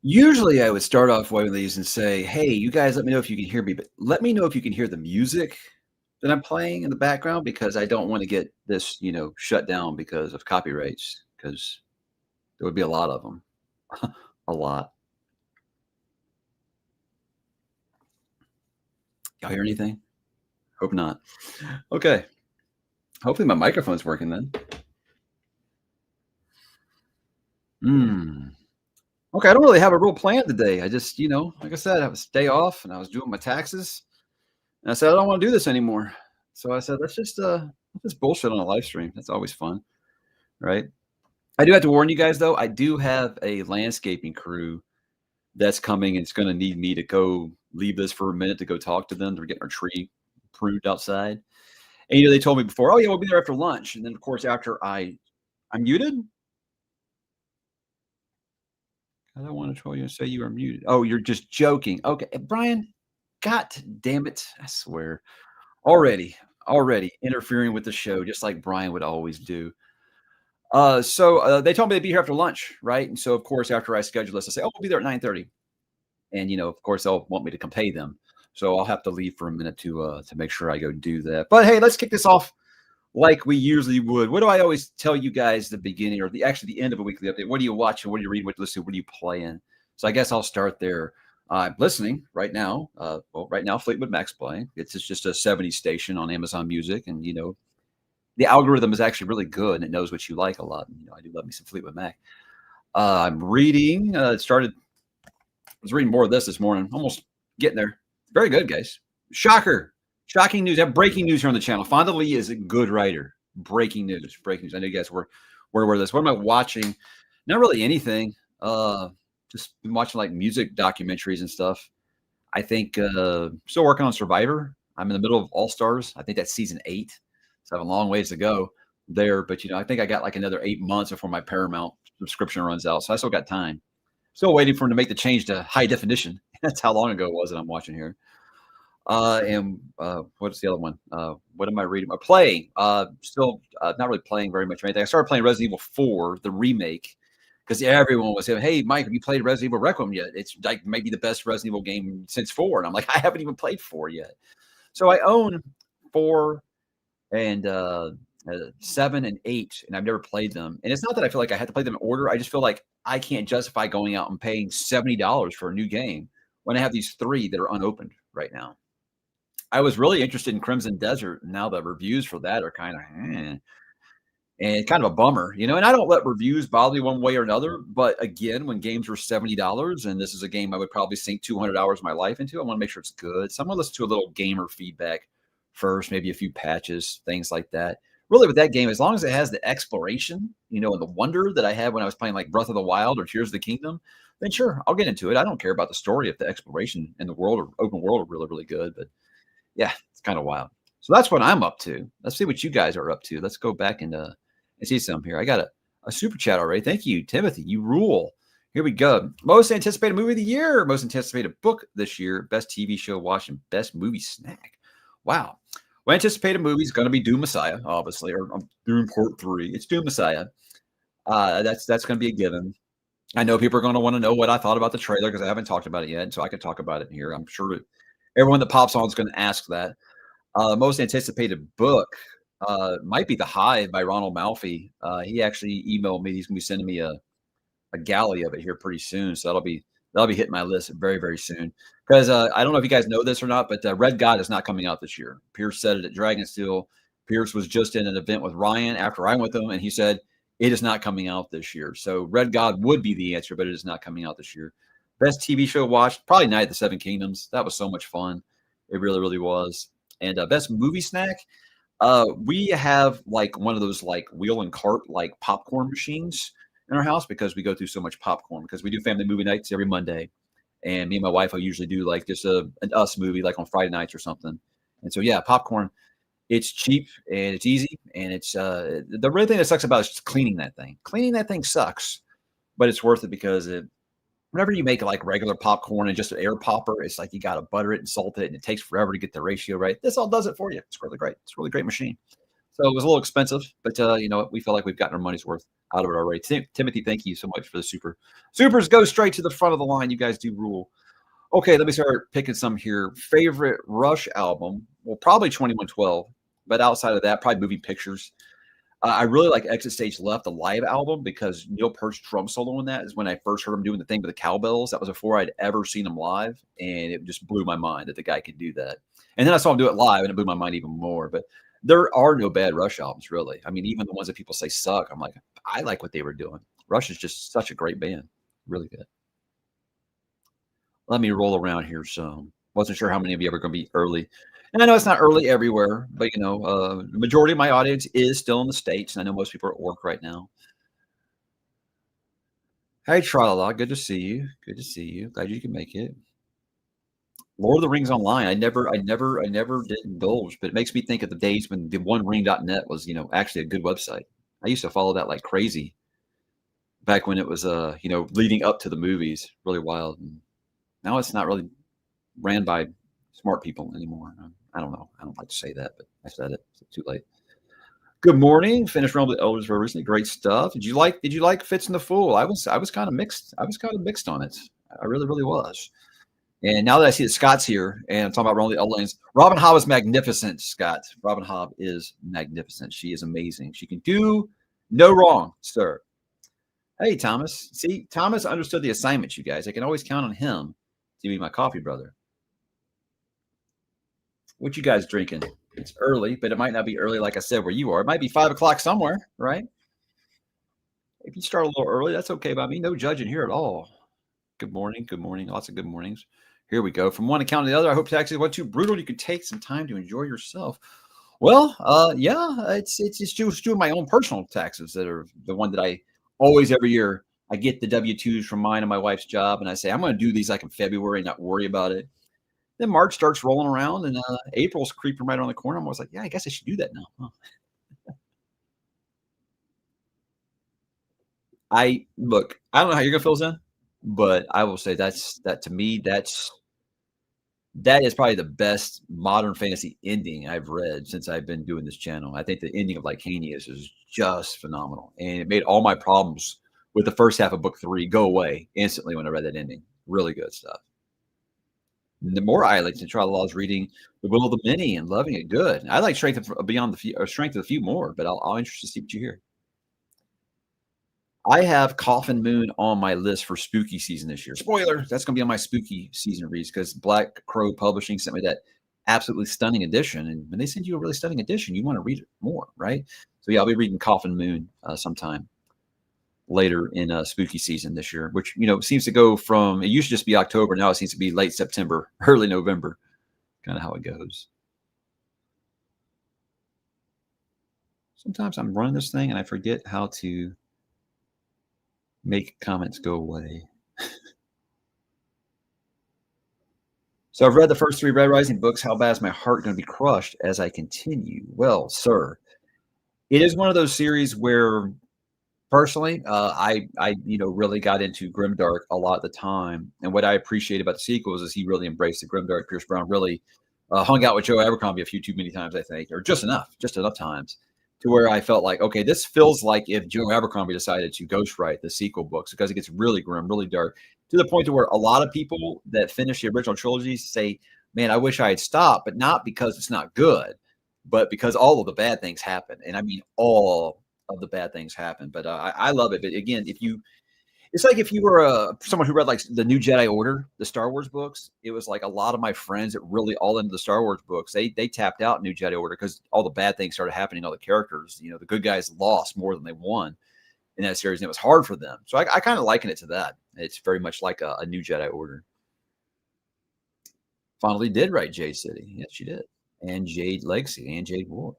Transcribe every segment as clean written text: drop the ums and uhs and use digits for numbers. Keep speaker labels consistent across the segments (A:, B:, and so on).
A: Usually, I would start off one of these and say, "Hey, you guys let me know if you can hear me, but let me know if you can hear the music that I'm playing in the background because I don't wanna get this, shut down because of copyrights, because there would be a lot of them, A lot. Y'all hear anything? Hope not. Okay. Hopefully, my microphone's working then. Mm. Okay, I don't really have a real plan today. I just, like I said, I have a day off and I was doing my taxes. And I said, I don't want to do this anymore. So I said, let's just bullshit on a live stream. That's always fun, right? I do have to warn you guys though, I do have a landscaping crew that's coming and it's gonna need me to go leave this for a minute to go talk to them. They're getting our tree pruned outside. And they told me before, oh yeah, we'll be there after lunch. And then of course after I'm muted? I don't want to tell you and say you are muted. Oh, you're just joking. Okay. Brian, God damn it. I swear. Already, already interfering with the show, just like Brian would always do. So they told me they'd be here after lunch, right? And so, of course, after I schedule this, I say, "Oh, we'll be there at 9:30." And of course, they'll want me to come pay them, so I'll have to leave for a minute to make sure I go do that. But hey, let's kick this off like we usually would. What do I always tell you guys the beginning or the end of a weekly update? What are you watching? What are you reading? What are you listening? What are you playing? So I guess I'll start there. I'm listening right now. Right now, Fleetwood Mac's playing. It's just a 70s station on Amazon Music, and the algorithm is actually really good and it knows what you like a lot. And, I do love me some Fleetwood Mac. I'm reading. I was reading more of this morning. Almost getting there. Very good, guys. Shocker. Shocking news. I have breaking news here on the channel. Fonda Lee is a good writer. Breaking news. Breaking news. I know you guys were aware of this. What am I watching? Not really anything. Just been watching like music documentaries and stuff. I think still working on Survivor. I'm in the middle of All Stars. I think that's season 8. So I have a long ways to go there. But I think I got like another 8 months before my Paramount subscription runs out. So I still got time. Still waiting for him to make the change to high definition. That's how long ago it was that I'm watching here. And what's the other one? What am I reading? Playing. Still not really playing very much of anything. I started playing Resident Evil 4, the remake, because everyone was saying, "Hey, Mike, have you played Resident Evil Requiem yet? It's like maybe the best Resident Evil game since 4." And I'm like, I haven't even played 4 yet. So I own 4 and 7 and 8, and I've never played them. And it's not that I feel like I had to play them in order. I just feel like I can't justify going out and paying $70 for a new game when I have these 3 that are unopened right now. I was really interested in Crimson Desert. Now the reviews for that are kind of, and kind of a bummer, And I don't let reviews bother me one way or another. But again, when games were $70, and this is a game I would probably sink 200 hours of my life into, I want to make sure it's good. So I'm going to listen to a little gamer feedback first, maybe a few patches, things like that. Really, with that game, as long as it has the exploration, and the wonder that I had when I was playing like Breath of the Wild or Tears of the Kingdom, then sure, I'll get into it. I don't care about the story if the exploration in the world or open world are really, really good. But yeah, it's kind of wild. So that's what I'm up to. Let's see what you guys are up to. Let's go back and see some here. I got a super chat already. Thank you, Timothy. You rule. Here we go. Most anticipated movie of the year, most anticipated book this year, best TV show watched, and best movie snack. Wow. Well, anticipated movie is going to be Doom Messiah, obviously, or Doom Part 3. It's Doom Messiah. That's going to be a given. I know people are going to want to know what I thought about the trailer because I haven't talked about it yet, so I can talk about it here. I'm sure everyone that pops on is going to ask that. Most anticipated book might be The Hive by Ronald Malfi. He actually emailed me. He's going to be sending me a galley of it here pretty soon. So that'll be hitting my list very, very soon. Because I don't know if you guys know this or not, but Red God is not coming out this year. Pierce said it at Dragonsteel. Pierce was just in an event with Ryan after I went with him, and he said it is not coming out this year. So Red God would be the answer, but it is not coming out this year. Best TV show watched, probably Night of the Seven Kingdoms. That was so much fun. It really, really was. And best movie snack, we have like one of those like wheel and cart like popcorn machines in our house because we go through so much popcorn because we do family movie nights every Monday. And me and my wife will usually do like just an us movie like on Friday nights or something. And so, yeah, popcorn, it's cheap and it's easy. And it's the real thing that sucks about it is just cleaning that thing. Cleaning that thing sucks, but it's worth it because whenever you make like regular popcorn and just an air popper, it's like you got to butter it and salt it, and it takes forever to get the ratio right. This all does it for you. It's really great. It's a really great machine. So it was a little expensive, but you know what? We feel like we've gotten our money's worth out of it already. Timothy, thank you so much for the super. Supers go straight to the front of the line. You guys do rule. Okay, let me start picking some here. Favorite Rush album? Well, probably 2112, but outside of that, probably moving pictures. I really like Exit Stage Left, the live album, because Neil Peart's drum solo on that is when I first heard him doing the thing with the cowbells. That was before I'd ever seen him live, and it just blew my mind that the guy could do that. And then I saw him do it live, and it blew my mind even more. But there are no bad Rush albums, really. I mean, even the ones that people say suck, I'm like, I like what they were doing. Rush is just such a great band. Really good. Let me roll around here some. Wasn't sure how many of you are going to be early. And I know it's not early everywhere, but you know, the majority of my audience is still in the States. And I know most people are at work right now. Hey, Tralala, good to see you. Good to see you. Glad you can make it. Lord of the Rings Online. I never did indulge, but it makes me think of the days when the OneRing.net was, you know, actually a good website. I used to follow that like crazy back when it was, you know, leading up to the movies. Really wild. And now it's not really ran by smart people anymore. I don't know. I don't like to say that, but I said it. It's too late. Good morning. Finished Realm of the Elders very recently. Great stuff. Did you like Fitz and the Fool? I was kind of mixed. I was kind of mixed on it. I really was. And now that I see that Scott's here and I'm talking about Realm of the Elders, Robin Hobb is magnificent, Scott. Robin Hobb is magnificent. She is amazing. She can do no wrong, sir. Hey, Thomas. See, Thomas understood the assignment, you guys. I can always count on him to be my coffee brother. What you guys drinking? It's early, but it might not be early, like I said, where you are. It might be 5 o'clock somewhere, right? If you start a little early, that's okay by me. No judging here at all. Good morning. Good morning. Lots of good mornings. Here we go. From one account to the other. I hope taxes weren't too brutal. You could take some time to enjoy yourself. Well, yeah, it's just doing my own personal taxes that are the one that I always every year I get the W-2s from mine and my wife's job, and I say I'm going to do these like in February, and not worry about it. Then March starts rolling around, and April's creeping right around the corner. I'm always like, yeah, I guess I should do that now. Huh. I look. I don't know how you're gonna feel, Zen, but I will say that to me. That is probably the best modern fantasy ending I've read since I've been doing this channel. I think the ending of Lycanius is just phenomenal, and it made all my problems with the first half of book 3 go away instantly when I read that ending. Really good stuff. The more I like to try laws reading The Will of the Many and loving it. Good. I like Strength of Beyond the Few, or Strength of the Few more, but I'll interested to see what you hear. I have Coffin Moon on my list for spooky season this year. Spoiler, that's going to be on my spooky season reads because Black Crow Publishing sent me that absolutely stunning edition. And when they send you a really stunning edition, you want to read it more, right? So yeah, I'll be reading Coffin Moon sometime later in spooky season this year, which, you know, seems to go from, it used to just be October. Now it seems to be late September, early November, kind of how it goes. Sometimes I'm running this thing and I forget how to make comments go away. So I've read the first 3 Red Rising books. How bad is my heart going to be crushed as I continue? Well, sir, it is one of those series where personally, I you know really got into Grimdark a lot at the time, and what I appreciate about the sequels is he really embraced the Grimdark. Pierce Brown really hung out with Joe Abercrombie a few too many times, I think, or just enough times to where I felt like, okay, this feels like if Joe Abercrombie decided to ghostwrite the sequel books because it gets really grim, really dark, to the point to where a lot of people that finish the original trilogies say, "Man, I wish I had stopped," but not because it's not good, but because all of the bad things happen, and I mean all of the bad things happen. But I love it. But again, if you, it's like if you were someone who read like the New Jedi Order, the Star Wars books, it was like a lot of my friends that really all into the Star Wars books, they tapped out New Jedi Order because all the bad things started happening. All the characters, you know, the good guys lost more than they won in that series, and it was hard for them. So I kind of liken it to that. It's very much like a New Jedi Order. Finally did write Jade City. Yes, she did. And Jade Legacy and Jade War.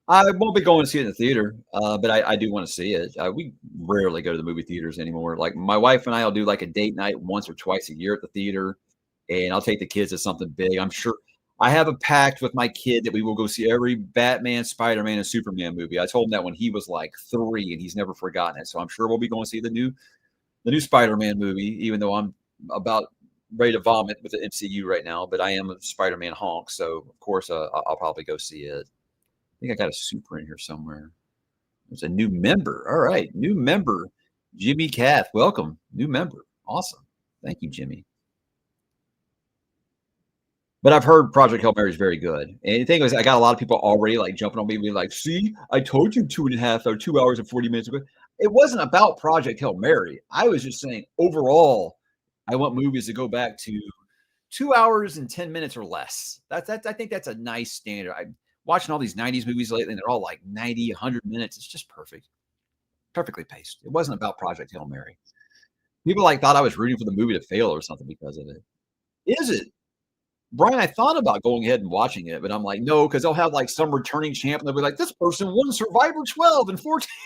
A: I won't be going to see it in the theater, but I do want to see it. We rarely go to the movie theaters anymore. Like my wife and I will do like a date night once or twice a year at the theater, and I'll take the kids to something big. I'm sure I have a pact with my kid that we will go see every Batman, Spider-Man, and Superman movie. I told him that when he was like 3, and he's never forgotten it. So I'm sure we'll be going to see the new Spider-Man movie, even though I'm about ready to vomit with the MCU right now. But I am a Spider-Man honk, so of course I'll probably go see it. think I got a super in here somewhere. There's a new member. All right, new member, Jimmy Cath. Welcome, new member. Awesome. Thank you, Jimmy. But I've heard Project Hail Mary is very good. And the thing is, I got a lot of people already like jumping on me, being like, "See, I told you 2.5 or 2 hours and 40 minutes ago." It wasn't about Project Hail Mary. I was just saying overall, I want movies to go back to 2 hours and 10 minutes or less. That's I think that's a nice standard. I'm watching all these 90s movies lately, and they're all like 90, 100 minutes. It's just perfect, perfectly paced. It wasn't about Project Hail Mary. People like thought I was rooting for the movie to fail or something because of it. Is it? Brian, I thought about going ahead and watching it, but I'm like, no, because they'll have like some returning champ, and they'll be like, this person won Survivor 12 and 14,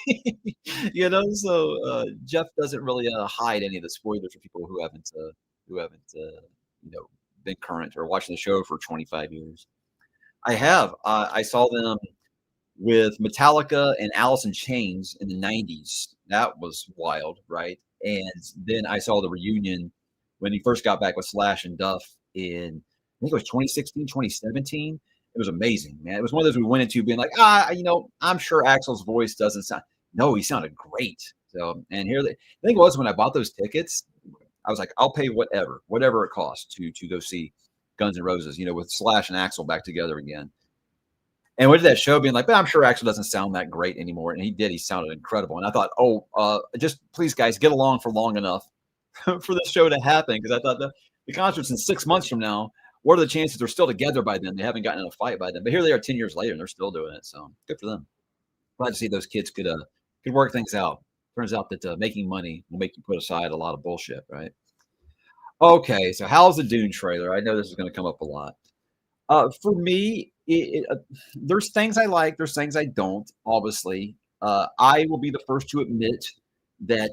A: So Jeff doesn't really hide any of the spoilers for people who haven't been current or watching the show for 25 years. I have. I saw them with Metallica and Alice in Chains in the 90s. That was wild, right? And then I saw the reunion when he first got back with Slash and Duff in, I think it was 2016, 2017. It was amazing, man. It was one of those we went into being like, I'm sure Axel's voice doesn't sound. No, he sounded great. So, and here, the thing was, when I bought those tickets, I was like, I'll pay whatever it costs to go see Guns N' Roses, with Slash and Axel back together again. And went to that show being like, but I'm sure Axel doesn't sound that great anymore. And he did. He sounded incredible. And I thought, just please, guys, get along for long enough for this show to happen. Because I thought the concert's in 6 months from now. What are the chances they're still together by then? They haven't gotten in a fight by then. But here they are 10 years later, and they're still doing it. So good for them. Glad to see those kids could work things out. Turns out that making money will make you put aside a lot of bullshit, right? Okay, so how's the Dune trailer? I know this is going to come up a lot. For me, there's things I like, there's things I don't. Obviously, I will be the first to admit that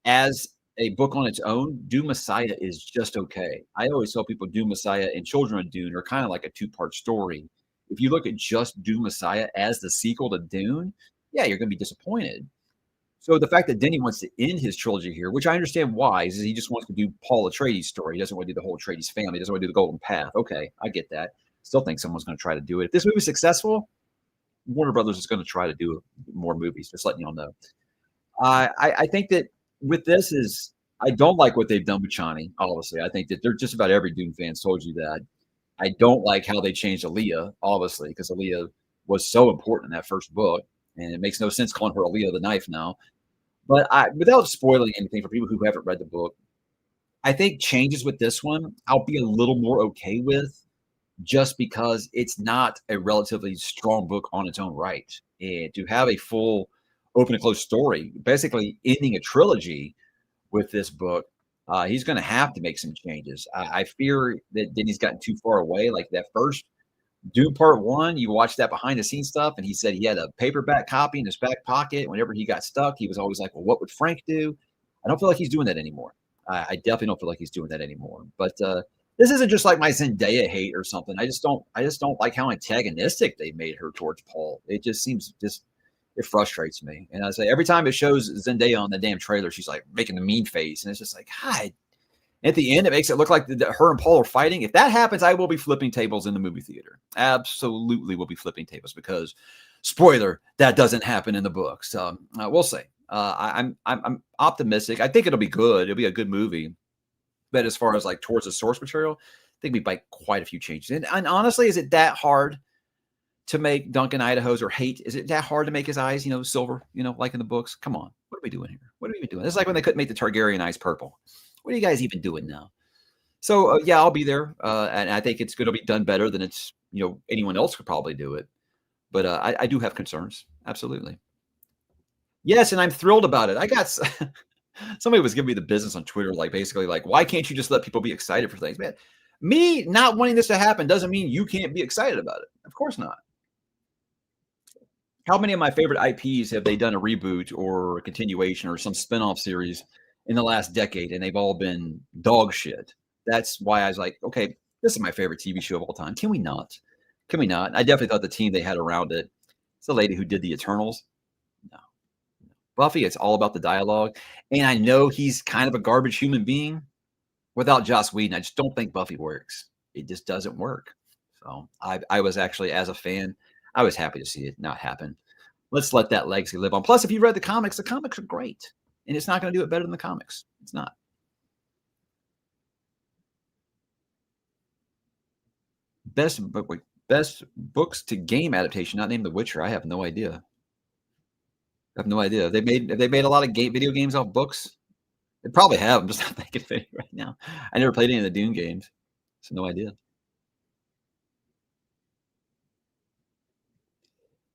A: as a book on its own, Dune Messiah is just okay. I always tell people Dune Messiah and Children of Dune are kind of like a two-part story. If you look at just Dune Messiah as the sequel to Dune, yeah, you're going to be disappointed. So the fact that Denny wants to end his trilogy here, which I understand why, is he just wants to do Paul Atreides' story. He doesn't want to do the whole Atreides family. He doesn't want to do the Golden Path. Okay, I get that. Still think someone's going to try to do it. If this movie's successful, Warner Brothers is going to try to do more movies. Just letting y'all know. I think that with this is I don't like what they've done with Chani. Obviously, I think that they're just about every Dune fan told you that. I don't like how they changed Aaliyah, obviously, because Aaliyah was so important in that first book, and it makes no sense calling her Aaliyah the Knife now. But without spoiling anything for people who haven't read the book, I think changes with this one I'll be a little more okay with, just because it's not a relatively strong book on its own right. And to have a full open and closed story, basically ending a trilogy with this book, he's going to have to make some changes. I fear that Denny's gotten too far away. Like that first Dune Part 1, you watch that behind the scenes stuff, and he said he had a paperback copy in his back pocket. Whenever he got stuck, he was always like, well, what would Frank do? I don't feel like he's doing that anymore. I definitely don't feel like he's doing that anymore. But this isn't just like my Zendaya hate or something. I just don't like how antagonistic they made her towards Paul. It just seems it frustrates me. And I say every time it shows Zendaya on the damn trailer, she's like making the mean face, and it's just like, God. At the end, it makes it look like her and Paul are fighting. If that happens, I will be flipping tables in the movie theater. Absolutely, will be flipping tables because, spoiler, that doesn't happen in the book. So we'll see. I'm optimistic. I think it'll be good. It'll be a good movie. But as far as like towards the source material, I think we make quite a few changes. And honestly, is it that hard to make Duncan Idaho's or hate? Is it that hard to make his eyes, silver, like in the books? Come on, what are we doing here? What are we even doing? It's like when they couldn't make the Targaryen eyes purple. What are you guys even doing now? So yeah, I'll be there, and I think it's going to be done better than it's anyone else could probably do it. But I do have concerns, absolutely. Yes, and I'm thrilled about it. I got somebody was giving me the business on Twitter, like basically like, why can't you just let people be excited for things, man? Me not wanting this to happen doesn't mean you can't be excited about it. Of course not. How many of my favorite IPs have they done a reboot or a continuation or some spinoff series in the last decade, and they've all been dog shit? That's why I was like, okay, this is my favorite TV show of all time. Can we not? Can we not? I definitely thought the team they had around it. It's the lady who did the Eternals. No. Buffy, it's all about the dialogue. And I know he's kind of a garbage human being. Without Joss Whedon, I just don't think Buffy works. It just doesn't work. So I was actually, as a fan, I was happy to see it not happen. Let's let that legacy live on. Plus, if you read the comics are great, and it's not going to do it better than the comics. It's not. Best books to game adaptation, not named The Witcher. I have no idea. I have no idea. They made a lot of video games off books. They probably have. I'm just not thinking of any right now. I never played any of the Dune games, so no idea.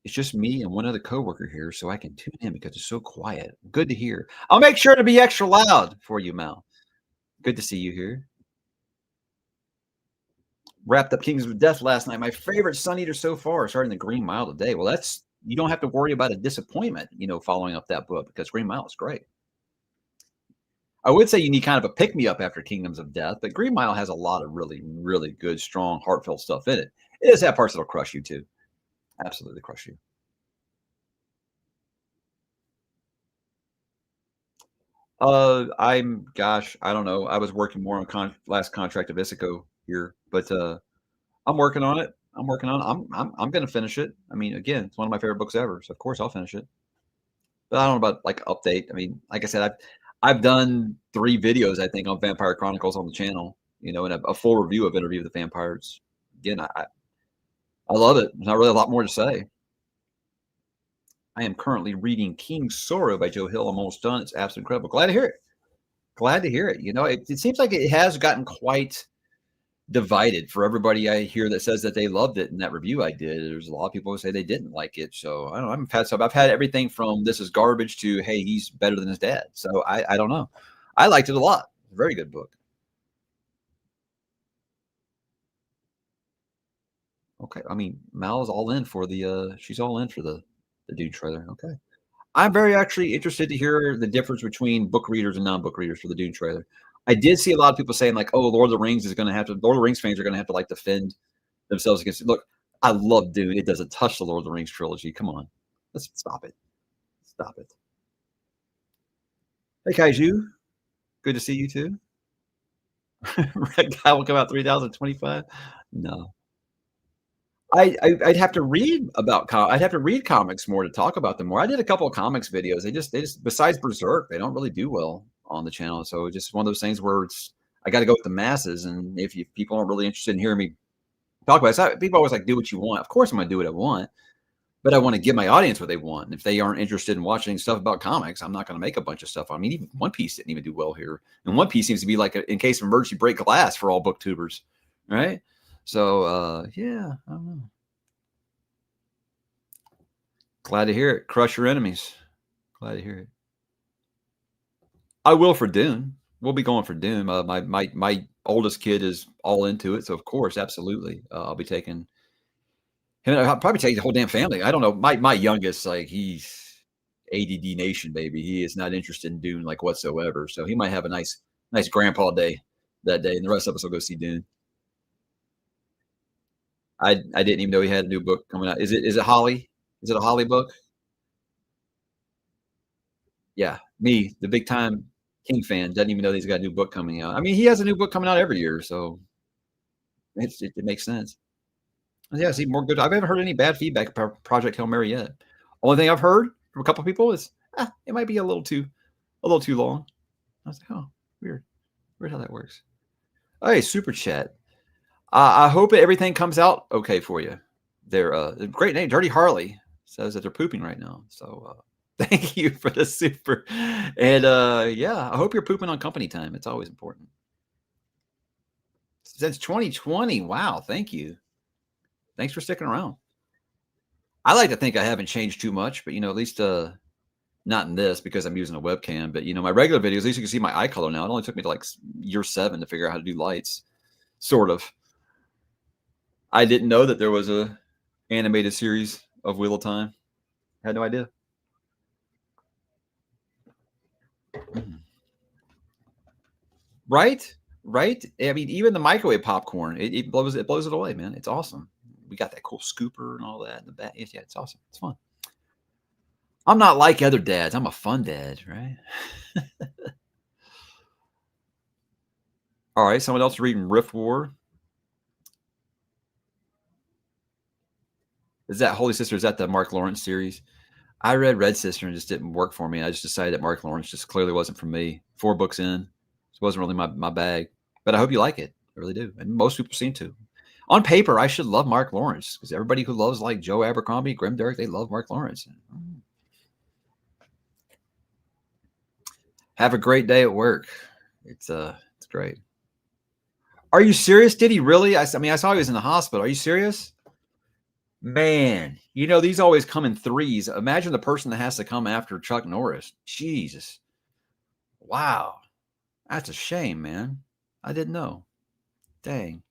A: It's just me and one other coworker here, so I can tune in because it's so quiet. Good to hear. I'll make sure to be extra loud for you, Mal. Good to see you here. Wrapped up Kings of Death last night. My favorite Sun Eater so far, starting the Green Mile today. Well, that's you don't have to worry about a disappointment, following up that book because Green Mile is great. I would say you need kind of a pick me up after Kingdoms of Death, but Green Mile has a lot of really, really good, strong, heartfelt stuff in it. It does have parts that'll crush you too. Absolutely crush you. I don't know. I was working more on last contract of Isico here, but I'm working on it. I'm working on it. I'm gonna finish it. I mean, again, it's one of my favorite books ever, so of course I'll finish it. But I don't know about like update. I mean, like I said, I've done 3 videos I think on Vampire Chronicles on the channel, and a full review of Interview with the Vampires. Again, I love it. There's not really a lot more to say. I am currently reading King Sorrow by Joe Hill. I'm almost done. It's absolutely incredible. Glad to hear it. Glad to hear it. It seems like it has gotten quite divided for everybody I hear that says that they loved it in that review I did. There's a lot of people who say they didn't like it. So I don't know. I've had everything from this is garbage to hey, he's better than his dad. So I don't know. I liked it a lot. Very good book. Okay. I mean, Mal's all in for she's all in for the Dude trailer. Okay. I'm very actually interested to hear the difference between book readers and non-book readers for the Dune trailer. I did see a lot of people saying like, "Oh, Lord of the Rings is going to have to." Lord of the Rings fans are going to have to like defend themselves against it. Look, I love Dune. It doesn't touch the Lord of the Rings trilogy. Come on, let's stop it. Stop it. Hey, Kaiju. Good to see you too. Red Guy will come out 3025. No, I'd have to read about I'd have to read comics more to talk about them more. I did a couple of comics videos. They just besides Berserk, they don't really do well on the channel. So it's just one of those things where I got to go with the masses. And if people aren't really interested in hearing me talk about it, people always like do what you want. Of course, I'm going to do what I want, but I want to give my audience what they want. And if they aren't interested in watching stuff about comics, I'm not going to make a bunch of stuff. I mean, even One Piece didn't even do well here, and One Piece seems to be like in case of emergency break glass for all booktubers, right? So yeah, I don't know. Glad to hear it. Crush your enemies. Glad to hear it. I will for Dune. We'll be going for Dune. My oldest kid is all into it, so of course, absolutely, I'll be taking him. I'll probably take the whole damn family. I don't know. My youngest, like he's ADD nation baby. He is not interested in Dune like whatsoever. So he might have a nice grandpa day that day, and the rest of us will go see Dune. I didn't even know he had a new book coming out. Is it Holly? Is it a Holly book? Yeah, me, the big time King fan, doesn't even know that he's got a new book coming out. I mean, he has a new book coming out every year, so it makes sense. Yeah, see more good. I haven't heard any bad feedback about Project Hail Mary yet. Only thing I've heard from a couple of people is it might be a little too long. I was like, oh, weird, weird how that works. Hey, super chat. I hope everything comes out okay for you. They're great name. Dirty Harley says that they're pooping right now. So thank you for the super. And yeah, I hope you're pooping on company time. It's always important. Since 2020. Wow, thank you. Thanks for sticking around. I like to think I haven't changed too much, but at least not in this because I'm using a webcam. But my regular videos, at least you can see my eye color now. It only took me to like year 7 to figure out how to do lights. Sort of. I didn't know that there was a animated series of Wheel of Time. Had no idea. Right? Right? I mean, even the microwave popcorn, it blows it away, man. It's awesome. We got that cool scooper and all that in the back. Yeah, it's awesome. It's fun. I'm not like other dads. I'm a fun dad, right? All right. Someone else reading Rift War. Is that Holy Sister? Is that the Mark Lawrence series? I read Red Sister and just didn't work for me. I just decided that Mark Lawrence just clearly wasn't for me. 4 books in, it wasn't really my bag. But I hope you like it. I really do, and most people seem to. On paper, I should love Mark Lawrence because everybody who loves like Joe Abercrombie, Grimdark, they love Mark Lawrence. Have a great day at work. It's great. Are you serious? Did he really? I mean, I saw he was in the hospital. Are you serious? Man, you know, these always come in threes. Imagine the person that has to come after Chuck Norris. Jesus. Wow. That's a shame, man. I didn't know. Dang.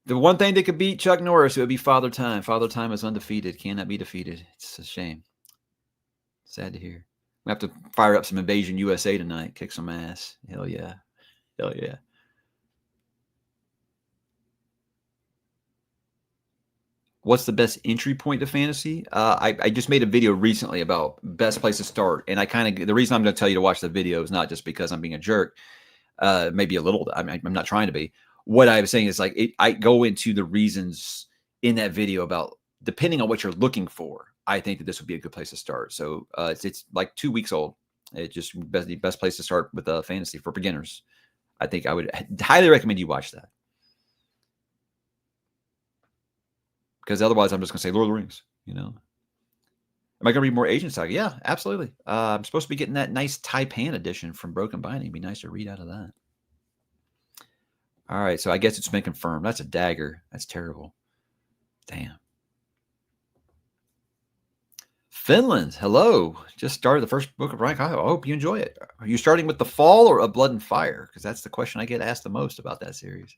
A: The one thing that could beat Chuck Norris, it would be Father Time. Father Time is undefeated, cannot be defeated. It's a shame. Sad to hear. We have to fire up some Invasion USA tonight, kick some ass. Hell yeah. Hell yeah. What's the best entry point to fantasy? I just made a video recently about best place to start. And I kind of, the reason I'm going to tell you to watch the video is not just because I'm being a jerk. Maybe a little, I'm not trying to be. What I was saying is like, I go into the reasons in that video about depending on what you're looking for. I think that this would be a good place to start. So it's like 2 weeks old. It's just the best place to start with fantasy for beginners. I think I would highly recommend you watch that. Because otherwise, I'm just going to say Lord of the Rings, you know. Am I going to read more Agent Saga? Yeah, absolutely. I'm supposed to be getting that nice Taipan edition from Broken Binding. It'd be nice to read out of that. All right, so I guess it's been confirmed. That's a dagger. That's terrible. Damn. Finland, hello. Just started the first book of Ryan. I hope you enjoy it. Are you starting with The Fall or A Blood and Fire? Because that's the question I get asked the most about that series.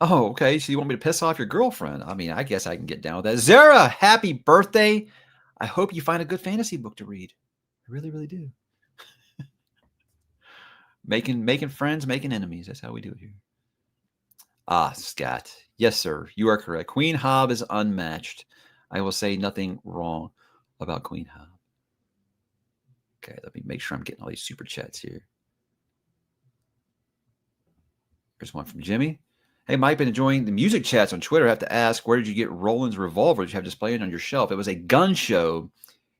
A: Oh, okay. So you want me to piss off your girlfriend? I mean, I guess I can get down with that. Zara, happy birthday. I hope you find a good fantasy book to read. I really, really do. making friends, making enemies. That's how we do it here. Ah, Scott. Yes, sir. You are correct. Queen Hob is unmatched. I will say nothing wrong about Queen Hob. Okay, let me make sure I'm getting all these super chats here. There's one from Jimmy. Hey, Mike, been enjoying the music chats on Twitter. I have to ask, where did you get Roland's revolver that you have displayed on your shelf? It was a gun show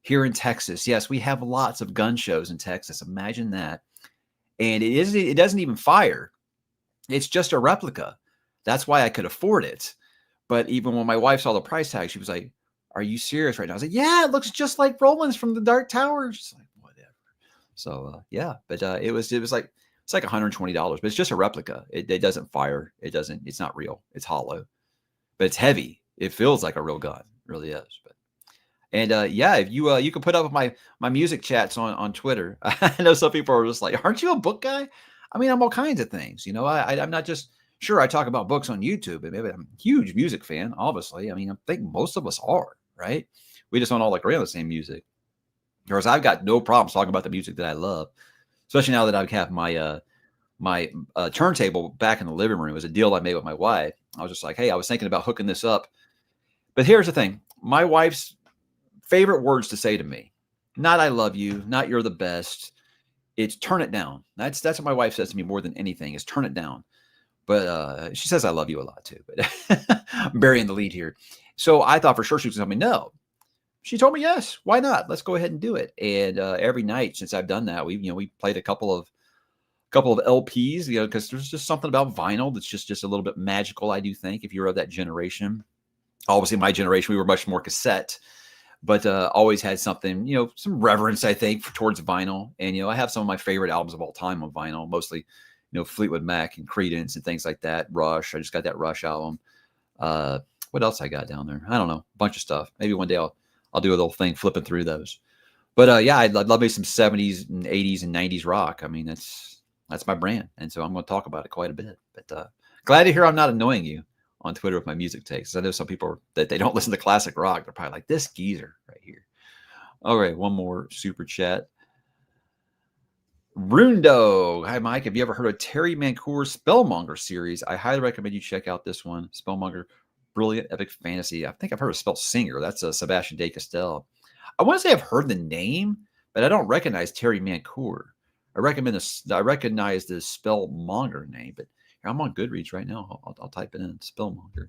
A: here in Texas. Yes, we have lots of gun shows in Texas. Imagine that. And it doesn't even fire. It's just a replica. That's why I could afford it. But even when my wife saw the price tag, she was like, are you serious right now? I was like, yeah, it looks just like Roland's from the Dark Tower. She's like, whatever. So, yeah, but it was like, it's like $120, but it's just a replica. It doesn't fire. It's not real. It's hollow, but it's heavy. It feels like a real gun. It really is. But, and yeah, if you can put up my music chats on Twitter. I know some people are just like, aren't you a book guy? I mean, I'm all kinds of things, you know, I'm not just, sure, I talk about books on YouTube, but maybe I'm a huge music fan, obviously. I mean, I think most of us are, right? We just don't all agree on the same music. Whereas I've got no problems talking about the music that I love. Especially now that I have my turntable back in the living room. It was a deal I made with my wife. I was just like, hey, I was thinking about hooking this up. But here's the thing. My wife's favorite words to say to me, not I love you, not you're the best. It's turn it down. That's what my wife says to me more than anything is turn it down. But she says I love you a lot too. But I'm burying the lead here. So I thought for sure she was going to tell me no. She told me, yes, why not? Let's go ahead and do it. And every night since I've done that, we played a couple of LPs, because there's just something about vinyl that's just a little bit magical, I do think, if you're of that generation. Obviously, my generation, we were much more cassette, but always had something, some reverence, I think, towards vinyl. And, I have some of my favorite albums of all time on vinyl, mostly, Fleetwood Mac and Creedence and things like that. Rush, I just got that Rush album. What else I got down there? I don't know, a bunch of stuff. Maybe one day I'll do a little thing flipping through those. But yeah, I'd love me some 70s and 80s and 90s rock. I mean, that's my brand. And so I'm going to talk about it quite a bit. But glad to hear I'm not annoying you on Twitter with my music takes. I know some people that they don't listen to classic rock. They're probably like, this geezer right here. All right, one more super chat. Rundo. Hi, Mike. Have you ever heard of Terry Mancourt's Spellmonger series? I highly recommend you check out this one. Spellmonger. Brilliant epic fantasy. I think I've heard of Spell Singer. That's Sebastian de Castell. I want to say I've heard the name, but I don't recognize Terry Mancourt. I recognize the Spellmonger name, but I'm on Goodreads right now. I'll type it in. Spellmonger.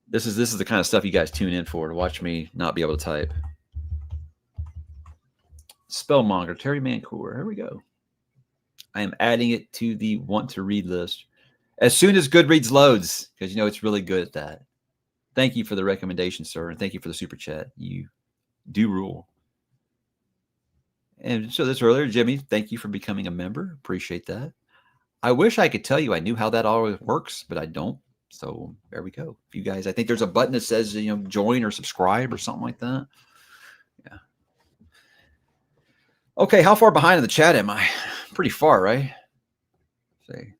A: This is the kind of stuff you guys tune in for, to watch me not be able to type. Spellmonger, Terry Mancour. Here we go. I am adding it to the want to read list as soon as Goodreads loads, because it's really good at that. Thank you for the recommendation, sir, and thank you for the super chat. You do rule. And so this earlier, Jimmy, thank you for becoming a member. Appreciate that. I wish I could tell you I knew how that always works, but I don't. So there we go. If you guys, I think there's a button that says, join or subscribe or something like that. Yeah. Okay, how far behind in the chat am I? Pretty far, right? Let's see.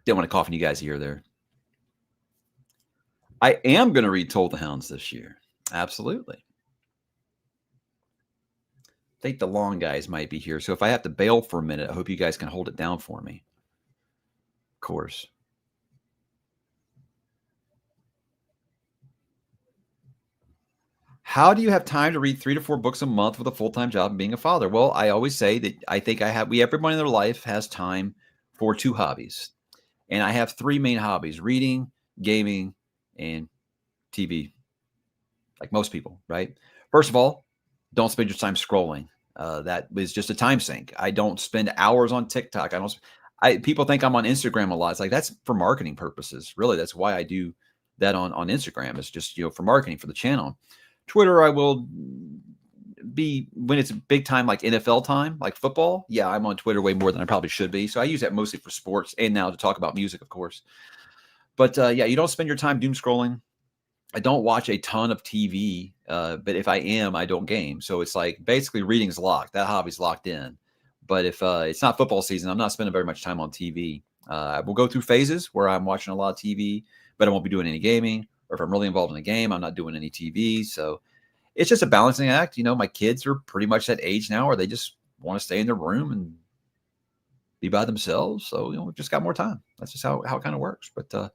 A: Didn't want to cough in you guys' ear there. I am going to read Told the Hounds this year. Absolutely. I think the long guys might be here. So if I have to bail for a minute, I hope you guys can hold it down for me. Of course. How do you have time to read 3 to 4 books a month with a full-time job and being a father? Well, I always say that I think everyone in their life has time for 2 hobbies. And I have 3 main hobbies: reading, gaming, and TV. Like most people, right? First of all, don't spend your time scrolling. That is just a time sink. I don't spend hours on TikTok. People think I'm on Instagram a lot. It's like, that's for marketing purposes. Really, that's why I do that on Instagram. It's just, for marketing for the channel. Twitter, I will be when it's big time, like NFL time, like football. Yeah, I'm on Twitter way more than I probably should be. So I use that mostly for sports and now to talk about music, of course. But yeah, you don't spend your time doom scrolling. I don't watch a ton of TV, but if I am, I don't game. So it's like basically reading's locked. That hobby's locked in. But if it's not football season, I'm not spending very much time on TV. I will go through phases where I'm watching a lot of TV, but I won't be doing any gaming. Or if I'm really involved in a game, I'm not doing any TV. So it's just a balancing act. My kids are pretty much that age now where they just want to stay in their room and be by themselves. So, we've just got more time. That's just how it kind of works. But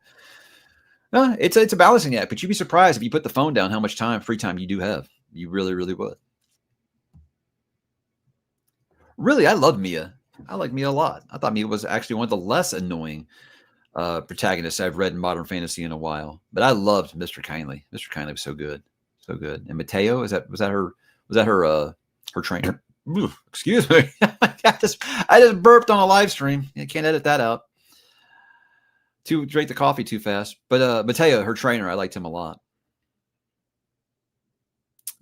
A: it's a balancing act. But you'd be surprised if you put the phone down how much free time you do have. You really, really would. Really, I love Mia. I like Mia a lot. I thought Mia was actually one of the less annoying protagonists I've read in modern fantasy in a while. But I loved Mr. Kindly. Mr. Kindly was so good. So good. And Mateo, was that her trainer? Ooh, excuse me. I just burped on a live stream. I can't edit that out. Drink the coffee too fast. But Mateo, her trainer, I liked him a lot.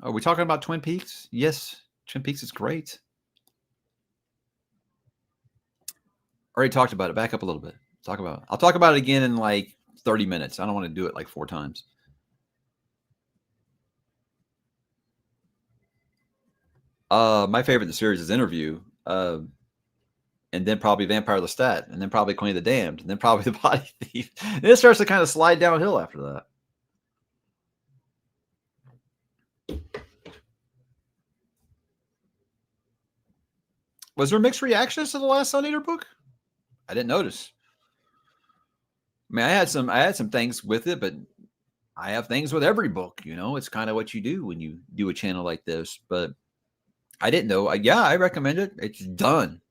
A: Are we talking about Twin Peaks? Yes, Twin Peaks is great. Already talked about it. Back up a little bit. I'll talk about it again in like 30 minutes. I don't want to do it like 4 times. My favorite in the series is Interview, and then probably Vampire Lestat, and then probably Queen of the Damned, and then probably The Body Thief. And it starts to kind of slide downhill after that. Was there mixed reactions to the last Sun Eater book? I didn't notice. I mean, I had some things with it, but I have things with every book. It's kind of what you do when you do a channel like this. But I didn't know. I recommend it. It's done.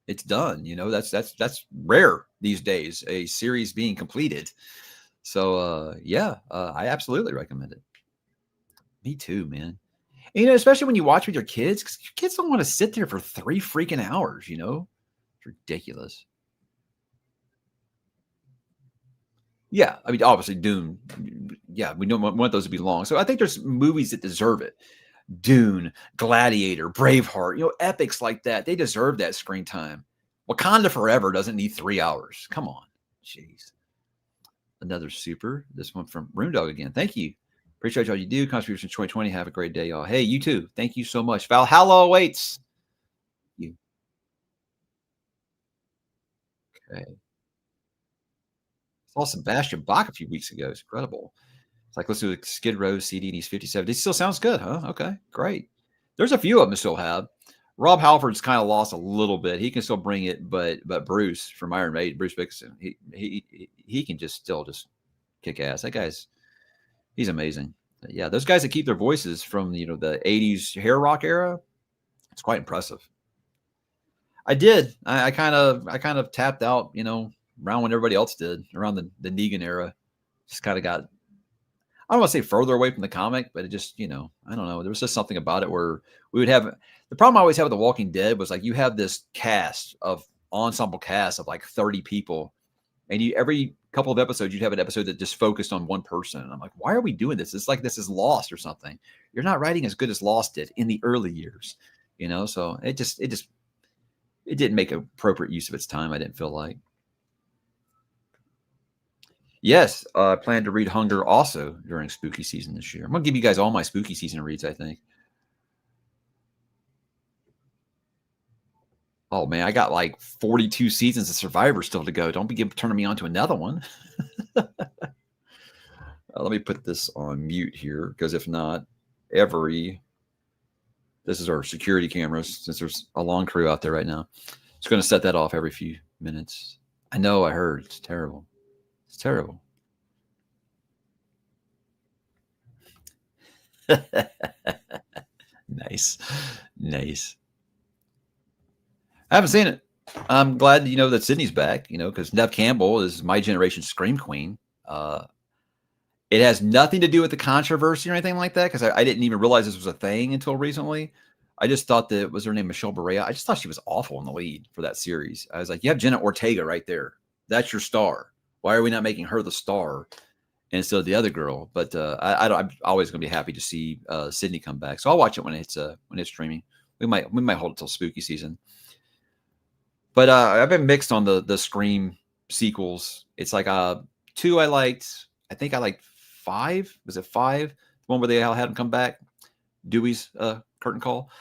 A: It's done. That's rare these days, a series being completed. So I absolutely recommend it. Me too, man. And, especially when you watch with your kids, because your kids don't want to sit there for 3 freaking hours. It's ridiculous. Yeah, I mean, obviously Dune. Yeah, we don't want those to be long. So I think there's movies that deserve it. Dune, Gladiator, Braveheart, epics like that. They deserve that screen time. Wakanda Forever doesn't need 3 hours. Come on. Jeez. Another super. This one from Roondog again. Thank you. Appreciate all you do. Contribution 2020. Have a great day, y'all. Hey, you too. Thank you so much. Valhalla awaits you. Okay. Saw Sebastian Bach a few weeks ago. It's incredible. It's like, let's do a Skid Row CD and he's 57. He still sounds good, huh? Okay, great. There's a few of them still have. Rob Halford's kind of lost a little bit. He can still bring it, but Bruce from Iron Maiden, Bruce Dickinson, he can still kick ass. That he's amazing. But yeah, those guys that keep their voices from the 80s hair rock era, It's quite impressive. I did. I kind of tapped out, around when everybody else did, around the Negan era. Just kind of got, I don't want to say further away from the comic, but it just, I don't know. There was just something about it where we would have the problem I always had with The Walking Dead was like you have this ensemble cast of like 30 people, and every couple of episodes you'd have an episode that just focused on one person. And I'm like, why are we doing this? It's like this is Lost or something. You're not writing as good as Lost did in the early years, So it didn't make appropriate use of its time. I didn't feel like. Yes, I plan to read Hunger also during spooky season this year. I'm gonna give you guys all my spooky season reads, I think. Oh man, I got like 42 seasons of Survivor still to go. Don't be turning me on to another one. Let me put this on mute here, because if not, this is our security cameras, since there's a long crew out there right now. It's going to set that off every few minutes. I know, I heard. It's terrible. It's terrible. Nice. Nice. I haven't seen it. I'm glad, that Sydney's back, because Neve Campbell is my generation's Scream Queen. It has nothing to do with the controversy or anything like that, because I didn't even realize this was a thing until recently. I just thought that, was her name ℙ𝕦𝕤𝕤𝕤𝕤? I just thought she was awful in the lead for that series. I was like, you have Jenna Ortega right there. That's your star. Why are we not making her the star instead of the other girl? But I'm always going to be happy to see Sydney come back. So I'll watch it when it's streaming. We might hold it till spooky season. But I've been mixed on the Scream sequels. It's like 2 I liked. I think I liked 5. Was it 5? The one where they all had him come back. Dewey's curtain call.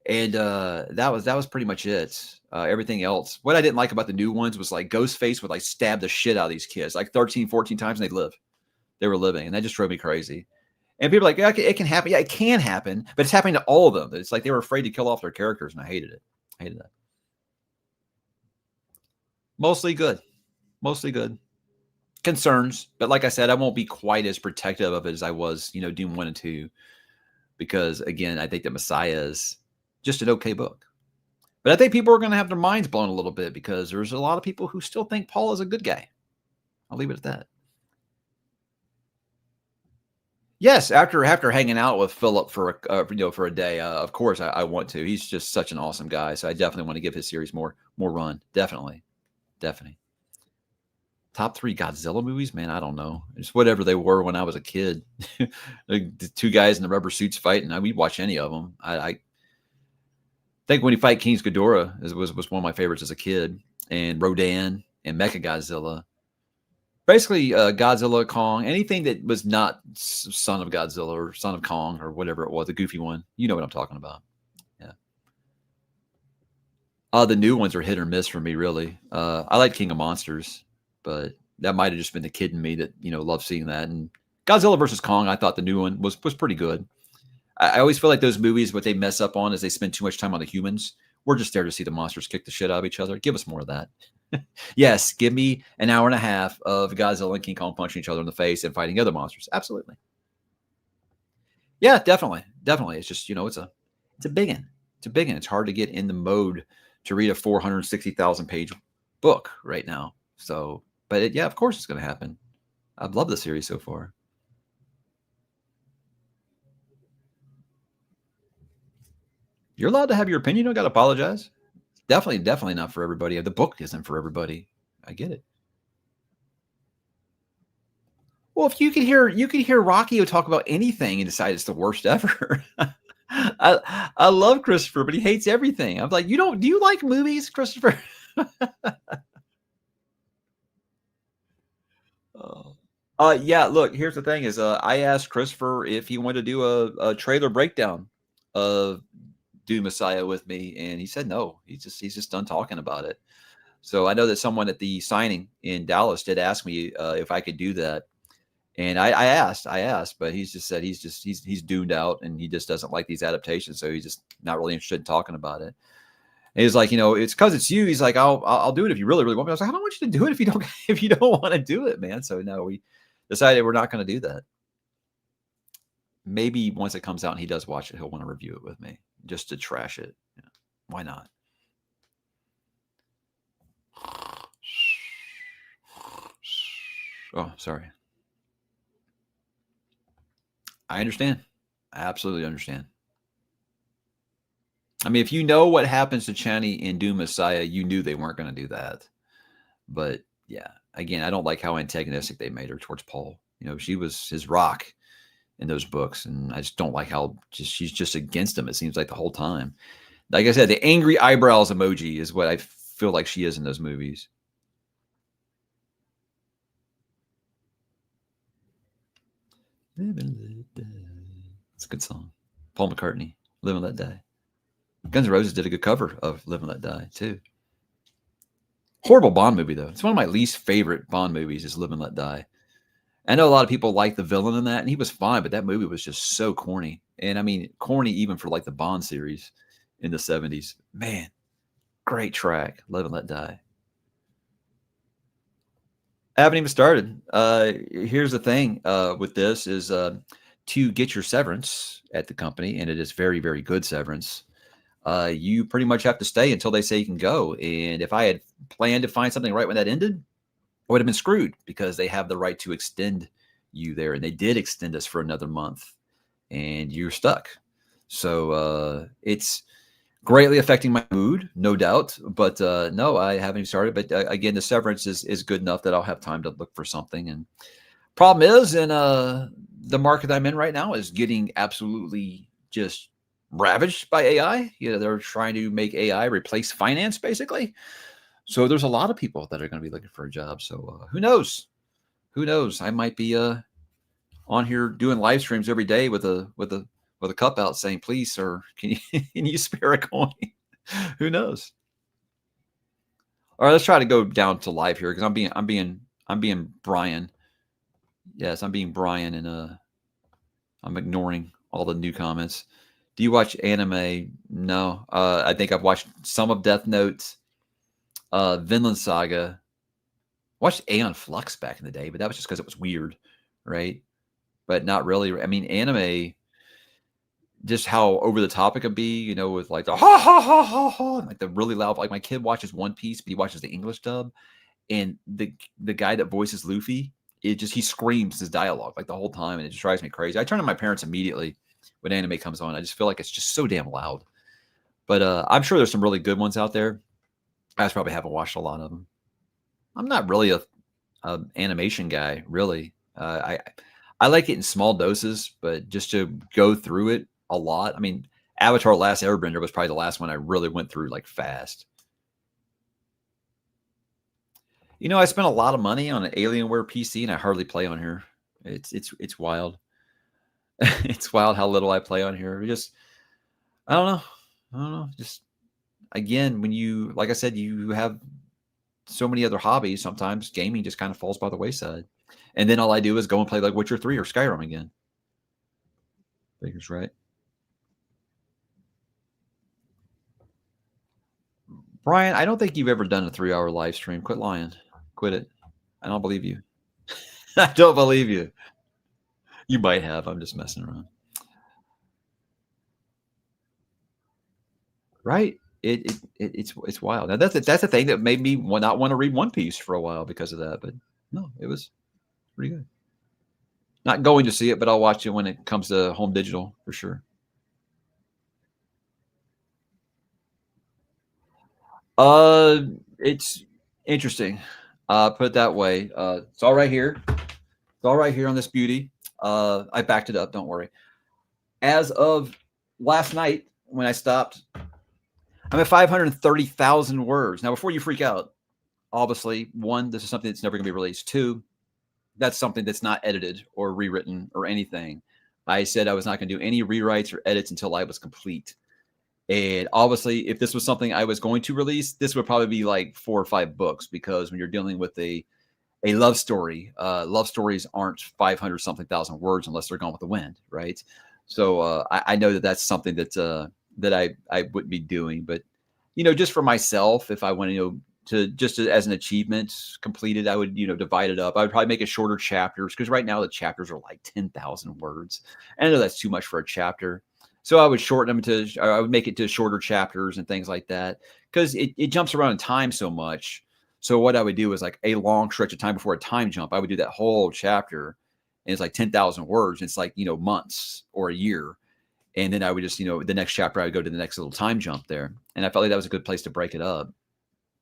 A: And that was pretty much it. Everything else. What I didn't like about the new ones was like Ghostface would like stab the shit out of these kids like 13, 14 times, and they'd live. They were living. And that just drove me crazy. And people are like, yeah, it can happen. Yeah, it can happen. But it's happening to all of them. It's like they were afraid to kill off their characters, and I hated it. I hated that. Mostly good. Mostly good. Concerns, but like I said, I won't be quite as protective of it as I was, Doom 1 and 2, because again, I think that Messiah is just an okay book. But I think people are going to have their minds blown a little bit, because there's a lot of people who still think Paul is a good guy. I'll leave it at that. Yes, after hanging out with Philip for a day, of course I want to. He's just such an awesome guy, so I definitely want to give his series more run. Definitely. Top 3 Godzilla movies, man, I don't know. It's whatever they were when I was a kid. The 2 guys in the rubber suits fighting, we'd watch any of them. I think when you fight King Ghidorah was one of my favorites as a kid, and Rodan and Mechagodzilla. Basically, Godzilla, Kong, anything that was not Son of Godzilla or Son of Kong or whatever it was, the goofy one. You know what I'm talking about. Yeah. The new ones are hit or miss for me, really. I like King of Monsters, but that might have just been the kid in me that, loved seeing that. And Godzilla versus Kong, I thought the new one was pretty good. I always feel like those movies, what they mess up on is they spend too much time on the humans. We're just there to see the monsters kick the shit out of each other. Give us more of that. Yes, give me an hour and a half of Godzilla and King Kong punching each other in the face and fighting other monsters. Absolutely. Yeah, definitely. It's just, it's a big one. It's a big one. It's hard to get in the mode to read a 460,000 page book right now. So, but of course it's going to happen. I've loved the series so far. You're allowed to have your opinion. You don't got to apologize. Definitely not for everybody. The book isn't for everybody. I get it. Well, if you could hear Rocky talk about anything and decide it's the worst ever. I love Christopher, but he hates everything. I'm like, do you like movies, Christopher? Yeah, look, here's the thing is I asked Christopher if he wanted to do a trailer breakdown of Doom Messiah with me, and he said no. He's just done talking about it. So I know that someone at the signing in Dallas did ask me if I could do that, and I asked, but he's just said he's doomed out, and he just doesn't like these adaptations, so he's just not really interested in talking about it. And he's like, it's because it's you. He's like, I'll do it if you really want me. I was like, I don't want you to do it if you don't want to do it, man. So no, we decided we're not going to do that. maybe once it comes out and he does watch it, he'll want to review it with me just to trash it. Yeah. Why not? Oh, sorry. I understand. I absolutely understand. I mean, if you know what happens to Chani in Doom Messiah, you knew they weren't going to do that. But yeah, again, I don't like how antagonistic they made her towards Paul. She was his rock in those books, and I just don't like how she's just against him. It seems like the whole time. Like I said, the angry eyebrows emoji is what I feel like she is in those movies. It's a good song. Paul McCartney, Live and Let Die. Guns N' Roses did a good cover of Live and Let Die, too. Horrible Bond movie, though. It's one of my least favorite Bond movies is Live and Let Die. I know a lot of people like the villain in that, and he was fine, but that movie was just so corny. And I mean, corny even for like the Bond series in the 70s. Man, great track, Live and Let Die. I haven't even started. Here's the thing with this is to get your severance at the company, and it is very, very good severance. You pretty much have to stay until they say you can go. And if I had planned to find something right when that ended, I would have been screwed because they have the right to extend you there. And they did extend us for another month, and you're stuck. So it's greatly affecting my mood, no doubt. But no, I haven't even started. But again, the severance is good enough that I'll have time to look for something. And problem is, in the market I'm in right now is getting absolutely just ravaged by AI. They're trying to make AI replace finance, basically. So there's a lot of people that are going to be looking for a job. So who knows? Who knows? I might be on here doing live streams every day with a cup out saying, "Please, sir, can you spare a coin?" Who knows? All right, let's try to go down to live here because I'm being Brian. Yes, I'm being Brian, and I'm ignoring all the new comments. Do you watch anime? No. I think I've watched some of Death Note, Vinland Saga. Watched Aeon Flux back in the day, but that was just because it was weird, right? But not really. I mean, anime, just how over the top it could be, with like the ha ha ha ha ha, like the really loud. Like my kid watches One Piece, but he watches the English dub, and the guy that voices Luffy, he screams his dialogue like the whole time, and it just drives me crazy. I turn to my parents immediately when anime comes on. I just feel like it's just so damn loud. But I'm sure there's some really good ones out there. I just probably haven't watched a lot of them. I'm not really a animation guy, really. I like it in small doses, but just to go through it a lot. I mean, Avatar: Last Airbender was probably the last one I really went through like fast. I spent a lot of money on an Alienware PC, and I hardly play on here. It's wild. It's wild how little I play on here. I don't know. Just again, when you, like I said, you have so many other hobbies, sometimes gaming just kind of falls by the wayside. And then all I do is go and play like Witcher 3 or Skyrim again. Figures right. Brian, I don't think you've ever done a 3-hour live stream. Quit lying. Quit it. I don't believe you. I don't believe you. You might have. I'm just messing around. Right. It's wild. Now that's the thing that made me not want to read One Piece for a while because of that. But no, it was pretty good. Not going to see it, but I'll watch it when it comes to home digital for sure. It's interesting. Put it that way. It's all right here. It's all right here on this beauty. I backed it up. Don't worry. As of last night, when I stopped, I'm at 530,000 words. Now, before you freak out, obviously, one, this is something that's never going to be released. Two, that's something that's not edited or rewritten or anything. I said I was not going to do any rewrites or edits until I was complete. And obviously, if this was something I was going to release, this would probably be like 4 or 5 books, because when you're dealing with a love story, love stories aren't 500 something thousand words unless they're Gone with the Wind, right? So I know that that's something that I wouldn't be doing. But just for myself, if I want to as an achievement completed, I would, divide it up. I would probably make it shorter chapters because right now the chapters are like 10,000 words. And I know that's too much for a chapter. So I would shorten them or I would make it to shorter chapters and things like that because it jumps around in time so much. So what I would do is like a long stretch of time before a time jump, I would do that whole chapter and it's like 10,000 words. It's like, months or a year. And then I would just, the next chapter, I would go to the next little time jump there. And I felt like that was a good place to break it up.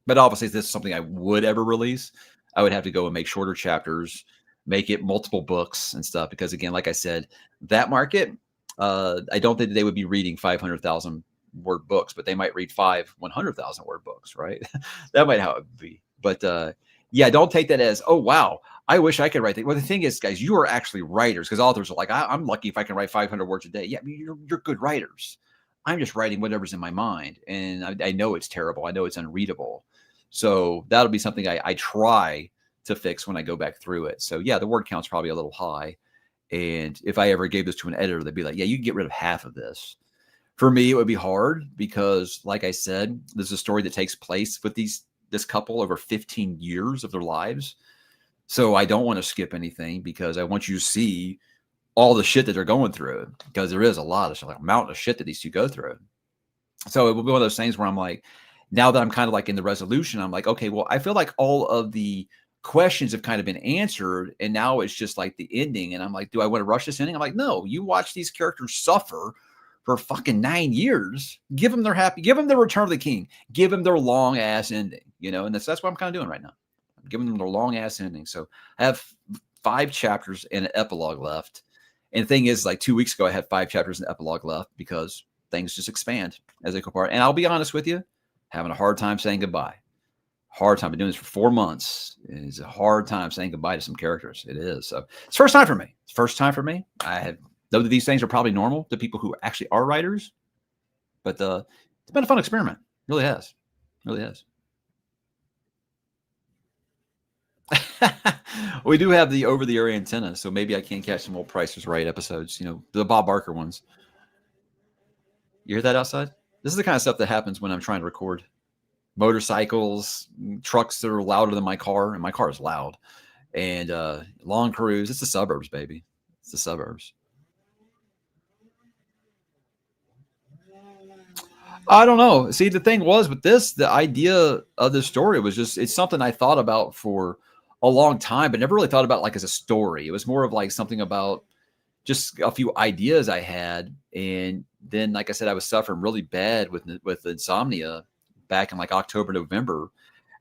A: But obviously, if this is something I would ever release, I would have to go and make shorter chapters, make it multiple books and stuff. Because again, like I said, that market, I don't think they would be reading 500,000 word books, but they might read 100,000 word books, right? That might how it would be. But yeah, don't take that as, oh, wow, I wish I could write that. Well, the thing is, guys, you are actually writers because authors are like, I'm lucky if I can write 500 words a day. Yeah, I mean, you're good writers. I'm just writing whatever's in my mind. And I know it's terrible. I know it's unreadable. So that'll be something I try to fix when I go back through it. So yeah, the word count's probably a little high. And if I ever gave this to an editor, they'd be like, yeah, you can get rid of half of this. For me, it would be hard because, like I said, this is a story that takes place with this couple over 15 years of their lives. So I don't want to skip anything because I want you to see all the shit that they're going through because there is a lot of shit, like a mountain of shit that these two go through. So it will be one of those things where I'm like, now that I'm kind of like in the resolution, I'm like, okay, well, I feel like all of the questions have kind of been answered. And now it's just like the ending. And I'm like, do I want to rush this ending? I'm like, no, you watch these characters suffer for fucking 9 years. Give them their give them the Return of the King. Give them their long ass ending, and that's what I'm kind of doing right now. I'm giving them their long ass ending. So I have 5 chapters and an epilogue left. And the thing is, like 2 weeks ago, I had 5 chapters and epilogue left because things just expand as they go apart. And I'll be honest with you, having a hard time saying goodbye. Hard time. I've been doing this for 4 months. It's a hard time saying goodbye to some characters. It is. So it's first time for me. It's first time for me. I have, though these things are probably normal to people who actually are writers, but it's been a fun experiment. It really has. It really has. We do have the over-the-air antenna, so maybe I can catch some old Price is Right episodes, the Bob Barker ones. You hear that outside? This is the kind of stuff that happens when I'm trying to record. Motorcycles, trucks that are louder than my car, and my car is loud. And long cruise. It's the suburbs, baby. It's the suburbs. I don't know. See, the thing was with this, the idea of the story was it's something I thought about for a long time, but never really thought about like as a story. It was more of like something about just a few ideas I had. And then, like I said, I was suffering really bad with insomnia back in like October, November.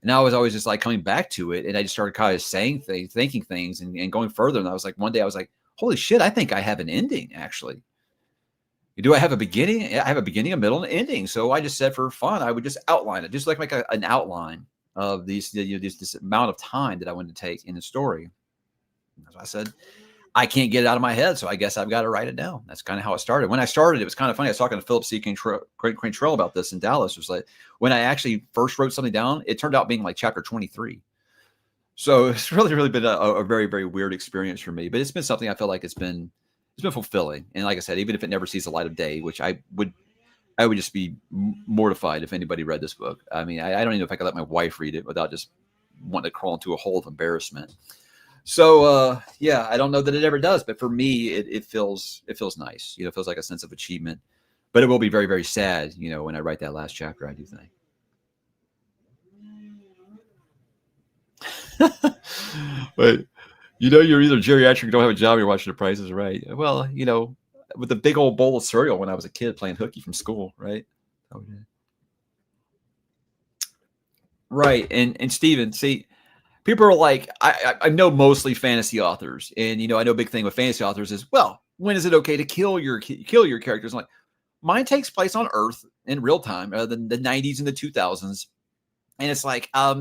A: And I was always just like coming back to it. And I just started kind of saying things, thinking things and going further. And I was like, one day I was like, holy shit, I think I have an ending actually. Do I have a beginning? I have a beginning, a middle, and an ending. So I just said for fun, I would just outline it, just like make an outline of this amount of time that I wanted to take in the story. As I said, I can't get it out of my head, so I guess I've got to write it down. That's kind of how it started. When I started, it was kind of funny. I was talking to Philip C. Quantrill about this in Dallas. It was like when I actually first wrote something down, it turned out being like chapter 23. So it's really been a very, very weird experience for me. But it's been something I feel like it's been fulfilling. And like I said, even if it never sees the light of day, which I would just be mortified if anybody read this book. I mean, I don't even know if I could let my wife read it without just wanting to crawl into a hole of embarrassment. So yeah, I don't know that it ever does, but for me, it feels nice. It feels like a sense of achievement. But it will be very, very sad, when I write that last chapter, I do think. But you're either geriatric or don't have a job, you're watching The Price is Right. Well, with a big old bowl of cereal when I was a kid playing hooky from school, right? Oh, yeah. Right. And Steven, see, people are like, I know mostly fantasy authors. And, I know a big thing with fantasy authors is, well, when is it okay to kill your characters? I'm like, mine takes place on Earth in real time, the 90s and the 2000s. And it's like, I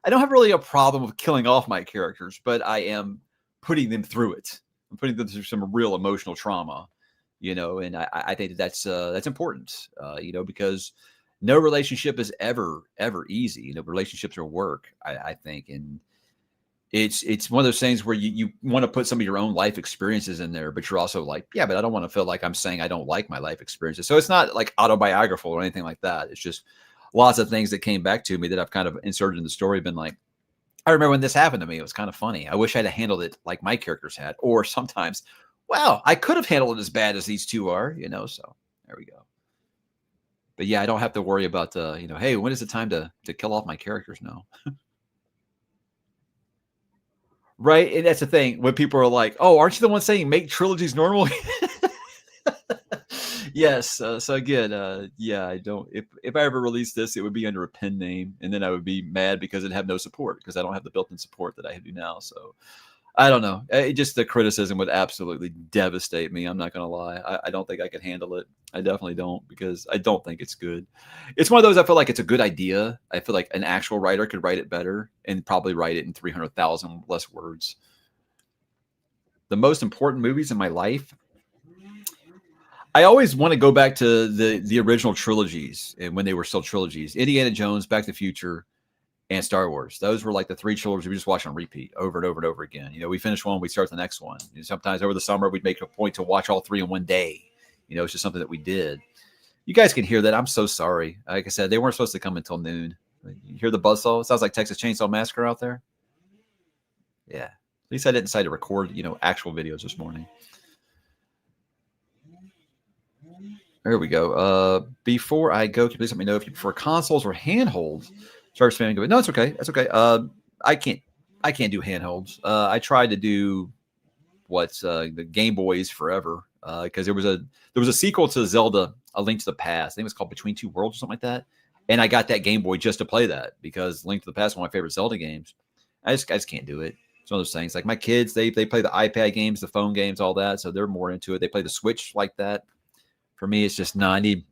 A: don't have really a problem with killing off my characters, but I am putting them through it. I'm putting them through some real emotional trauma, and I think that's important, because no relationship is ever easy. Relationships are work, I think. And it's one of those things where you want to put some of your own life experiences in there, but you're also like, yeah, but I don't want to feel like I'm saying I don't like my life experiences. So it's not like autobiographical or anything like that. It's just lots of things that came back to me that I've kind of inserted in the story, been like, I remember when this happened to me. It was kind of funny. I wish I'd have handled it like my characters had. Or sometimes, wow, I could have handled it as bad as these two are, so there we go. But yeah, I don't have to worry about, hey, when is it time to kill off my characters now? Right, and that's the thing. When people are like, "Oh, aren't you the one saying make trilogies normal?" Yes. So again, yeah, I don't. If I ever release this, it would be under a pen name, and then I would be mad because it'd have no support because I don't have the built-in support that I do now. So I don't know. Just the criticism would absolutely devastate me. I'm not gonna lie. I don't think I could handle it. I definitely don't, because I don't think it's good. It's one of those, I feel like it's a good idea. I feel like an actual writer could write it better and probably write it in 300,000 less words. The most important movies in my life. I always want to go back to the original trilogies, and when they were still trilogies: Indiana Jones, Back to the Future, and Star Wars. Those were like the three trilogies we just watched on repeat over and over and over again. We finish one, we start the next one. Sometimes over the summer, we'd make a point to watch all three in one day. It's just something that we did. You guys can hear that. I'm so sorry. Like I said, they weren't supposed to come until noon. You hear the buzzsaw? It sounds like Texas Chainsaw Massacre out there. Yeah. At least I didn't decide to record, actual videos this morning. There we go. Before I go, can you please let me know if you prefer consoles or handholds? Start spamming. No, it's okay. That's okay. I can't do handholds. I tried to do the Game Boys forever, because there was a sequel to Zelda: A Link to the Past. I think it was called Between Two Worlds or something like that. And I got that Game Boy just to play that, because Link to the Past is one of my favorite Zelda games. I just can't do it. It's one of those things. Like my kids, they play the iPad games, the phone games, all that, so they're more into it. They play the Switch like that. For me, it's just no. I need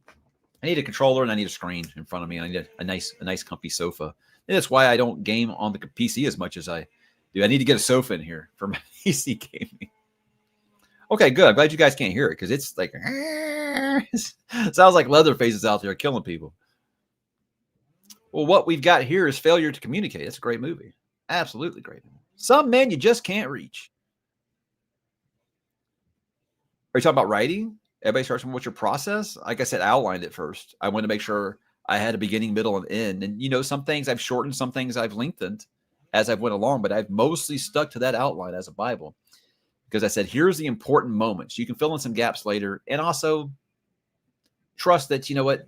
A: a controller and I need a screen in front of me. I need a nice comfy sofa. And that's why I don't game on the PC as much as I do. I need to get a sofa in here for my PC gaming. Okay, good. I'm glad you guys can't hear it, because it's like sounds like Leatherface out there killing people. Well, what we've got here is Failure to Communicate. It's a great movie. Absolutely great movie. Some men you just can't reach. Are you talking about writing? Everybody starts from what's your process? Like I said, I outlined it first. I wanted to make sure I had a beginning, middle, and end. And, some things I've shortened, some things I've lengthened as I've went along, but I've mostly stuck to that outline as a Bible, because I said, here's the important moments. You can fill in some gaps later, and also trust that,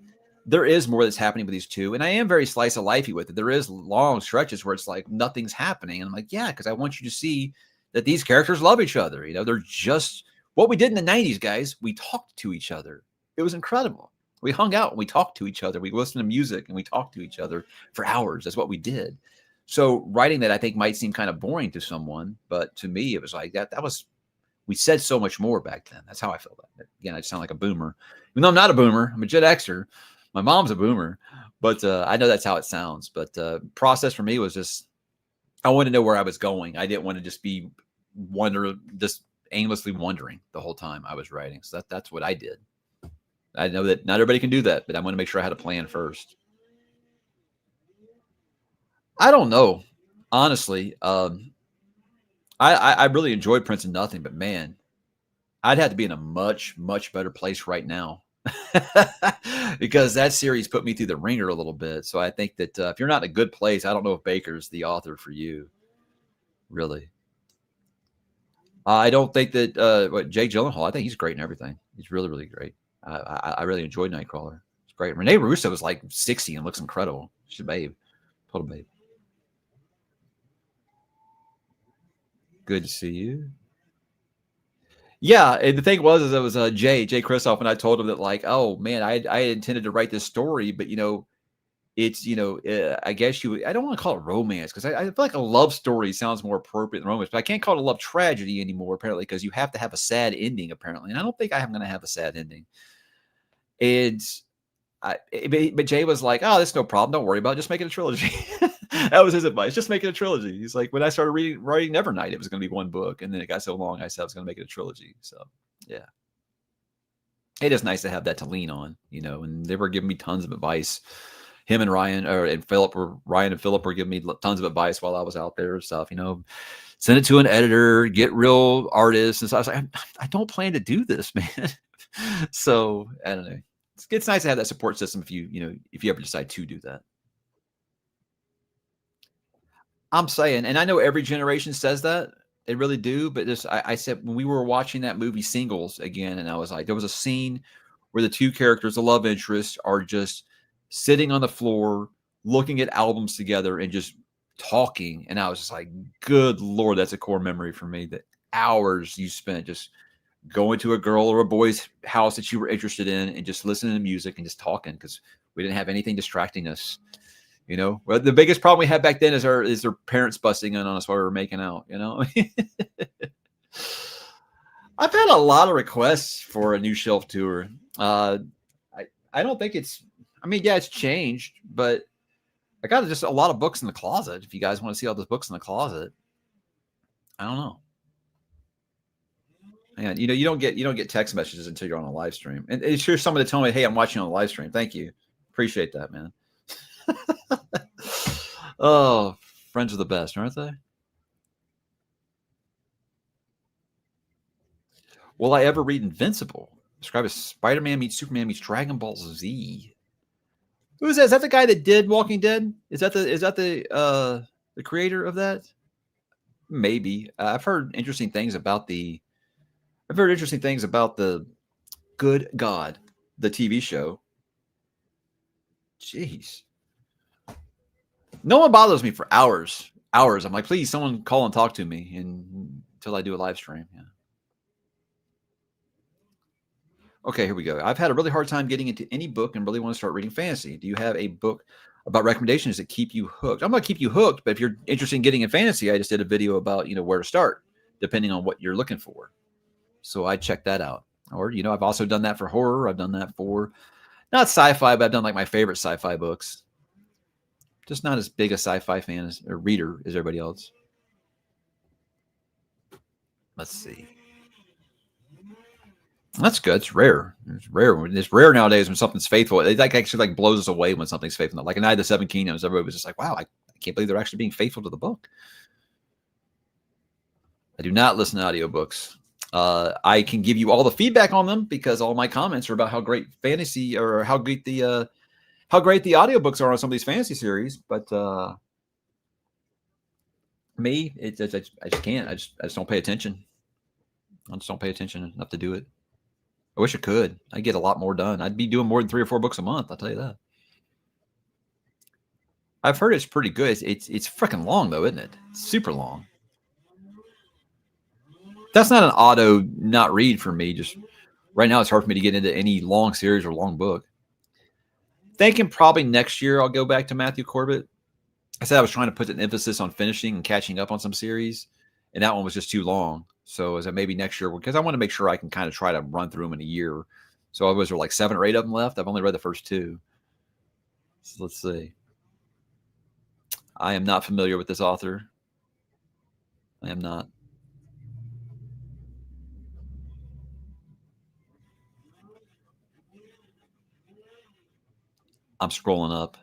A: there is more that's happening with these two. And I am very slice of lifey with it. There is long stretches where it's like nothing's happening. And I'm like, yeah, because I want you to see that these characters love each other. They're just what we did in the 90s, guys. We talked to each other. It was incredible. We hung out and we talked to each other. We listened to music and we talked to each other for hours. That's what we did. So writing that, I think, might seem kind of boring to someone, but to me, it was like we said so much more back then. That's how I felt about it. Again, I sound like a boomer. Even though I'm not a boomer, I'm a Gen Xer. My mom's a boomer, but I know that's how it sounds. But process for me was just, I wanted to know where I was going. I didn't want to just be aimlessly wondering the whole time I was writing. So that's what I did. I know that not everybody can do that, but I want to make sure I had a plan first. I don't know, honestly. I really enjoyed Prince of Nothing, but man, I'd have to be in a much, much better place right now. Because that series put me through the ringer a little bit. So I think that if you're not in a good place, I don't know if Baker's the author for you, really. I don't think that Jake Gyllenhaal, I think he's great in everything. He's really, really great. I really enjoyed Nightcrawler. It's great. Renee Russo is like 60 and looks incredible. She's a babe. Total babe. Good to see you. Yeah, and the thing was, it was Jay Kristoff, and I told him that, like, oh man, I intended to write this story, but it's I guess I don't want to call it romance, because I feel like a love story sounds more appropriate than romance, but I can't call it a love tragedy anymore, apparently, because you have to have a sad ending, apparently, and I don't think I'm going to have a sad ending. And but Jay was like, oh, that's no problem, don't worry about it, just make it a trilogy. That was his advice, just make it a trilogy. He's like, when I started writing Nevernight, it was going to be one book, and then it got so long, I said I was going to make it a trilogy. So yeah, it is nice to have that to lean on, and they were giving me tons of advice. Him and Ryan and Philip were giving me tons of advice while I was out there and stuff, send it to an editor, get real artists. And so I was like, I don't plan to do this, man. So I don't know. it's nice to have that support system if if you ever decide to do that. I'm saying, and I know every generation says that. They really do. But I said when we were watching that movie Singles again, and I was like, there was a scene where the two characters, the love interests, are just sitting on the floor looking at albums together and just talking. And I was just like, good Lord, that's a core memory for me. That hours you spent just going to a girl or a boy's house that you were interested in and just listening to music and just talking because we didn't have anything distracting us. Well, the biggest problem we had back then is their parents busting in on us while we were making out. I've had a lot of requests for a new shelf tour. I don't think it's. I mean, yeah, it's changed, but I got just a lot of books in the closet. If you guys want to see all those books in the closet, I don't know. And you don't get text messages until you're on a live stream. And it's sure somebody to tell me, hey, I'm watching on a live stream. Thank you, appreciate that, man. Oh, friends are the best, aren't they? Will I ever read Invincible? Described as Spider-Man meets Superman meets Dragon Ball Z. Who is that? Is that the guy that did Walking Dead? Is that the creator of that? Maybe. I've heard interesting things about the Good God, the TV show. Jeez. No one bothers me for hours. I'm like, please, someone call and talk to me until I do a live stream. Yeah. Okay, here we go. I've had a really hard time getting into any book and really want to start reading fantasy. Do you have a book about recommendations that keep you hooked? I'm going to keep you hooked, but if you're interested in getting in fantasy, I just did a video about, where to start, depending on what you're looking for. So I check that out. Or, I've also done that for horror. I've done that for, not sci-fi, but I've done like my favorite sci-fi books. Just not as big a sci-fi fan or reader as everybody else. Let's see. That's good. It's rare. It's rare. It's rare nowadays when something's faithful. It actually blows us away when something's faithful. Like Night of the Seven Kingdoms, everybody was just like, wow, I can't believe they're actually being faithful to the book. I do not listen to audiobooks. I can give you all the feedback on them because all my comments are about how great fantasy or how great the audiobooks are on some of these fantasy series. But me, I just can't. I just don't pay attention. I just don't pay attention enough to do it. I wish I could. I'd get a lot more done. I'd be doing more than 3 or 4 books a month. I'll tell you that. I've heard it's pretty good. It's freaking long though, isn't it? It's super long. That's not an auto not read for me. Just right now, it's hard for me to get into any long series or long book. Thinking probably next year I'll go back to Matthew Corbett. I said I was trying to put an emphasis on finishing and catching up on some series, and that one was just too long. So as maybe next year, because I want to make sure I can kind of try to run through them in a year. So there like 7 or 8 of them left. I've only read the first 2. So let's see. I am not familiar with this author. I am not. I'm scrolling up.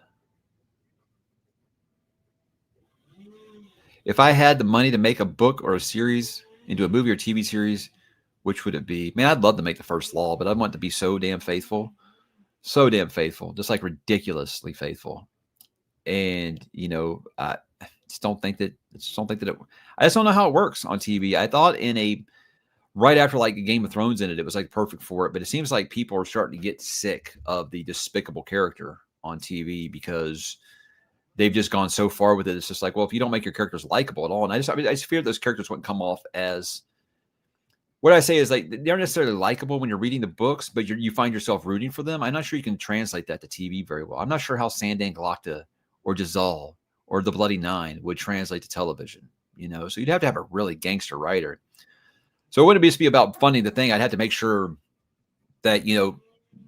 A: If I had the money to make a book or a series into a movie or TV series, which would it be? Man, I'd love to make The First Law, but I want it to be so damn faithful. So damn faithful. Just like ridiculously faithful. And, I just don't think that I just don't know how it works on TV. I thought right after like Game of Thrones ended, it was like perfect for it. But it seems like people are starting to get sick of the despicable character on TV because they've just gone so far with it. It's just like, well, if you don't make your characters likable at all, and I just fear those characters wouldn't come off as, what I say is like, they aren't necessarily likable when you're reading the books, but you find yourself rooting for them. I'm not sure you can translate that to TV very well. I'm not sure how ℚ𝕤𝕤𝕤𝕤 or ℎ𝕠𝕠 or the Bloody Nine would translate to television, so you'd have to have a really gangster writer. So it wouldn't just be about funding the thing. I'd have to make sure that,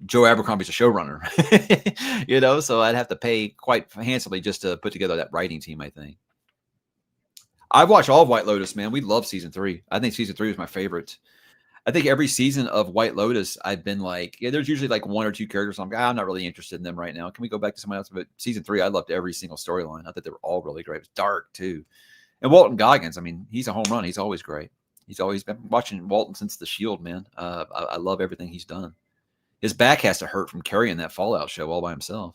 A: Joe Abercrombie's a showrunner, so I'd have to pay quite handsomely just to put together that writing team, I think. I've watched all of White Lotus, man. We love season 3. I think season 3 was my favorite. I think every season of White Lotus, I've been like, there's usually like 1 or 2 characters. I'm not really interested in them right now. Can we go back to someone else? But season 3, I loved every single storyline. I thought they were all really great. It was dark too. And Walton Goggins, I mean, he's a home run. He's always great. He's always been watching Walton since The Shield, man. I love everything he's done. His back has to hurt from carrying that Fallout show all by himself.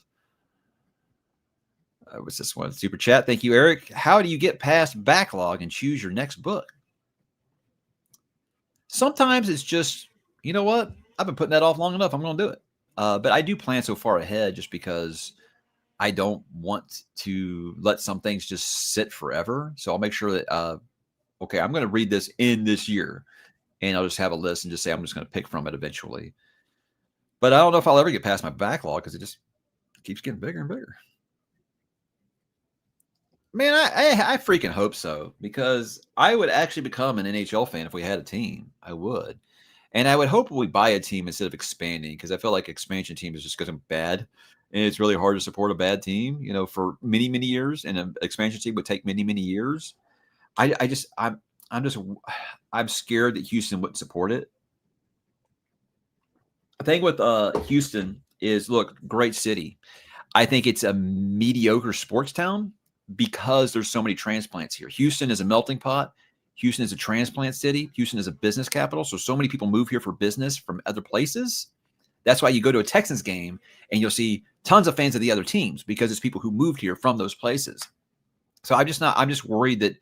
A: What's this one? Super chat. Thank you, Eric. How do you get past backlog and choose your next book? Sometimes it's just, you know what? I've been putting that off long enough. I'm going to do it. But I do plan so far ahead just because I don't want to let some things just sit forever. So I'll make sure that, okay, I'm going to read this in this year. And I'll just have a list and just say I'm just going to pick from it eventually. But I don't know if I'll ever get past my backlog because it just keeps getting bigger and bigger. Man, I freaking hope so, because I would actually become an NHL fan if we had a team. I would. And I would hope we buy a team instead of expanding, because I feel like expansion team is just getting bad. And it's really hard to support a bad team, you know, for many, many years. And an expansion team would take many, many years. I'm scared that Houston wouldn't support it. The thing with Houston is, look, great city. I think it's a mediocre sports town because there's so many transplants here. Houston is a melting pot. Houston is a transplant city. Houston is a business capital. So many people move here for business from other places. That's why you go to a Texans game and you'll see tons of fans of the other teams, because it's people who moved here from those places. So I'm just worried that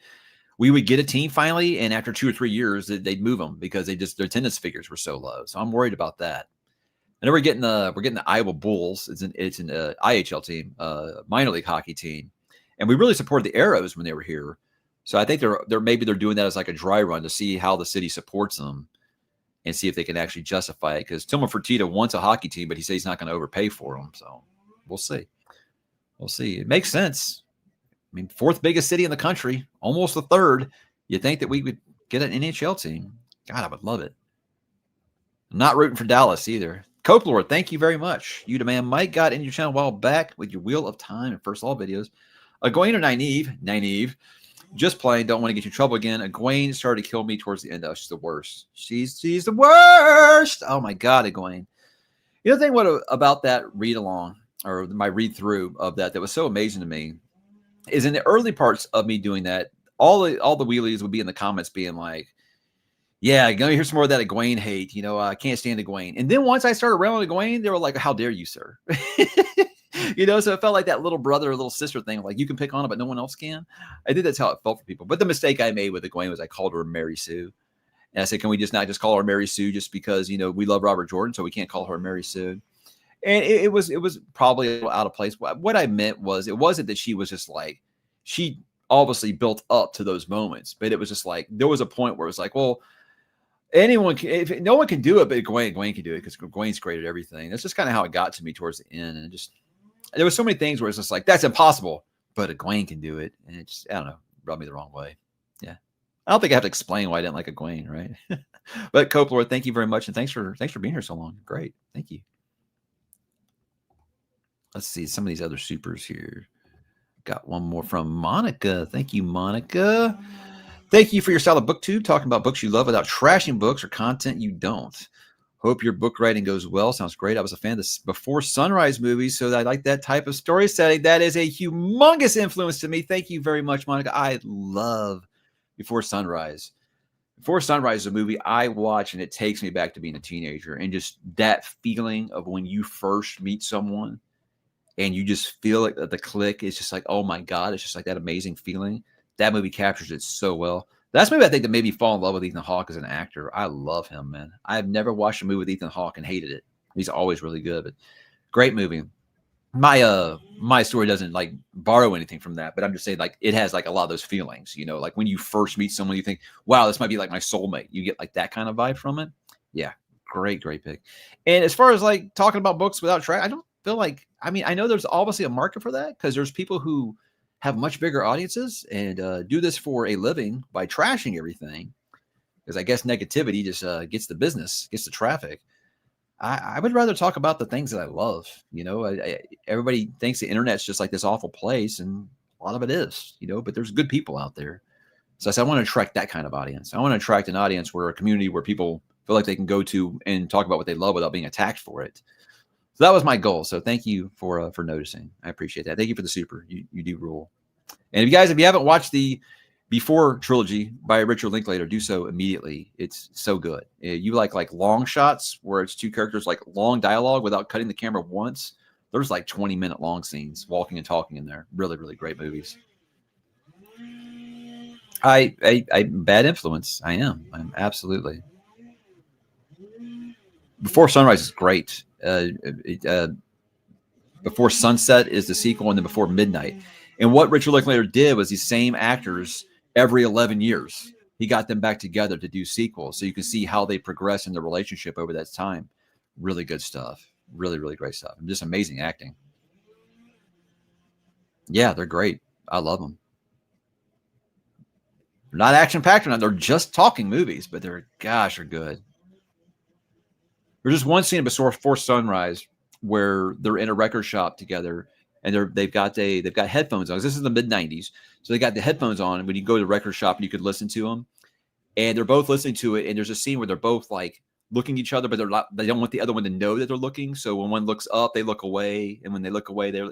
A: we would get a team finally, and after 2 or 3 years that they'd move them because their attendance figures were so low. So I'm worried about that. And then we're getting the Iowa Bulls. It's an IHL team, minor league hockey team. And we really supported the Arrows when they were here. So I think maybe they're doing that as like a dry run to see how the city supports them and see if they can actually justify it. Because Tillman Fertitta wants a hockey team, but he says he's not going to overpay for them. So we'll see. We'll see. It makes sense. I mean, 4th biggest city in the country, almost the 3rd. You'd think that we would get an NHL team. God, I would love it. I'm not rooting for Dallas either. Cope Lord, thank you very much. You demand Mike got in your channel a while back with your Wheel of Time and First Law videos. Egwene or Nynaeve, just playing, don't want to get you in trouble again. Egwene started to kill me towards the end. Oh, she's the worst. She's the worst. Oh my God, Egwene. You know the thing about that read along, or my read through of that was so amazing to me, is in the early parts of me doing that, all the wheelies would be in the comments being like, yeah, gonna hear some more of that Egwene hate. You know, I can't stand Egwene. And then once I started railing Egwene, they were like, how dare you, sir? You know, so it felt like that little brother or little sister thing. Like, you can pick on it, but no one else can. I think that's how it felt for people. But the mistake I made with Egwene was I called her Mary Sue. And I said, can we not just call her Mary Sue just because, you know, we love Robert Jordan, so we can't call her Mary Sue? And it was probably a little out of place. What I meant was, it wasn't that she was just like, she obviously built up to those moments, but it was just like, there was a point where it was like, well, anyone can, if no one can do it, but Egwene can do it because Egwene's great at everything. That's just kind of how it got to me towards the end. And there was so many things where it's just like, that's impossible, but Egwene can do it. And it just, I don't know, rubbed me the wrong way. Yeah. I don't think I have to explain why I didn't like Egwene, right? But Cope Lord, thank you very much. And thanks for being here so long. Great. Thank you. Let's see some of these other supers here. Got one more from Monica. Thank you, Monica. Thank you for your solid booktube, talking about books you love without trashing books or content you don't. Hope your book writing goes well. Sounds great. I was a fan of the Before Sunrise movies, so I like that type of story setting. That is a humongous influence to me. Thank you very much, Monica. I love Before Sunrise. Before Sunrise is a movie I watch, and it takes me back to being a teenager, and just that feeling of when you first meet someone and you just feel like the click is just like, oh my God, it's just like that amazing feeling. That movie captures it so well. That's maybe I think that made me fall in love with Ethan Hawke as an actor. I love him, man. I've never watched a movie with Ethan Hawke and hated it. He's always really good, but great movie. My story doesn't like borrow anything from that, but I'm just saying like it has like a lot of those feelings, you know, like when you first meet someone, you think, wow, this might be like my soulmate. You get like that kind of vibe from it. Yeah, great pick. And as far as like talking about books without track, I don't feel like, I mean, I know there's obviously a market for that because there's people who have much bigger audiences and do this for a living by trashing everything. Because I guess negativity just gets the business, gets the traffic. I would rather talk about the things that I love. You know, everybody thinks the internet's just like this awful place, and a lot of it is, you know, but there's good people out there. So I said, I want to attract that kind of audience. I want to attract an audience where a community where people feel like they can go to and talk about what they love without being attacked for it. So that was my goal. So thank you for noticing. I appreciate that. Thank you for the super. You do rule. And if you haven't watched the before Trilogy by Richard Linklater. Do so immediately. It's so good. You like long shots where it's two characters like long dialogue without cutting the camera once. There's like 20-minute long scenes walking and talking in there. Really, really great movies. I bad influence. I'm absolutely. Before Sunrise is great. Before Sunset is the sequel, and then Before Midnight. And what Richard Linklater did was these same actors every 11 years. He got them back together to do sequels, so you can see how they progress in their relationship over that time. Really good stuff. Really, really great stuff. And just amazing acting. Yeah, they're great. I love them. They're not action-packed or not. They're just talking movies, but they're good. There's just one scene Before Sunrise where they're in a record shop together, and they've got headphones on. This is the mid-90s, so they got the headphones on. And when you go to the record shop, you could listen to them, and they're both listening to it. And there's a scene where they're both like looking at each other, but they don't want the other one to know that they're looking. So when one looks up, they look away, and when they look away, they're.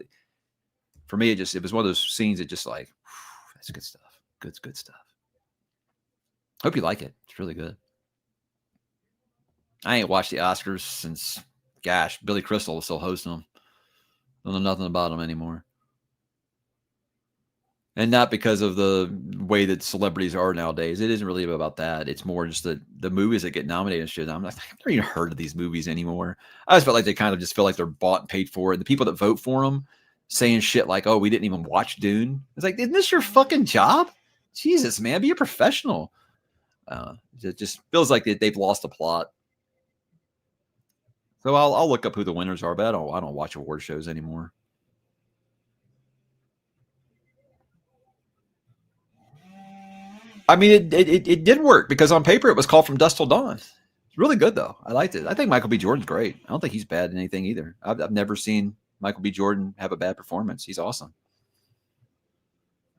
A: For me, it was one of those scenes that just like, that's good stuff. Good stuff. Hope you like it. It's really good. I ain't watched the Oscars since, gosh, Billy Crystal was still hosting them. Don't know nothing about them anymore. And not because of the way that celebrities are nowadays. It isn't really about that. It's more just the movies that get nominated and shit. I'm like, I've never even heard of these movies anymore. I just felt like they kind of just feel like they're bought and paid for. And the people that vote for them saying shit like, oh, we didn't even watch Dune. It's like, isn't this your fucking job? Jesus, man, be a professional. It just feels like they've lost the plot. So I'll look up who the winners are, but I don't watch award shows anymore. I mean, it did work because on paper it was called From Dusk Till Dawn. It's really good though. I liked it. I think Michael B. Jordan's great. I don't think he's bad in anything either. I've never seen Michael B. Jordan have a bad performance. He's awesome.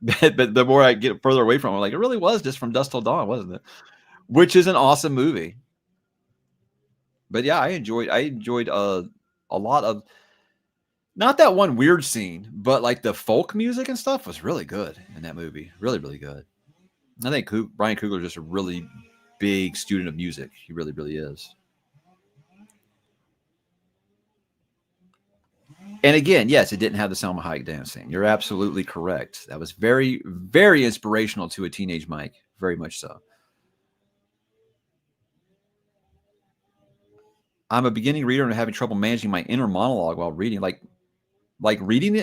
A: But the more I get further away from him, I'm like, it really was just From Dusk Till Dawn, wasn't it? Which is an awesome movie. But yeah, I enjoyed a lot of, not that one weird scene, but like the folk music and stuff was really good in that movie. Really, really good. I think Brian Coogler is just a really big student of music. He really, really is. And again, yes, it didn't have the Salma Hayek dancing. You're absolutely correct. That was very, very inspirational to a teenage Mike. Very much so. I'm a beginning reader and having trouble managing my inner monologue while reading. Like reading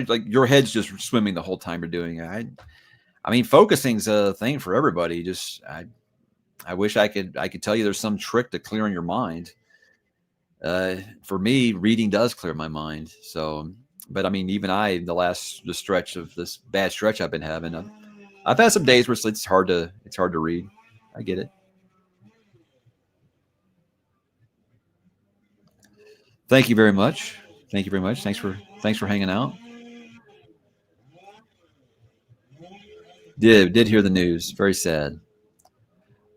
A: like your head's just swimming the whole time you're doing it. I mean, focusing's a thing for everybody. Just I wish I could tell you there's some trick to clearing your mind. For me, reading does clear my mind. So, but I mean, even the stretch of this bad stretch I've been having, I've had some days where it's hard to read. I get it. Thank you very much. Thank you very much. Thanks for hanging out. Did hear the news. Very sad.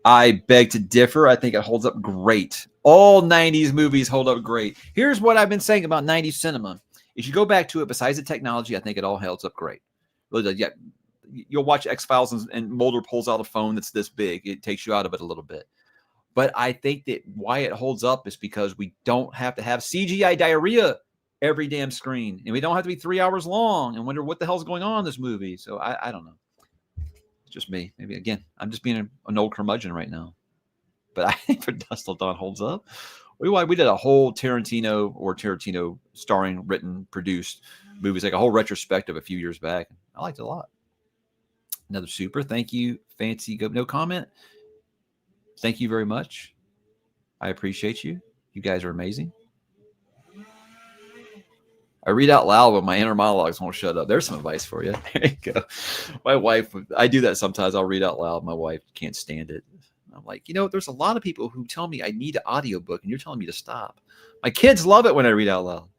A: I beg to differ. I think it holds up great. All 90s movies hold up great. Here's what I've been saying about 90s cinema. If you go back to it, besides the technology, I think it all holds up great. Really, yeah, you'll watch X-Files and Mulder pulls out a phone that's this big. It takes you out of it a little bit. But I think that why it holds up is because we don't have to have CGI diarrhea every damn screen. And we don't have to be 3 hours long and wonder what the hell's going on in this movie. So I don't know. It's just me. Maybe, again, I'm just being an old curmudgeon right now. But I think For Dusk Till Dawn holds up. We did a whole Tarantino starring, written, produced movies, like a whole retrospective a few years back. I liked it a lot. Another super. Thank you, Fancy Go. No comment. Thank you very much. I appreciate you. You guys are amazing. I read out loud, but my inner monologues won't shut up. There's some advice for you. There you go. My wife, I do that sometimes. I'll read out loud. My wife can't stand it. I'm like, there's a lot of people who tell me I need an audiobook, and you're telling me to stop. My kids love it when I read out loud.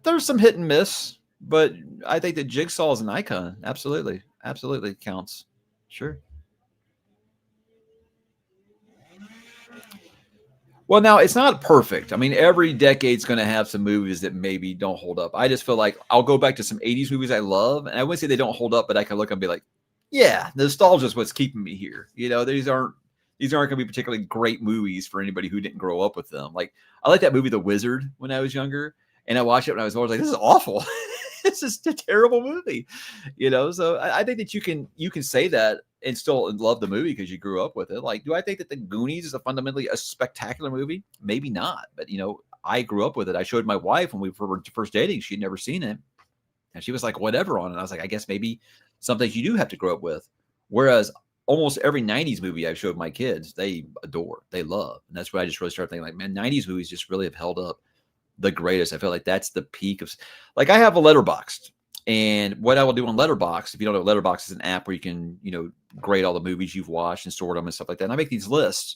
A: There's some hit and miss, but I think that Jigsaw is an icon. Absolutely. Absolutely counts. Sure. Well, now it's not perfect. I mean, every decade's gonna have some movies that maybe don't hold up. I just feel like I'll go back to some '80s movies I love, and I wouldn't say they don't hold up, but I can look and be like, "Yeah, nostalgia is what's keeping me here." These aren't gonna be particularly great movies for anybody who didn't grow up with them. Like, I like that movie The Wizard when I was younger, and I watched it when I was older, like, "This is awful. This is a terrible movie." So I think that you can say that and still love the movie because you grew up with it. Like, do I think that The Goonies is a fundamentally a spectacular movie? Maybe not, but I grew up with it. I showed my wife when we were first dating; she'd never seen it, and she was like, "Whatever" on it. I was like, "I guess maybe something you do have to grow up with." Whereas almost every '90s movie I've showed my kids, they adore, they love, and that's why I just really started thinking, like, man, '90s movies just really have held up the greatest. I feel like that's the peak of like I have a letterboxed. And what I will do on Letterbox, if you don't know, Letterbox is an app where you can, grade all the movies you've watched and sort them and stuff like that. And I make these lists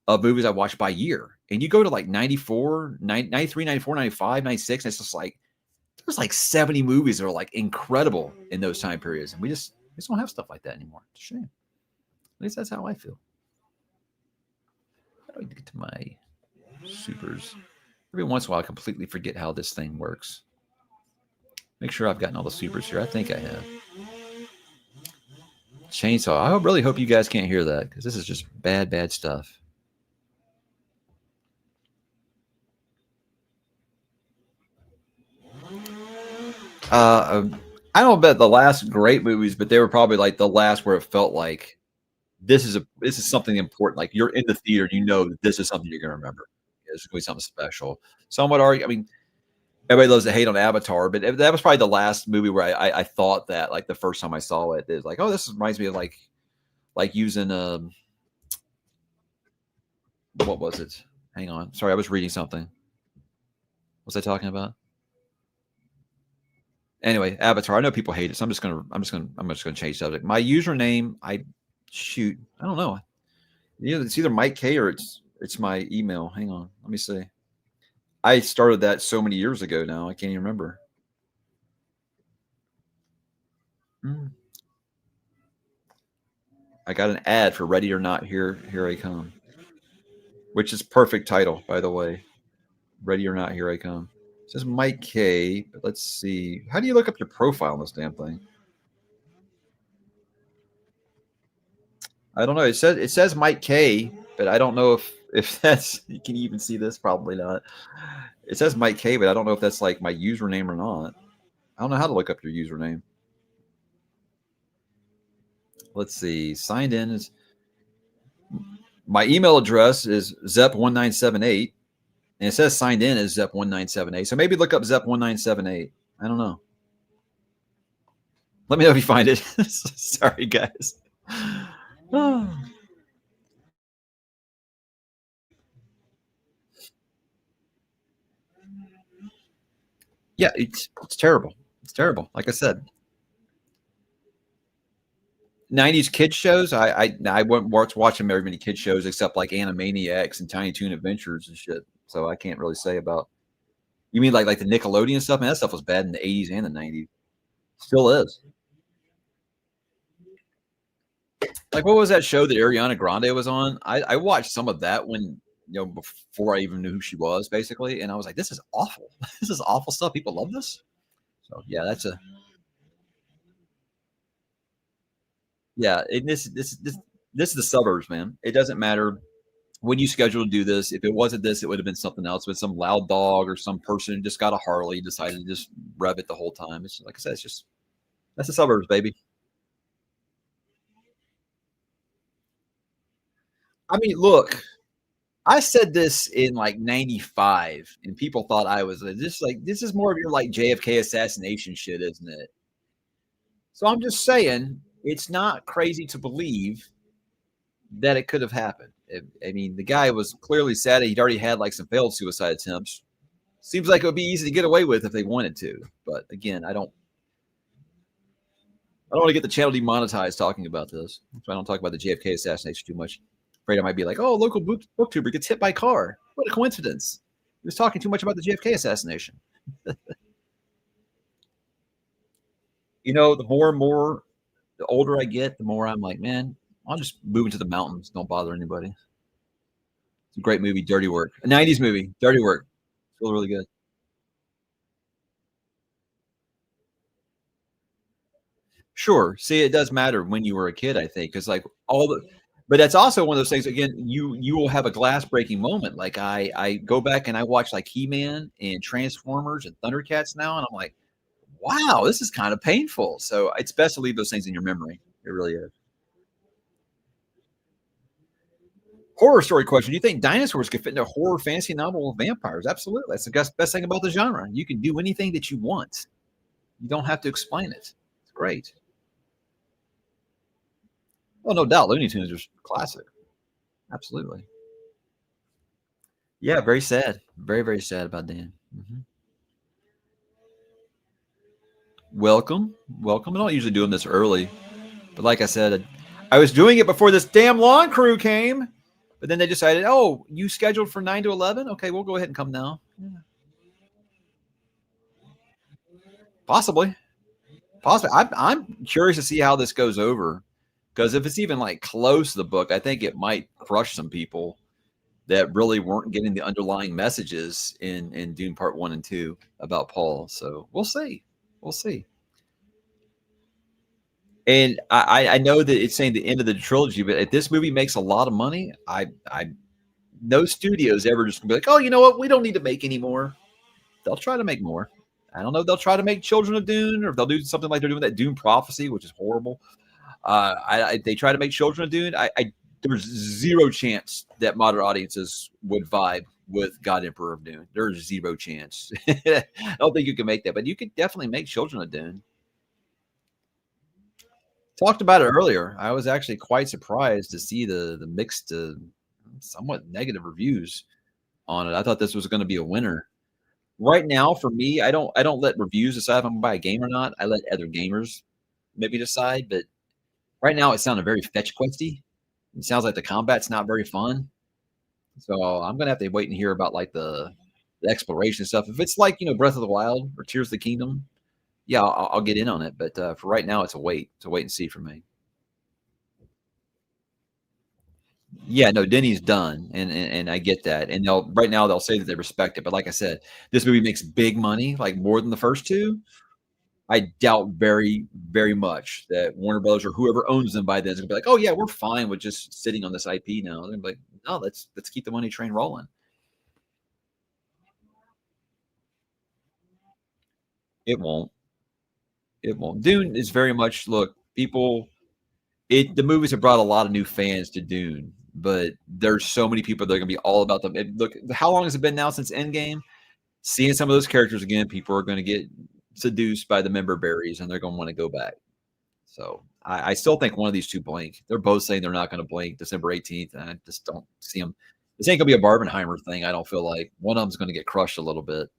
A: of movies I watched by year. And you go to like 94, 93, 94, 95, 96, and it's just like there's like 70 movies that are like incredible in those time periods. And we just don't have stuff like that anymore. It's a shame. At least that's how I feel. How do I get to my supers? Every once in a while, I completely forget how this thing works. Make sure I've gotten all the supers here. I think I have. Chainsaw. I really hope you guys can't hear that because this is just bad, bad stuff. I don't bet the last great movies, but they were probably like the last where it felt like this is something important. Like you're in the theater, that this is something you're gonna remember. It's gonna be something special. Some would argue. I mean, everybody loves to hate on Avatar, but that was probably the last movie where I thought that like the first time I saw it is like, oh, this reminds me of like using what was it? Hang on, sorry, I was reading something. What was I talking about? Anyway, Avatar. I know people hate it, so I'm just gonna change subject. My username, shoot, I don't know. It's either Mike K or it's my email. Hang on, let me see. I started that so many years ago now. I can't even remember. Mm. I got an ad for Ready or Not. Here I come, which is perfect title, by the way. Ready or Not, Here I Come. It says Mike K, but let's see. How do you look up your profile on this damn thing? I don't know. It says Mike K, but I don't know if that's you can even see this. Probably not. It says Mike K, but I don't know if that's like my username or not. I don't know how to look up your username. Let's see. Signed in is my email address is zep1978, and it says signed in as zep1978. So maybe look up zep1978. I don't know. Let me know if you find it. Sorry, guys. Yeah, it's terrible. It's terrible. Like I said, '90s kids shows. I wouldn't watching very many kids shows except like Animaniacs and Tiny Toon Adventures and shit. So I can't really say about. You mean like the Nickelodeon stuff? Man, that stuff was bad in the '80s and the '90s. Still is. Like what was that show that Ariana Grande was on? I watched some of that when before I even knew who she was, basically, and I was like, this is awful. This is awful stuff. People love this. So yeah, this is the suburbs, man. It doesn't matter when you schedule to do this. If it wasn't this, it would have been something else with some loud dog or some person who just got a Harley decided to just rev it the whole time. It's like I said, it's just that's the suburbs, baby. I mean, look, I said this in like '95, and people thought I was just like this is more of your like JFK assassination shit, isn't it? So I'm just saying it's not crazy to believe that it could have happened. I mean, the guy was clearly sad. He'd already had like some failed suicide attempts. Seems like it would be easy to get away with if they wanted to. But again, I don't want to get the channel demonetized talking about this. So I don't talk about the JFK assassination too much. Afraid I might be like, oh, local booktuber gets hit by car. What a coincidence. He was talking too much about the JFK assassination. The more and more, the older I get, the more I'm like, man, I'll just move into the mountains. Don't bother anybody. It's a great movie, Dirty Work. A 90s movie, Dirty Work. It's really, really good. Sure. See, it does matter when you were a kid, I think, because like all the but that's also one of those things, again, you will have a glass breaking moment. Like I go back and I watch like He-Man and Transformers and Thundercats now, and I'm like, wow, this is kind of painful. So it's best to leave those things in your memory. It really is. Horror story question. Do you think dinosaurs could fit into a horror fantasy novel with vampires? Absolutely. That's the best thing about the genre. You can do anything that you want. You don't have to explain it. It's great. Well, no doubt. Looney Tunes are classic. Absolutely. Yeah, very sad. Very, very sad about Dan. Mhm. Welcome. Welcome. I don't usually do them this early, but like I said, I was doing it before this damn lawn crew came, but then they decided, oh, you scheduled for 9 to 11? Okay, we'll go ahead and come now. Yeah. Possibly. Possibly. I'm curious to see how this goes over because if it's even like close to the book, I think it might crush some people that really weren't getting the underlying messages in Dune Part 1 and 2 about Paul. So we'll see. We'll see. And I know that it's saying the end of the trilogy, but if this movie makes a lot of money, I no studios ever just gonna be like, oh, you know what? We don't need to make any more. They'll try to make more. I don't know. They'll try to make Children of Dune, or if they'll do something like they're doing that Dune Prophecy, which is horrible. They try to make Children of Dune. There's zero chance that modern audiences would vibe with God Emperor of Dune. There's zero chance. I don't think you can make that, but you could definitely make Children of Dune. Talked about it earlier. I was actually quite surprised to see the mixed, somewhat negative reviews on it. I thought this was going to be a winner. Right now, for me, I don't let reviews decide if I'm going to buy a game or not. I let other gamers maybe decide. But right now, it sounded very fetch questy. It sounds like the combat's not very fun. So I'm gonna have to wait and hear about like the exploration stuff. If it's like Breath of the Wild or Tears of the Kingdom, yeah, I'll get in on it. But for right now, it's a wait. It's a wait and see for me. Yeah, no, Denny's done, and I get that. And they'll right now they'll say that they respect it. But like I said, this movie makes big money, like more than the first two. I doubt very, very much that Warner Brothers or whoever owns them by then is gonna be like, oh yeah, we're fine with just sitting on this IP now. They're gonna be like, no, let's keep the money train rolling. It won't. It won't. Dune is very much look, people the movies have brought a lot of new fans to Dune, but there's so many people that are gonna be all about them. Look, how long has it been now since Endgame? Seeing some of those characters again, people are gonna get seduced by the member berries and they're gonna want to go back. So I still think one of these two blink. They're both saying they're not gonna blink December 18th, and I just don't see them. This ain't gonna be a Barbenheimer thing. I don't feel like one of them's gonna get crushed a little bit.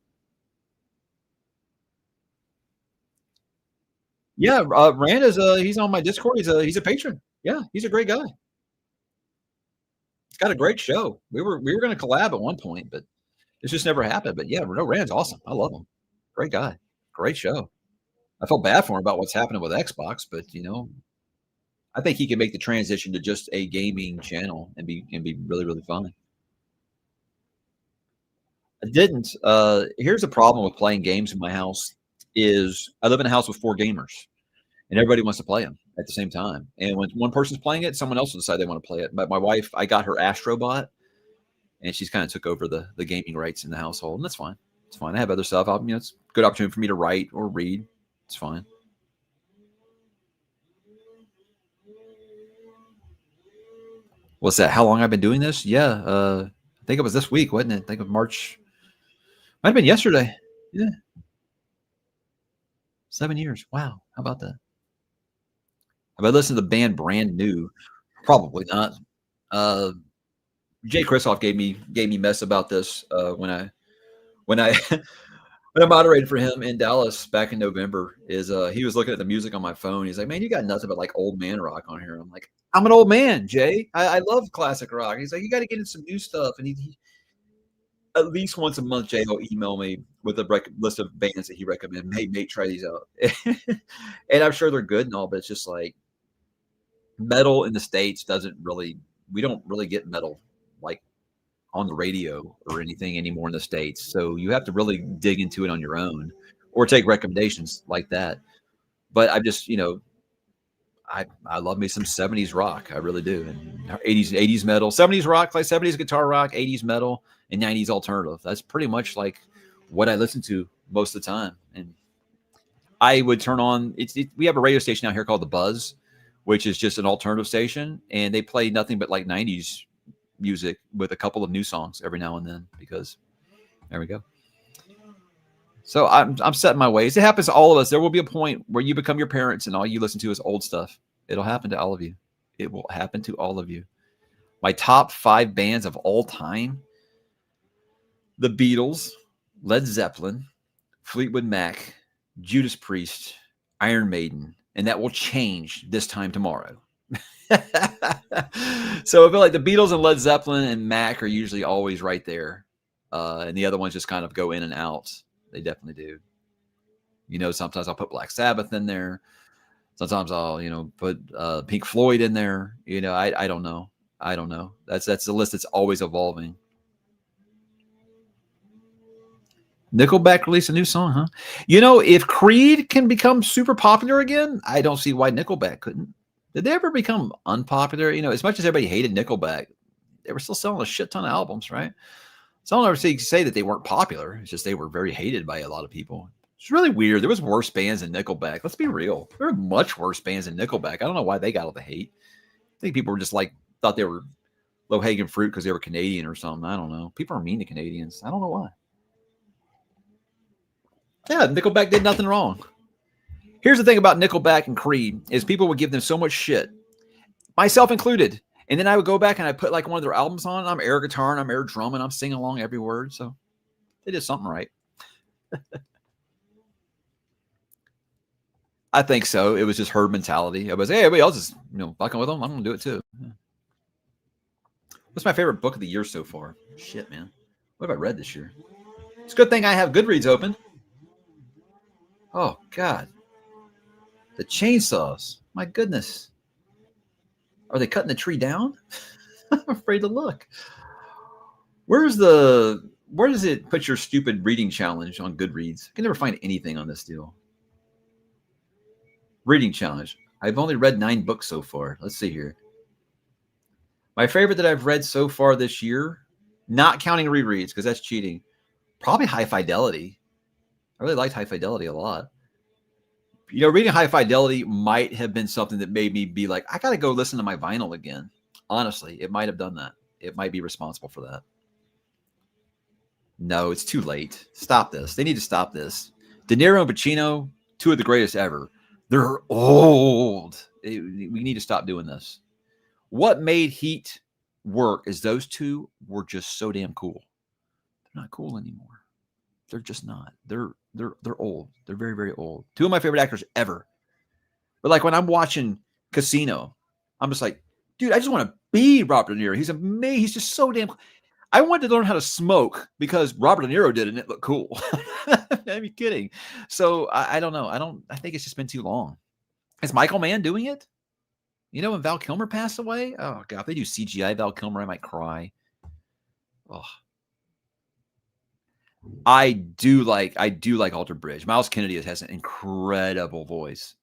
A: Yeah, Rand is he's on my Discord. He's a patron. Yeah, he's a great guy. He's got a great show. We were gonna collab at one point, but it's just never happened. But yeah, no, Rand's awesome. I love him. Great guy. Great show. I felt bad for him about what's happening with Xbox, but I think he can make the transition to just a gaming channel and be really, really fun. I didn't. Here's the problem with playing games in my house is I live in a house with four gamers and everybody wants to play them at the same time. And when one person's playing it, someone else will decide they want to play it. But my wife, I got her Astrobot, and she's kind of took over the gaming rights in the household, and that's fine. It's fine. I have other stuff. It's a good opportunity for me to write or read. It's fine. What's that? How long I've been doing this? Yeah, I think it was this week, wasn't it? I think of March. Might have been yesterday. Yeah, 7 years. Wow, how about that? Have I listened to the band Brand New? Probably not. Uh, Jay Kristoff gave me mess about this when I when I moderated for him in Dallas back in November. Is he was looking at the music on my phone. He's like, "Man, you got nothing but like old man rock on here." I'm like, "I'm an old man, Jay. I love classic rock." He's like, "You got to get into some new stuff." And he at least once a month, Jay will email me with a list of bands that he recommends. Hey, mate, try these out. And I'm sure they're good and all, but it's just like metal in the States doesn't really, we don't really get metal like on the radio or anything anymore in the States. So you have to really dig into it on your own or take recommendations like that. But I just, I love me some 70s rock. I really do. And 80s metal, 70s rock, like 70s guitar rock, 80s metal, and 90s alternative. That's pretty much like what I listen to most of the time. And I would turn on we have a radio station out here called The Buzz, which is just an alternative station, and they play nothing but like 90s music with a couple of new songs every now and then, because there we go. So I'm setting my ways. It happens to all of us. There will be a point where you become your parents and all you listen to is old stuff. It'll happen to all of you. It will happen to all of you. My top 5 bands of all time: the Beatles, Led Zeppelin, Fleetwood Mac, Judas Priest, Iron Maiden, and that will change this time tomorrow. So I feel like the Beatles and Led Zeppelin and Mac are usually always right there. And the other ones just kind of go in and out. They definitely do. Sometimes I'll put Black Sabbath in there. Sometimes I'll, put Pink Floyd in there. I don't know. I don't know. That's the list that's always evolving. Nickelback released a new song, huh? If Creed can become super popular again, I don't see why Nickelback couldn't. Did they ever become unpopular? As much as everybody hated Nickelback, they were still selling a shit ton of albums, right? So I don't ever say that they weren't popular. It's just they were very hated by a lot of people. It's really weird. There was worse bands than Nickelback. Let's be real. There were much worse bands than Nickelback. I don't know why they got all the hate. I think people were just thought they were low-hanging fruit because they were Canadian or something. I don't know. People are mean to Canadians. I don't know why. Yeah, Nickelback did nothing wrong. Here's the thing about Nickelback and Creed is people would give them so much shit, myself included. And then I would go back and I put like one of their albums on. I'm air guitar and I'm air drumming. I'm singing along every word. So they did something right. I think so. It was just herd mentality. I was, hey, everybody else is, fucking with them. I'm going to do it too. Yeah. What's my favorite book of the year so far? Shit, man. What have I read this year? It's a good thing I have Goodreads open. Oh, God. The chainsaws. My goodness. Are they cutting the tree down? I'm afraid to look. Where does it put your stupid reading challenge on Goodreads? I can never find anything on this deal. Reading challenge. I've only read 9 books so far. Let's see here. My favorite that I've read so far this year, not counting rereads because that's cheating, probably High Fidelity. I really liked High Fidelity a lot. Reading High Fidelity might have been something that made me be like, I got to go listen to my vinyl again. Honestly, it might have done that. It might be responsible for that. No, it's too late. Stop this. They need to stop this. De Niro and Pacino, 2 of the greatest ever. They're old. We need to stop doing this. What made Heat work is those 2 were just so damn cool. They're not cool anymore. They're just not. They're old. They're very, very old. 2 of my favorite actors ever. But like when I'm watching Casino, I'm just like, dude, I just want to be Robert De Niro. He's amazing. He's just so damn. I wanted to learn how to smoke because Robert De Niro did it and it looked cool. I'm kidding. So I don't know. I think it's just been too long. Is Michael Mann doing it? When Val Kilmer passed away? Oh God, if they do CGI Val Kilmer, I might cry. Oh. I do like Alter Bridge. Miles Kennedy has an incredible voice.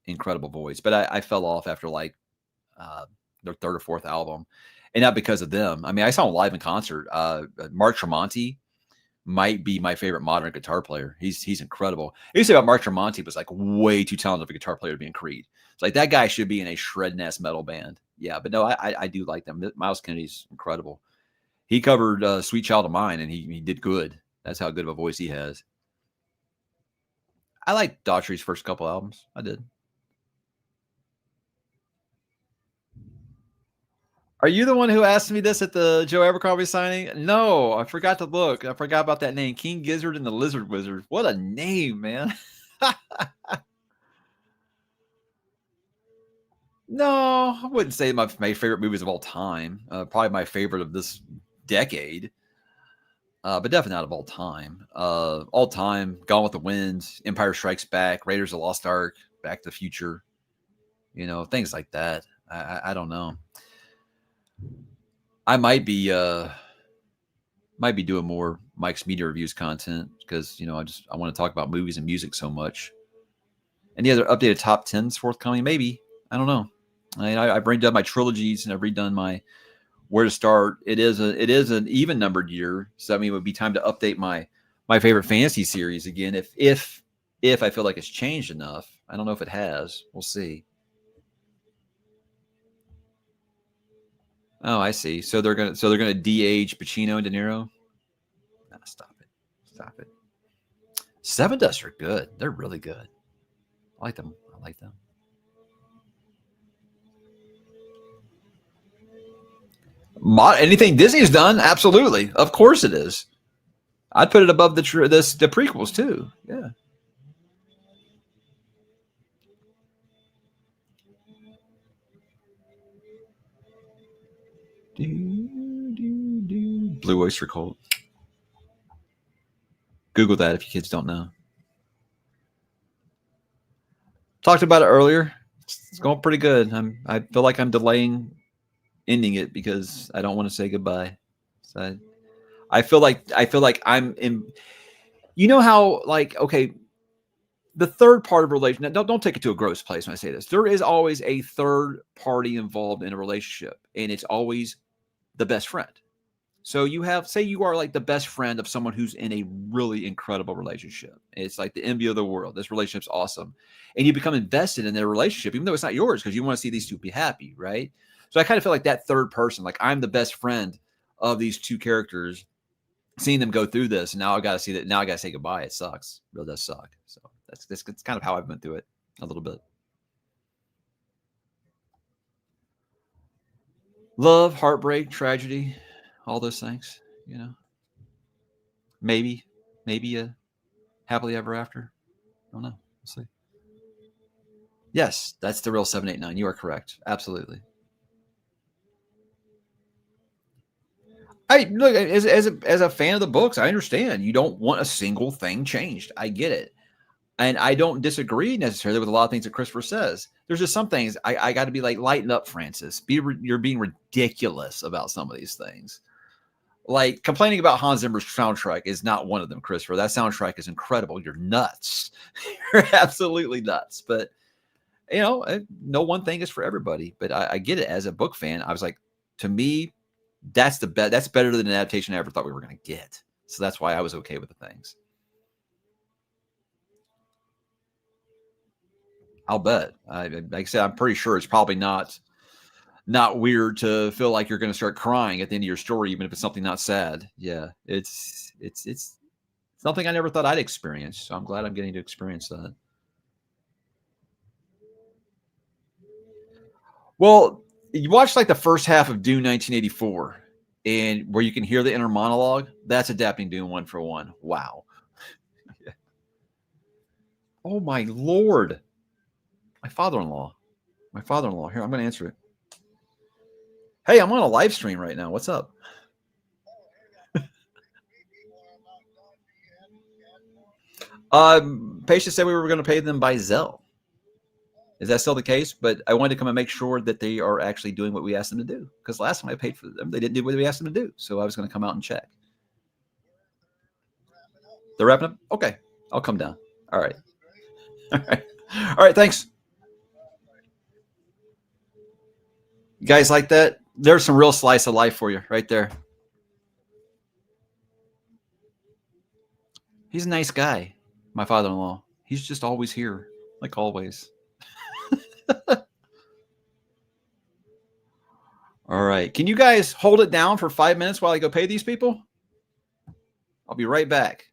A: But I fell off after their 3rd or 4th album, and not because of them. I mean, I saw him live in concert. Mark Tremonti might be my favorite modern guitar player. He's incredible. I used to say about Mark Tremonti was like way too talented of a guitar player to be in Creed. It's like that guy should be in a shred-ass metal band. Yeah, but no, I do like them. Miles Kennedy's incredible. He covered Sweet Child of Mine, and he did good. That's how good of a voice he has. I like Daughtry's first couple albums. I did. Are you the one who asked me this at the Joe Abercrombie signing? No, I forgot to look. I forgot about that name. King Gizzard and the Lizard Wizard. What a name, man. No, I wouldn't say my favorite movies of all time. Probably my favorite of this decade. But definitely not of all time. All time, Gone with the Wind, Empire Strikes Back, Raiders of the Lost Ark, Back to the Future. Things like that. I don't know. I might be Might be doing more Mike's Media Reviews content because I want to talk about movies and music so much. Any other updated top tens forthcoming? Maybe. I don't know. I've redone my trilogies and I've redone my where to start. It is an even numbered year, so I mean it would be time to update my favorite fantasy series again if I feel like it's changed enough. I don't know if it has. We'll see. Oh, I see. So they're gonna de-age Pacino and De Niro. Nah, stop it. Stop it. Seven Dust are good. They're really good. I like them. I like them. Anything Disney's done, absolutely. Of course it is. I'd put it above the prequels too. Yeah. Blue Oyster Cult. Google that if you kids don't know. Talked about it earlier. It's going pretty good. I feel like I'm delaying ending it because I don't want to say goodbye. So I feel like I'm in. You know how like okay, the third part of a relationship. Don't take it to a gross place when I say this. There is always a third party involved in a relationship, and it's always the best friend. So you have, say, you are like the best friend of someone who's in a really incredible relationship. It's like the envy of the world. This relationship's awesome, and you become invested in their relationship, even though it's not yours, because you want to see these two be happy, right? So I kind of feel like that third person, like I'm the best friend of these two characters, seeing them go through this, and now I got to see that. Now I got to say goodbye. It sucks. It really does suck. So that's kind of how I've been through it a little bit. Love, heartbreak, tragedy, all those things. You know, maybe, maybe a happily ever after. I don't know. We'll see. Yes, that's the real 789. You are correct. Absolutely. I look as a fan of the books. I understand you don't want a single thing changed. I get it. And I don't disagree necessarily with a lot of things that Christopher says. There's just some things I got to be like, lighten up, Francis. You're being ridiculous about some of these things. Like complaining about Hans Zimmer's soundtrack is not one of them, Christopher. That soundtrack is incredible. You're nuts. You're absolutely nuts. But no one thing is for everybody. But I get it. As a book fan, I was like, to me, that's the best. That's better than an adaptation I ever thought we were going to get. So that's why I was okay with the things. I'll bet. Like I said, I'm pretty sure it's probably not weird to feel like you're going to start crying at the end of your story, even if it's something not sad. Yeah, it's something I never thought I'd experience. So I'm glad I'm getting to experience that. Well, you watch like the first half of Dune 1984, and where you can hear the inner monologue. That's adapting Dune one for one. Wow. Oh my lord. My father-in-law. My father-in-law. Here, I'm going to answer it. Hey, I'm on a live stream right now. What's up? Patience said we were going to pay them by Zelle. Is that still the case? But I wanted to come and make sure that they are actually doing what we asked them to do. Because last time I paid for them, they didn't do what we asked them to do. So I was going to come out and check. They're wrapping up? Okay. I'll come down. All right. All right. All right. Thanks. You guys like that? There's some real slice of life for you right there. He's a nice guy, my father in law. He's just always here, like always. All right. Can you guys hold it down for 5 minutes while I go pay these people? I'll be right back.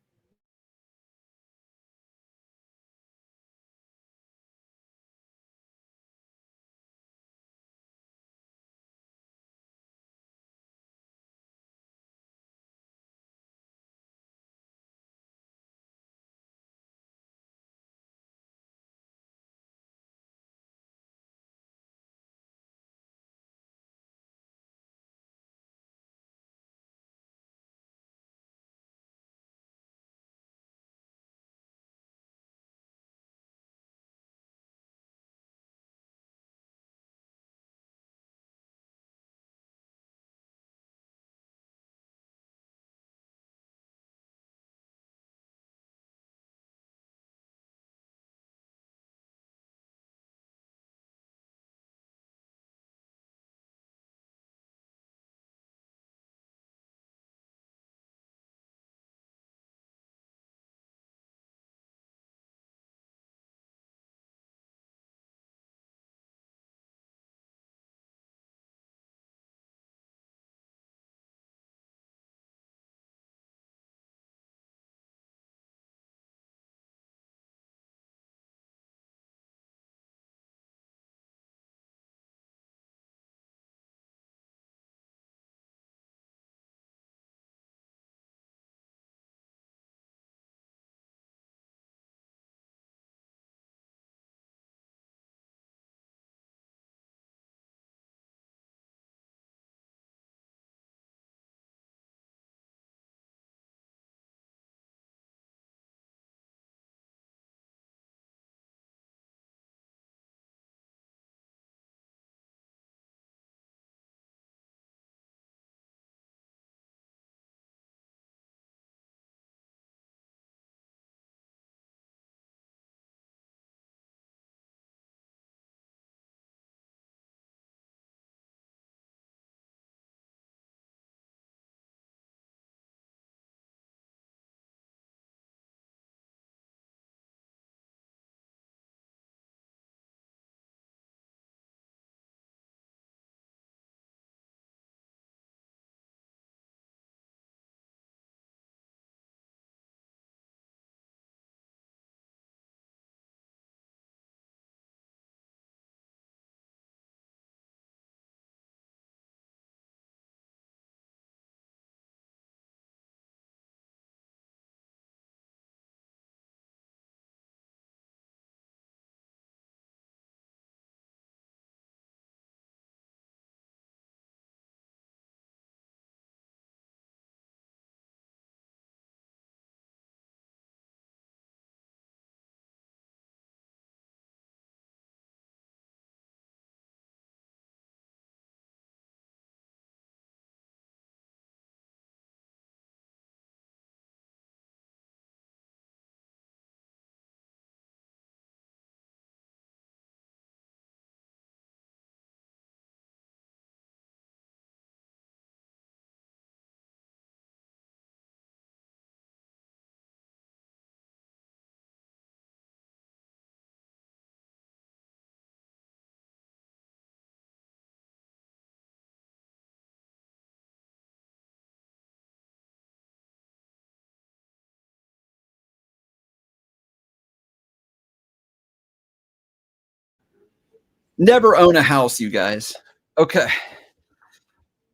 A: Never own a house, you guys. Okay.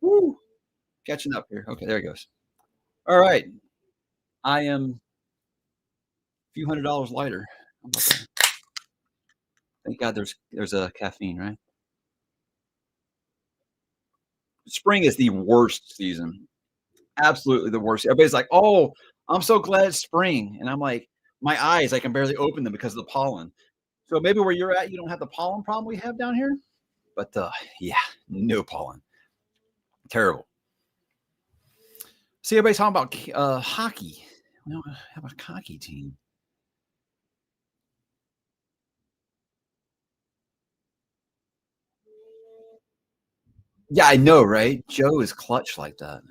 A: Woo. Catching up here. Okay, there it goes. All right. I am a few $100 lighter. How about that? Thank God there's a caffeine, right? Spring is the worst season. Absolutely the worst. Everybody's like, "Oh, I'm so glad it's spring." And I'm like, my eyes, I can barely open them because of the pollen. So maybe where you're at, you don't have the pollen problem we have down here. But yeah, no pollen. Terrible. See, everybody's talking about hockey. We don't have a hockey team. Yeah, I know, right? Joe is clutch like that.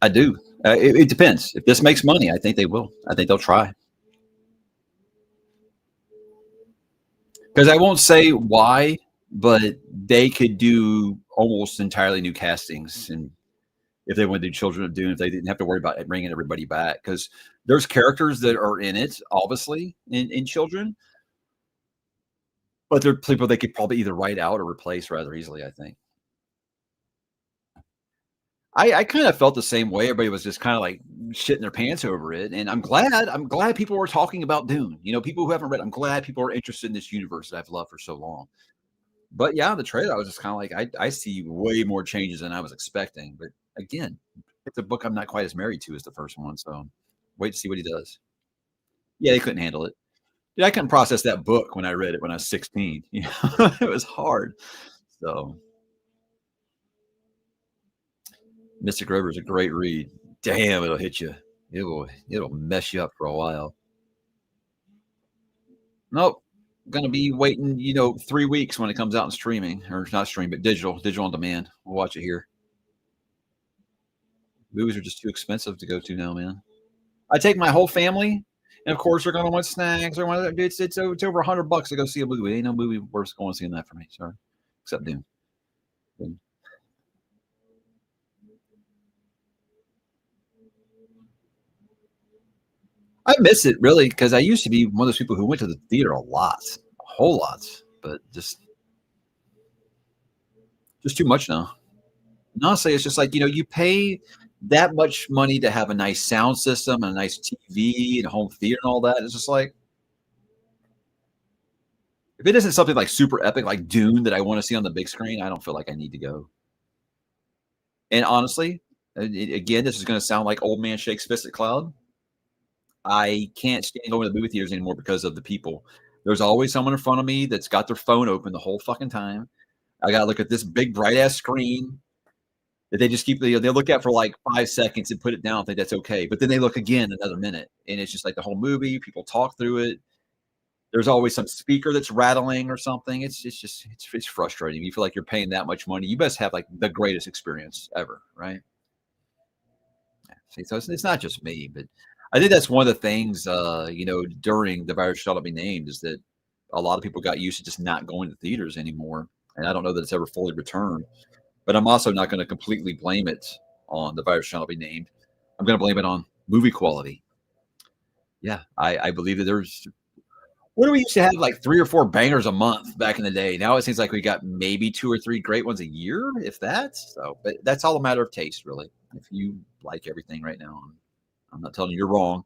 A: I do. It depends. If this makes money, I think they will. I think they'll try. Because I won't say why, but they could do almost entirely new castings, and if they want to do Children of Dune, if they didn't have to worry about bringing everybody back, because there's characters that are in it, obviously in Children, but they're people they could probably either write out or replace rather easily. I think. I kind of felt the same way. Everybody was just kind of like shitting their pants over it, and I'm glad. I'm glad people were talking about Dune. You know, people who haven't read. I'm glad people are interested in this universe that I've loved for so long. But yeah, the trailer, I was just kind of like, I see way more changes than I was expecting. But again, it's a book I'm not quite as married to as the first one. So wait to see what he does. Yeah, they couldn't handle it. Yeah, I couldn't process that book when I read it when I was 16. You know, it was hard. So Mystic River is a great read. Damn, it'll hit you. It'll mess you up for a while. Nope. Gonna be waiting, 3 weeks when it comes out in streaming, or not stream, but digital on demand. We'll watch it here. Movies are just too expensive to go to now, man. I take my whole family, and of course they're gonna want snacks. Or want it's over $100 to go see a movie. Ain't no movie worth going seeing that for me. Sorry, except Dune. I miss it really because I used to be one of those people who went to the theater a lot, a whole lot, but just too much now. And honestly, it's just like you pay that much money to have a nice sound system and a nice TV and home theater and all that. It's just like if it isn't something like super epic like Dune that I want to see on the big screen, I don't feel like I need to go. And honestly, again, this is going to sound like old man shakes fist at cloud. I can't stand going to the movie theaters anymore because of the people. There's always someone in front of me that's got their phone open the whole fucking time. I got to look at this big bright ass screen that they just keep. They look at for like 5 seconds and put it down. Think that's okay, but then they look again another minute, and it's just like the whole movie. People talk through it. There's always some speaker that's rattling or something. It's frustrating. You feel like you're paying that much money. You best have like the greatest experience ever, right? See, so it's not just me, but I think that's one of the things, during the virus shall not be named, is that a lot of people got used to just not going to theaters anymore. And I don't know that it's ever fully returned. But I'm also not going to completely blame it on the virus shall not be named. I'm going to blame it on movie quality. Yeah, I believe that there's. What do we used to have like 3 or 4 bangers a month back in the day? Now it seems like we got maybe 2 or 3 great ones a year, if that. So, but that's all a matter of taste, really. If you like everything right now, I'm not telling you you're wrong.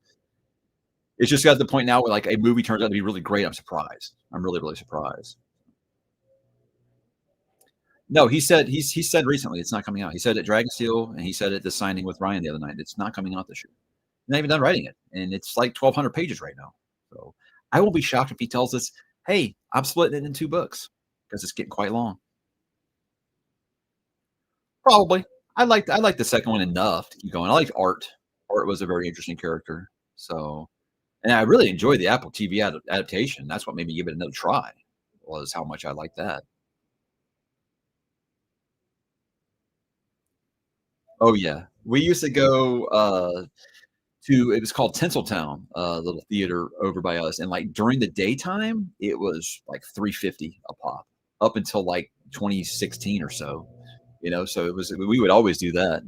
A: It's just got to the point now where like a movie turns out to be really great. I'm surprised. I'm really, really surprised. No, he said recently it's not coming out. He said at Dragonsteel and he said at the signing with Ryan the other night, it's not coming out this year. He's not even done writing it. And it's like 1,200 pages right now. So I won't be shocked if he tells us, hey, I'm splitting it in 2 books because it's getting quite long. Probably. I like the second one enough to keep going. I liked Art. Art was a very interesting character. So and I really enjoyed the Apple TV adaptation. That's what made me give it another try, was how much I liked that. Oh, yeah. We used to go, to it was called Tinseltown, little theater over by us, and, like, during the daytime, it was, like, 350 a pop up until, like, 2016 or so. So we would always do that.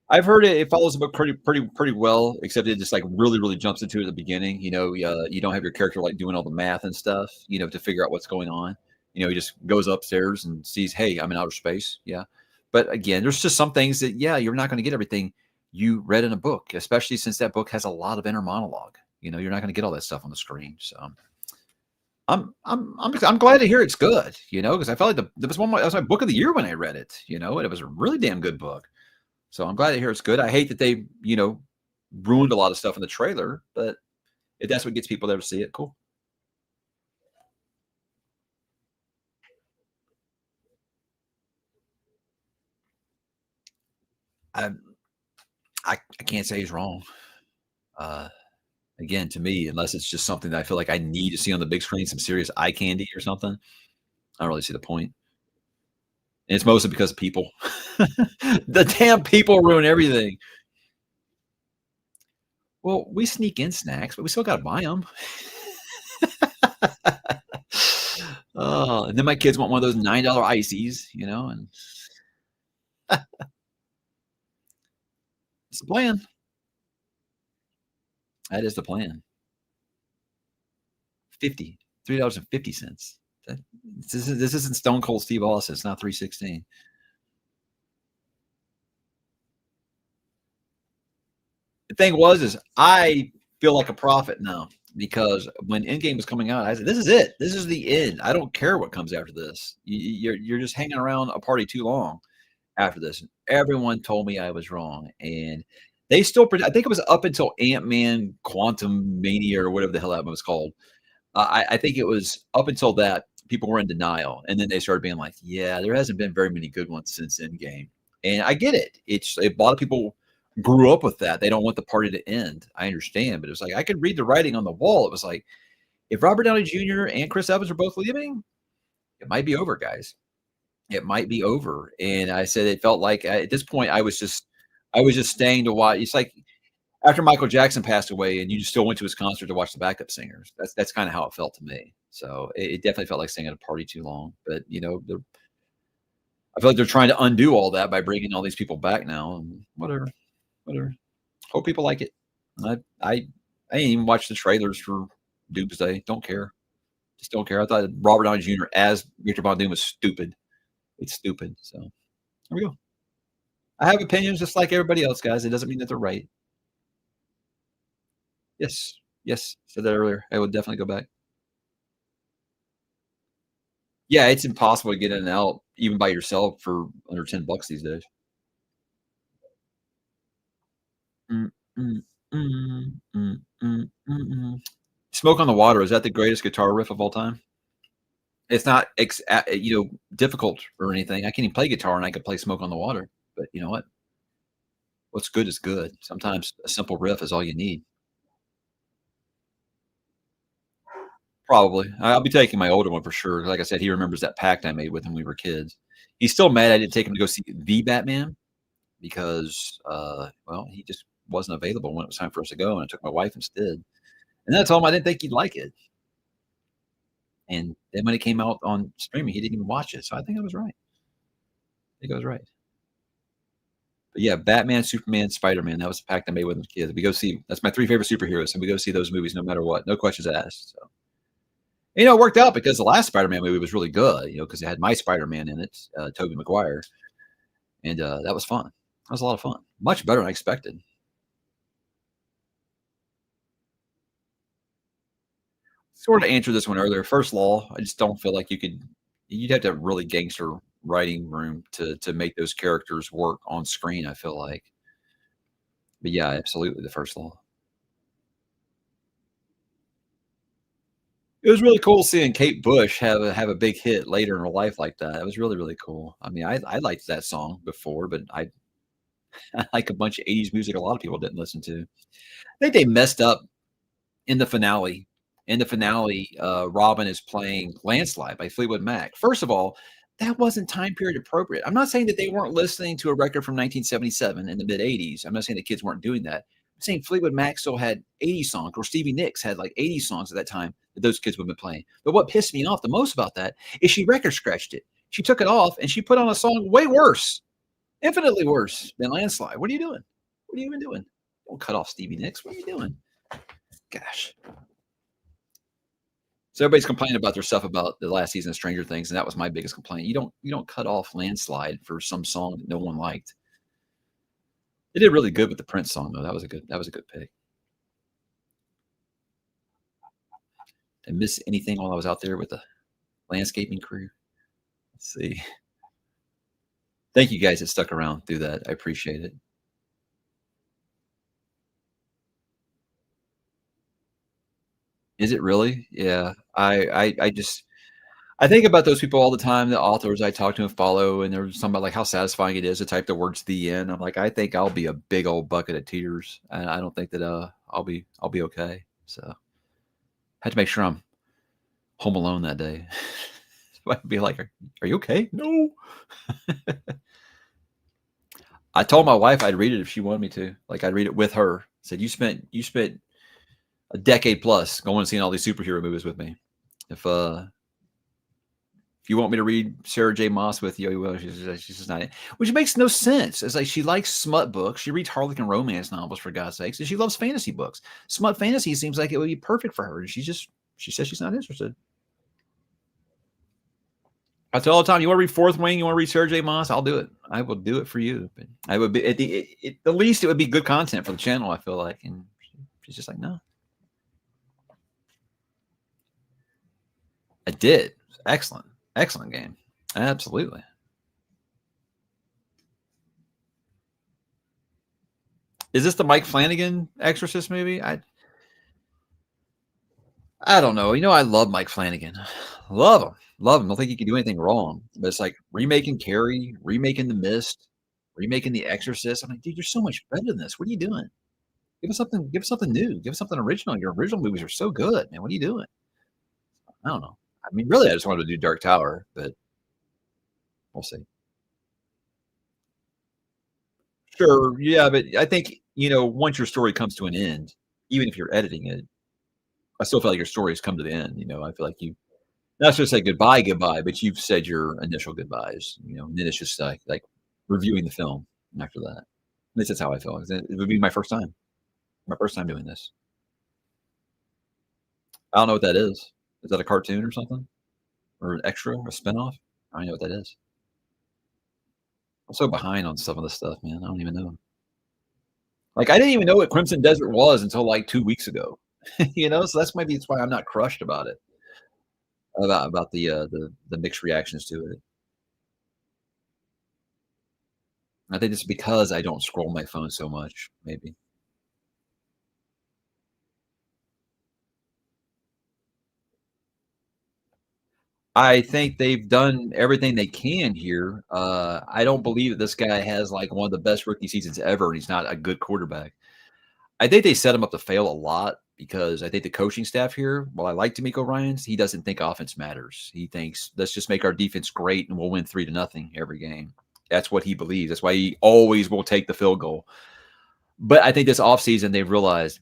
A: I've heard it follows the book pretty well, except it just, like, really, really jumps into it at the beginning, you don't have your character, like, doing all the math and stuff, to figure out what's going on. He just goes upstairs and sees, "Hey, I'm in outer space." Yeah. But again, there's just some things that, yeah, you're not gonna get everything you read in a book, especially since that book has a lot of inner monologue. You're not gonna get all that stuff on the screen, so I'm glad to hear it's good, because I felt like the that was that was my book of the year when I read it, and it was a really damn good book. So I'm glad to hear it's good. I hate that they, ruined a lot of stuff in the trailer, but if that's what gets people there to see it, cool. I I can't say he's wrong. Uh, Again, to me, unless it's just something that I feel like I need to see on the big screen, some serious eye candy or something, I don't really see the point. And it's mostly because of people. The damn people ruin everything. Well, we sneak in snacks, but we still gotta buy them. Oh, and then my kids want one of those $9 ices, and it's the plan. That is the plan. 50, $3.50. That this isn't Stone Cold Steve Austin, it's not 316. The thing was is I feel like a prophet now because when Endgame was coming out, I said, "This is it. This is the end. I don't care what comes after this. You're just hanging around a party too long after this." And everyone told me I was wrong, and they still I think it was up until Ant-Man Quantum Mania or whatever the hell that was called. I think it was up until that, people were in denial, and then they started being like, "Yeah, there hasn't been very many good ones since Endgame." And I get it. It's a lot of people grew up with that. They don't want the party to end. I understand, but it was like I could read the writing on the wall. It was like, if Robert Downey Jr. and Chris Evans are both leaving, it might be over, guys. It might be over. And I said it felt like at this point I was just staying to watch. It's like after Michael Jackson passed away and you just still went to his concert to watch the backup singers. That's kind of how it felt to me. So it definitely felt like staying at a party too long. But I feel like they're trying to undo all that by bringing all these people back now. And whatever, whatever. Hope people like it. I I I didn't even watch the trailers for Doomsday. Don't care. Just don't care. I thought Robert Downey Jr. as Victor Von Doom was stupid. It's stupid. So there we go. I have opinions just like everybody else, guys. It doesn't mean that they're right. Yes. Yes. Said that earlier. I would definitely go back. Yeah, it's impossible to get in and out even by yourself for under $10 these days. Mm, mm, mm, mm, mm, mm. Smoke on the Water, is that the greatest guitar riff of all time? It's not difficult or anything. I can even play guitar and I can play Smoke on the Water, but you know what? What's good is good. Sometimes a simple riff is all you need. Probably. I'll be taking my older one for sure. Like I said, he remembers that pact I made with him when we were kids. He's still mad I didn't take him to go see the Batman because, well, he just wasn't available when it was time for us to go, and I took my wife instead. And then I told him I didn't think he'd like it. And then when it came out on streaming, he didn't even watch it. So I think I was right. I think I was right. But yeah, Batman, Superman, Spider-Man, that was the pact I made with the kids. We go see that's my 3 favorite superheroes, and we go see those movies no matter what. No questions asked. So it worked out because the last Spider-Man movie was really good, because it had my Spider-Man in it, Tobey Maguire, and, that was fun. That was a lot of fun. Much better than I expected. Sort of answered this one earlier. First law, I just don't feel like you'd have to have really gangster writing room to make those characters work on screen, I feel like. But yeah, absolutely the first law. It was really cool seeing Kate Bush have a big hit later in her life like that. It was really, really cool. I mean, I liked that song before, but I I like a bunch of '80s music a lot of people didn't listen to. I think they messed up in the finale. In the finale, Robin is playing "Landslide" by Fleetwood Mac. First of all, that wasn't time period appropriate. I'm not saying that they weren't listening to a record from 1977 in the mid '80s. I'm not saying the kids weren't doing that. I'm saying Fleetwood Mac still had '80s songs, or Stevie Nicks had like '80s songs at that time those kids would have been playing. But what pissed me off the most about that is she record scratched it. She took it off and she put on a song way worse, infinitely worse than Landslide. What are you doing? What are you even doing? Don't cut off Stevie Nicks. What are you doing? Gosh. So everybody's complaining about their stuff about the last season of Stranger Things, and that was my biggest complaint. You don't cut off Landslide for some song that no one liked. They did really good with the Prince song though. That was a good pick. Did I miss anything while I was out there with the landscaping crew? Let's see. Thank you guys that stuck around through that. I appreciate it. Is it really? Yeah. I just I think about those people all the time, the authors I talk to and follow, and there's something about like how satisfying it is to type the words to the end. I'm like, I think I'll be a big old bucket of tears. And I don't think that I'll be okay. So had to make sure I'm home alone that day. I'd be like, are you okay? No. I told my wife I'd read it if she wanted me to. Like I'd read it with her. Said you spent a decade plus going and seeing all these superhero movies with me. If you want me to read Sarah J. Maas with you, well, she's just not it. Which makes no sense. It's like she likes smut books. She reads Harlequin romance novels for God's sakes, and she loves fantasy books. Smut fantasy seems like it would be perfect for her, and she says she's not interested. I tell all the time, you want to read Fourth Wing, you want to read Sarah J. Maas, I'll do it. I will do it for you. But I would be at the least it would be good content for the channel. I feel like, and she's just like, no. I did. Excellent. Excellent game. Absolutely. Is this the Mike Flanagan Exorcist movie? I don't know. I love Mike Flanagan. Love him. Love him. Don't think he can do anything wrong. But it's like remaking Carrie, remaking The Mist, remaking The Exorcist. I'm like, dude, you're so much better than this. What are you doing? Give us something. Give us something new. Give us something original. Your original movies are so good, man. What are you doing? I don't know. I mean, really, I just wanted to do Dark Tower, but we'll see. Sure, yeah, but I think, once your story comes to an end, even if you're editing it, I still feel like your story has come to the end. I feel like you not just say goodbye, goodbye, but you've said your initial goodbyes. And then it's just like reviewing the film after that. At least that's how I feel. It would be my first time doing this. I don't know what that is. Is that a cartoon or something, or an extra, or a spinoff? I don't know what that is. I'm so behind on some of this stuff, man. I don't even know. Like I didn't even know what Crimson Desert was until like 2 weeks ago. So that's why I'm not crushed about it. About the mixed reactions to it. I think it's because I don't scroll my phone so much, maybe. I think they've done everything they can here. I don't believe that this guy has like one of the best rookie seasons ever, and he's not a good quarterback. I think they set him up to fail a lot because I think the coaching staff here, while I like D'Amico Ryans, he doesn't think offense matters. He thinks let's just make our defense great and we'll win 3-0 every game. That's what he believes. That's why he always will take the field goal. But I think this offseason they've realized,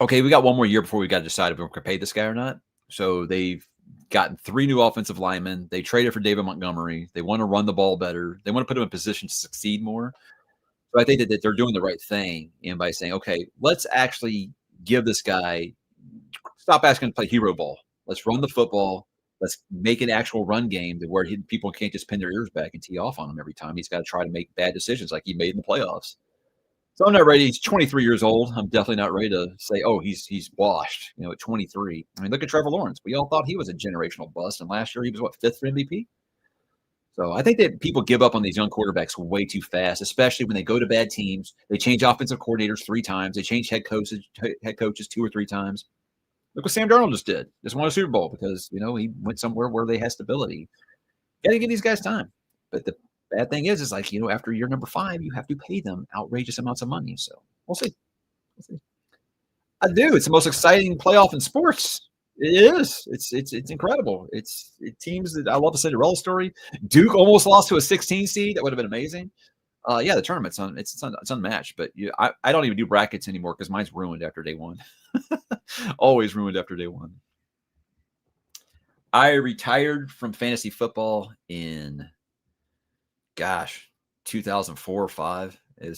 A: okay, we got one more year before we got to decide if we're going to pay this guy or not. So they've gotten 3 new offensive linemen. They traded for David Montgomery. They want to run the ball better. They want to put him in position to succeed more. So I think that they're doing the right thing and by saying, okay, let's actually give this guy stop asking to play hero ball. Let's run the football. Let's make an actual run game to where people can't just pin their ears back and tee off on him every time. He's got to try to make bad decisions like he made in the playoffs. So I'm not ready. He's 23 years old. I'm definitely not ready to say, oh, he's washed, at 23. I mean, look at Trevor Lawrence. We all thought he was a generational bust. And last year he was, what, 5th for MVP? So I think that people give up on these young quarterbacks way too fast, especially when they go to bad teams. They change offensive coordinators 3 times. They change head coaches 2 or 3 times. Look what Sam Darnold just did. Just won a Super Bowl because, he went somewhere where they have stability. Got to give these guys time. But the bad thing is like, after year number 5, you have to pay them outrageous amounts of money. So we'll see. I do. It's the most exciting playoff in sports. It is. It's incredible. It teams that I love the Cinderella story. Duke almost lost to a 16 seed. That would have been amazing. Yeah, the tournament's it's unmatched. But I don't even do brackets anymore because mine's ruined after day 1. Always ruined after day 1. I retired from fantasy football in, gosh, 2004 or 5. It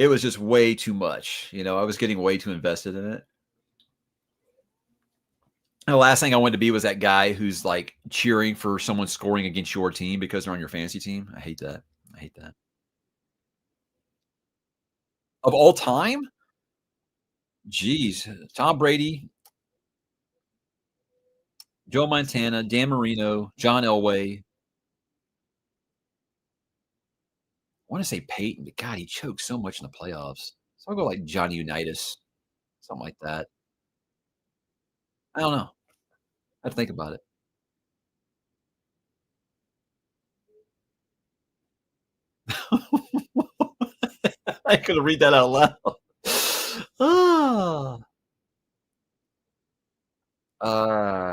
A: was just way too much. I was getting way too invested in it. And the last thing I wanted to be was that guy who's like cheering for someone scoring against your team because they're on your fantasy team. I hate that. I hate that. Of all time? Jeez. Tom Brady, Joe Montana, Dan Marino, John Elway. I want to say Peyton, but God, he choked so much in the playoffs. So I'll go like Johnny Unitas, something like that. I don't know. I have to think about it. I couldn't read that out loud. Ah.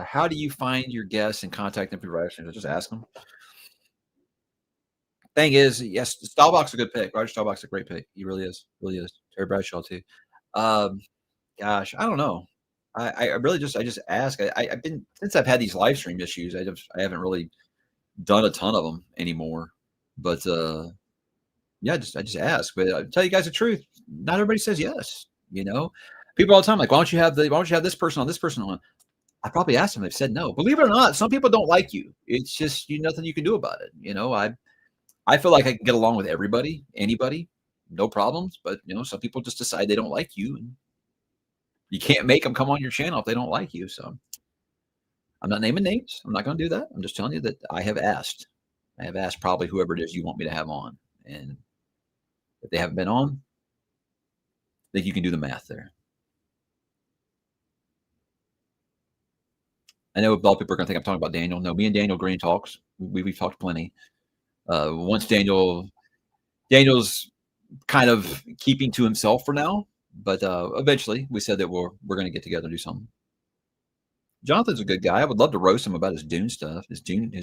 A: How do you find your guests and contact them through Rogers? Just ask them. Thing is, yes, Staubach's a good pick. Roger Staubach's a great pick. He really is. Really is. Terry Bradshaw too. Um, Gosh, I don't know. I really just ask. I've been since I've had these live stream issues. I haven't really done a ton of them anymore. But yeah, I just ask. But I tell you guys the truth. Not everybody says yes. People all the time like, why don't you have this person on, this person on? I probably asked them. They've said no. Believe it or not, some people don't like you. It's just nothing you can do about it. I feel like I can get along with everybody, anybody, no problems. But some people just decide they don't like you, and you can't make them come on your channel if they don't like you. So I'm not naming names. I'm not going to do that. I'm just telling you that I have asked. I have asked probably whoever it is you want me to have on, and if they haven't been on, I think you can do the math there. I know a lot of people are going to think I'm talking about Daniel. No, me and Daniel Green talks. We've talked plenty. Once Daniel's kind of keeping to himself for now, but eventually we said that we're going to get together and do something. Jonathan's a good guy. I would love to roast him about his Dune stuff, his Dune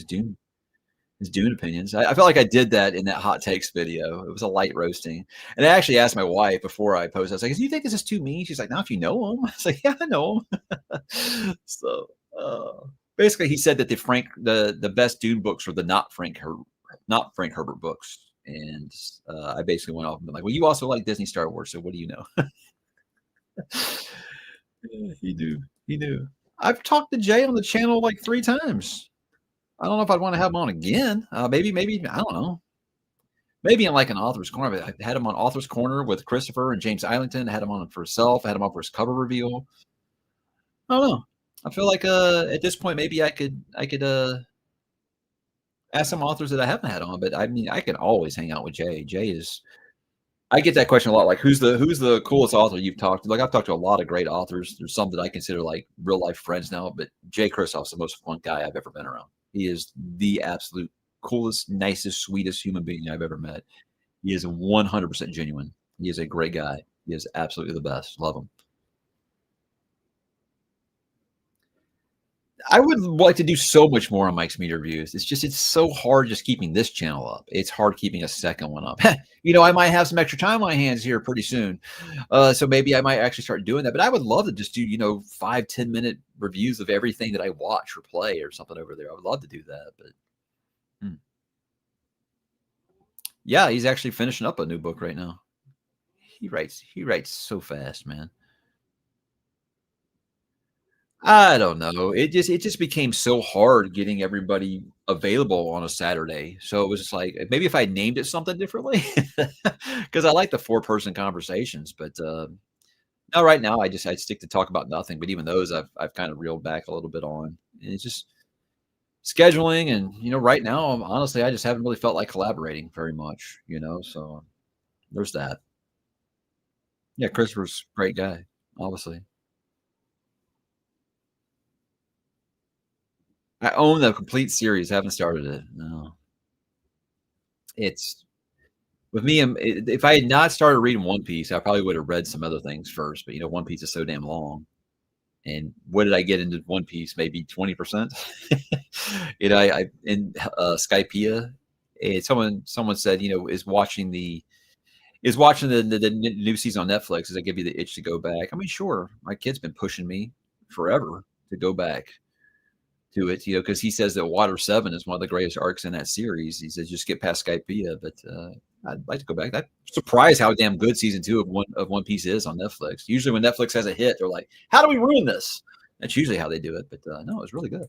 A: opinions. I felt like I did that in that hot takes video. It was a light roasting, and I actually asked my wife before I posted. I was like, "Do you think this is too mean?" She's like, "Not if you know him." I was like, "Yeah, I know him." So basically, he said that the best Dune books were the not Frank Herbert books, and I basically went off and been like, "Well, you also like Disney Star Wars, so what do you know?" Yeah, he knew. I've talked to Jay on the channel like 3 times. I don't know if I'd want to have him on again. Maybe I don't know. Maybe in like an author's corner. But I had him on author's corner with Christopher and James Islington. I had him on for himself. I had him on for his cover reveal. I don't know. I feel like at this point maybe I could ask some authors that I haven't had on. But I mean I can always hang out with Jay. Jay is I get that question a lot. Like who's the coolest author you've talked to? Like I've talked to a lot of great authors. There's some that I consider like real life friends now. But Jay Kristoff's the most fun guy I've ever been around. He is the absolute coolest, nicest, sweetest human being I've ever met. He is 100% genuine. He is a great guy. He is absolutely the best. Love him. I would like to do so much more on Mike's Media Reviews. It's so hard just keeping this channel up. It's hard keeping a second one up. I might have some extra time on my hands here pretty soon. So maybe I might actually start doing that. But I would love to just do, 5-10 minute reviews of everything that I watch or play or something over there. I would love to do that. But hmm. Yeah, he's actually finishing up a new book right now. He writes so fast, man. I don't know. It just became so hard getting everybody available on a Saturday. So it was just like maybe if I named it something differently, because I like the 4-person conversations. But no, right now I stick to talk about nothing. But even those I've kind of reeled back a little bit on. And it's just scheduling, and right now honestly I just haven't really felt like collaborating very much. So there's that. Yeah, Christopher's a great guy, obviously. I own the complete series, haven't started it, no. It's with me, if I had not started reading One Piece, I probably would have read some other things first, but, One Piece is so damn long, and what did I get into One Piece? Maybe 20%? I in, Skypiea, someone said, is watching the new season on Netflix, does that give you the itch to go back? I mean, sure, my kid's been pushing me forever to go back to it, because he says that Water 7 is one of the greatest arcs in that series. He says just get past Skypiea, but I'd like to go back. I'm surprised how damn good season 2 of One Piece is on Netflix. Usually when Netflix has a hit, they're like, "How do we ruin this?" That's usually how they do it, but no, it's really good.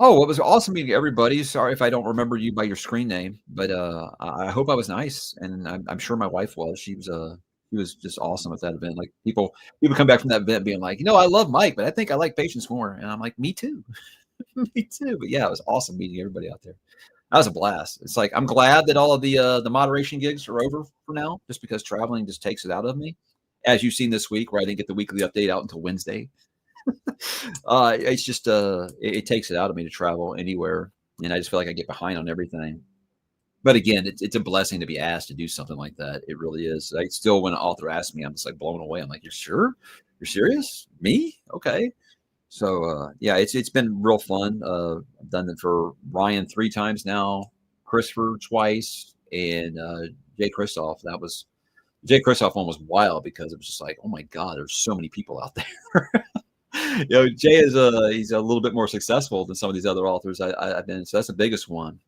A: Oh, it was awesome meeting everybody. Sorry if I don't remember you by your screen name, but I hope I was nice, and I'm sure my wife was. She was just awesome at that event. Like people come back from that event being like, I love Mike, but I think I like Patience more, and I'm like, me too, me too. But yeah, it was awesome meeting everybody out there. That was a blast. It's like I'm glad that all of the moderation gigs are over for now, just because traveling just takes it out of me. As you've seen this week, where I didn't get the weekly update out until Wednesday. It's just it takes it out of me to travel anywhere, and I just feel like I get behind on everything. But again, it's a blessing to be asked to do something like that. It really is. I still, when an author asks me, I'm just like blown away. I'm like, "You're sure? You're serious? Me? Okay." So yeah, it's been real fun. I've done it for Ryan 3 times now, Christopher twice, and Jay Kristoff. That was Jay Kristoff one was wild because it was just like, oh my god, there's so many people out there. Jay is he's a little bit more successful than some of these other authors I've been. So that's the biggest one.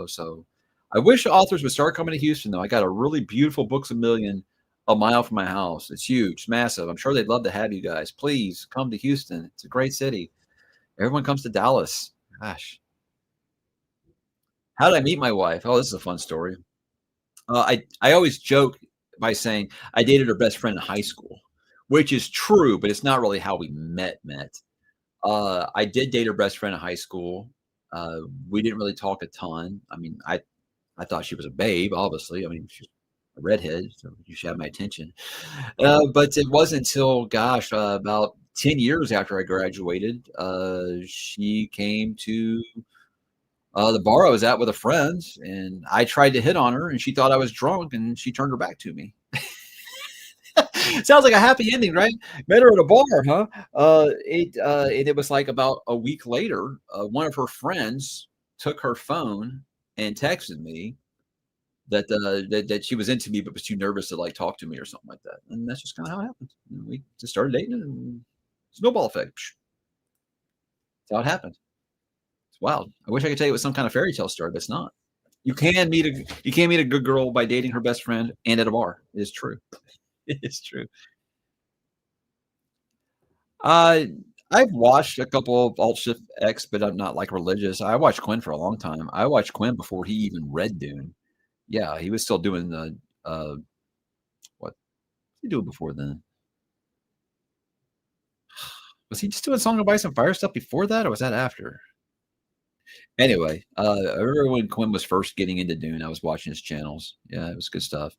A: So I wish authors would start coming to Houston though. I got a really beautiful Books a Million a mile from my house. It's huge, it's massive. I'm sure they'd love to have you guys. Please come to Houston. It's a great city. Everyone comes to Dallas. Gosh, how did I meet my wife? Oh, this is a fun story. I always joke by saying I dated her best friend in high school, which is true, but it's not really how we met. I did date her best friend in high school. We didn't really talk a ton. I mean, I thought she was a babe, obviously. I mean, she's a redhead, so you should have my attention. But it wasn't until, gosh, about 10 years after I graduated, she came to the bar I was at with a friend, and I tried to hit on her, and she thought I was drunk, and she turned her back to me. Sounds like a happy ending, right? Met her at a bar, huh? And it was like about a week later, one of her friends took her phone and texted me that she was into me, but was too nervous to like talk to me or something like that. And that's just kind of how it happened. And we just started dating, and snowball effect. That's how it happened. It's wild. I wish I could tell you it was some kind of fairy tale story, but it's not. You can meet a good girl by dating her best friend and at a bar. It is true. It is true. Uh, I've watched a couple of Alt Shift X, but I'm not like religious. I watched Quinn for a long time. I watched Quinn before he even read Dune. Yeah, he was still doing the what was he doing before then? Was he just doing Song of Ice and Fire stuff before that, or was that after? Anyway, I remember when Quinn was first getting into Dune, I was watching his channels. Yeah, it was good stuff.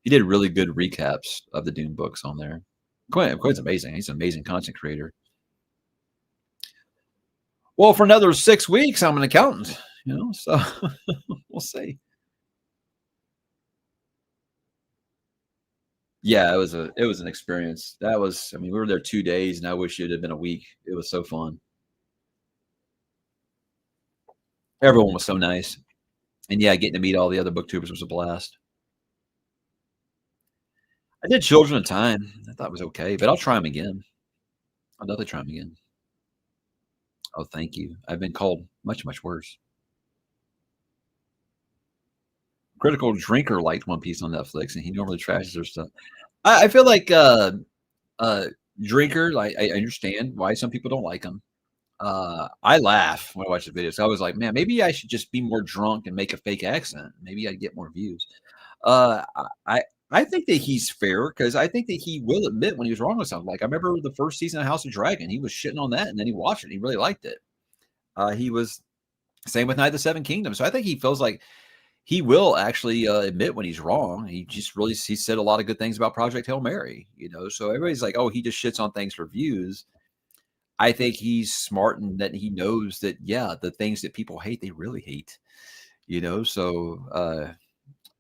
A: He did really good recaps of the Dune books on there. Quinn's amazing. He's an amazing content creator. Well, for another 6 weeks, I'm an accountant, so we'll see. Yeah, it was an experience. I mean, we were there 2 days, and I wish it had been a week. It was so fun. Everyone was so nice. And yeah, getting to meet all the other booktubers was a blast. I did Children of Time. I thought it was okay, but I'll try them again. I'll definitely try them again. Oh, thank you. I've been called much, much worse. Critical Drinker liked One Piece on Netflix, and he normally trashes their stuff. I feel like uh, Drinker. Like I understand why some people don't like him. I laugh when I watch the videos. I was like, man, maybe I should just be more drunk and make a fake accent. Maybe I'd get more views. Uh, I I think that he's fair because I think that he will admit when he was wrong with something. Like I remember the first season of House of Dragon, he was shitting on that, and then he watched it. And he really liked it. He was same with Night of the Seven Kingdoms. So I think he feels like he will actually admit when he's wrong. He said a lot of good things about Project Hail Mary. So everybody's like, oh, he just shits on things for views. I think he's smart and that he knows that yeah, the things that people hate, they really hate. So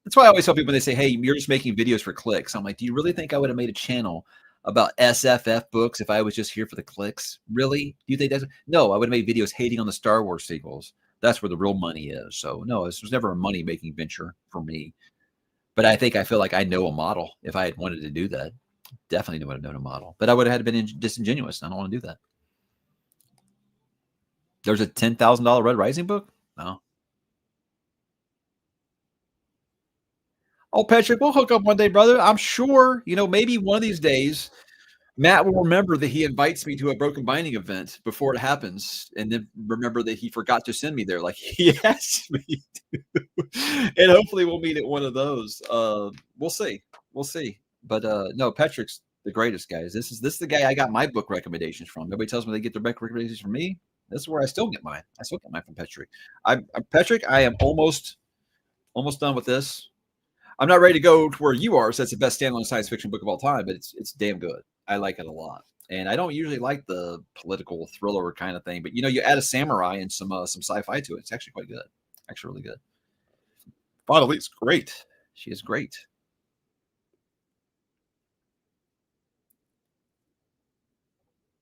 A: that's why I always tell people when they say, "Hey, you're just making videos for clicks." I'm like, "Do you really think I would have made a channel about SFF books if I was just here for the clicks? Really? Do you think that's no? I would have made videos hating on the Star Wars sequels. That's where the real money is. So no, this was never a money making venture for me. But I think I feel like I know a model if I had wanted to do that. Definitely would have known a model, but I would have had to been disingenuous. I don't want to do that. There's a $10,000 Red Rising book? No. Oh, Patrick, we'll hook up one day, brother. I'm sure, maybe one of these days, Matt will remember that he invites me to a Broken Binding event before it happens, and then remember that he forgot to send me there like he asked me to. And hopefully we'll meet at one of those. We'll see. We'll see. But no, Patrick's the greatest, guys. This is the guy I got my book recommendations from. Nobody tells me they get their book recommendations from me. This is where I still get mine. I still get mine from Patrick. Patrick, I am almost done with this. I'm not ready to go to where you are. So it's the best standalone science fiction book of all time, but it's damn good. I like it a lot. And I don't usually like the political thriller kind of thing, but you add a samurai and some sci-fi to it. It's actually quite good. Actually, really good. Bonali's great. She is great.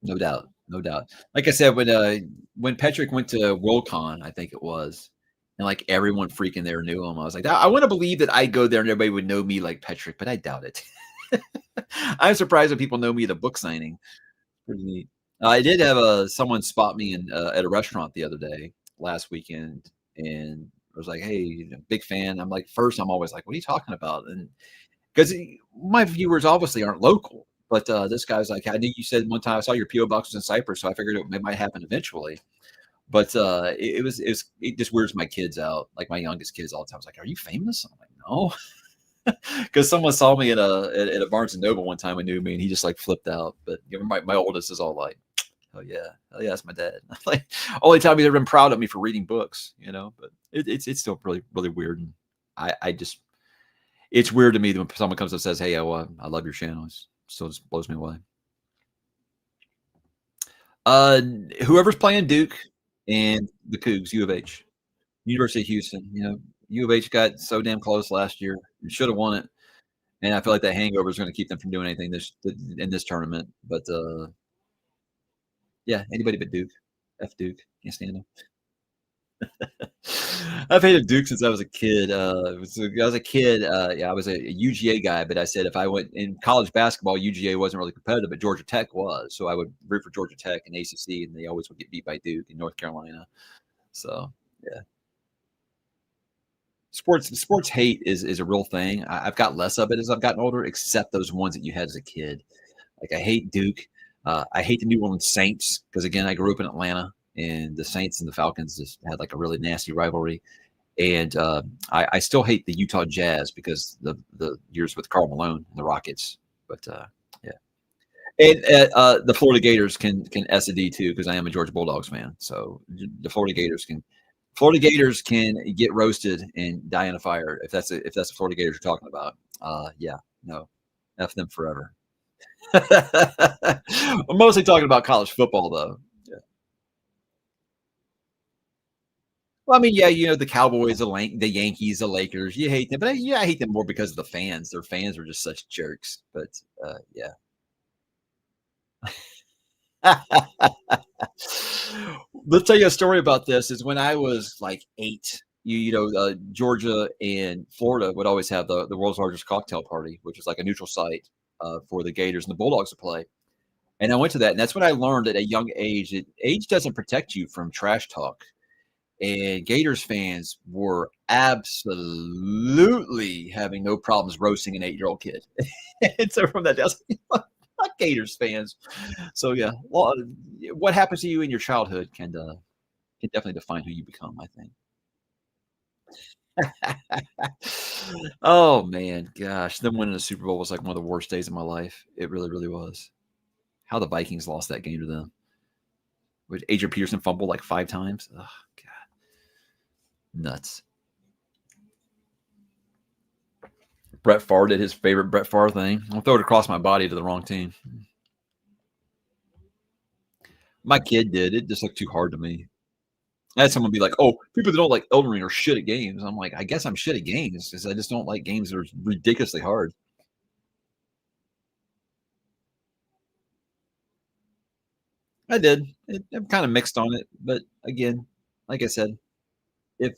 A: No doubt. No doubt. Like I said, when Patrick went to Worldcon, I think it was, and like everyone freaking there knew him. I was like, I want to believe that I go there and everybody would know me like Patrick, but I doubt it. I'm surprised when people know me at a book signing. Pretty neat. I did have someone spot me at a restaurant the other day, last weekend, and I was like, "Hey, big fan." I'm like, first, I'm always like, "What are you talking about?" And because my viewers obviously aren't local, but this guy's like, "I knew you said one time I saw your PO box was in Cypress, so I figured it might happen eventually." But it just weirds my kids out, like my youngest kids all the time. I was like, "Are you famous?" I'm like, "No." Because someone saw me at a Barnes and Noble one time and knew me, and he just like flipped out. But my oldest is all like, "Oh yeah, that's my dad." Like only time he's ever been proud of me for reading books. But it's still really really weird. And I just it's weird to me when someone comes up and says, "Hey, I love your channel." It still just blows me away. Uh, Whoever's playing Duke and the Cougs, U of H, University of Houston. U of H got so damn close last year. Should have won it. And I feel like that hangover is going to keep them from doing anything in this tournament. But yeah, anybody but Duke. F Duke. Can't stand them. I've hated Duke since I was a kid. I was a kid. Yeah, I was a UGA guy, but I said if I went in college basketball, UGA wasn't really competitive, but Georgia Tech was. So I would root for Georgia Tech and ACC, and they always would get beat by Duke in North Carolina. So yeah, sports hate is a real thing. I've got less of it as I've gotten older, except those ones that you had as a kid. Like I hate Duke. I hate the New Orleans Saints because again, I grew up in Atlanta, and the Saints and the Falcons just had like a really nasty rivalry. And I still hate the Utah Jazz because the years with Karl Malone and the Rockets. But yeah, and the Florida Gators can S a D too because I am a Georgia Bulldogs fan. So the Florida Gators can get roasted and die in a fire if that's the Florida Gators you're talking about. Yeah, no, F them forever. I'm mostly talking about college football, though. Yeah. Well, I mean, yeah, the Cowboys, the Yankees, the Lakers. You hate them, but yeah, I hate them more because of the fans. Their fans are just such jerks. But yeah. Let's tell you a story about this. Is when I was like 8, Georgia and Florida would always have the world's largest cocktail party, which is like a neutral site for the Gators and the Bulldogs to play. And I went to that, and that's when I learned at a young age that age doesn't protect you from trash talk. And Gators fans were absolutely having no problems roasting an 8-year-old kid. And so from that day, I was like, "Fuck Gators fans." So yeah, well, what happens to you in your childhood can definitely define who you become, I think. Oh man, gosh, them winning the Super Bowl was like one of the worst days of my life. It really, really was. How the Vikings lost that game to them. With Adrian Peterson fumbled like 5 times. Oh god, nuts. Brett Favre did his favorite Brett Favre thing. I'll throw it across my body to the wrong team. My kid did. It just looked too hard to me. I had someone be like, "Oh, people that don't like Elden Ring are shit at games." I'm like, "I guess I'm shit at games because I just don't like games that are ridiculously hard." I did. I'm kind of mixed on it, but again, like I said, if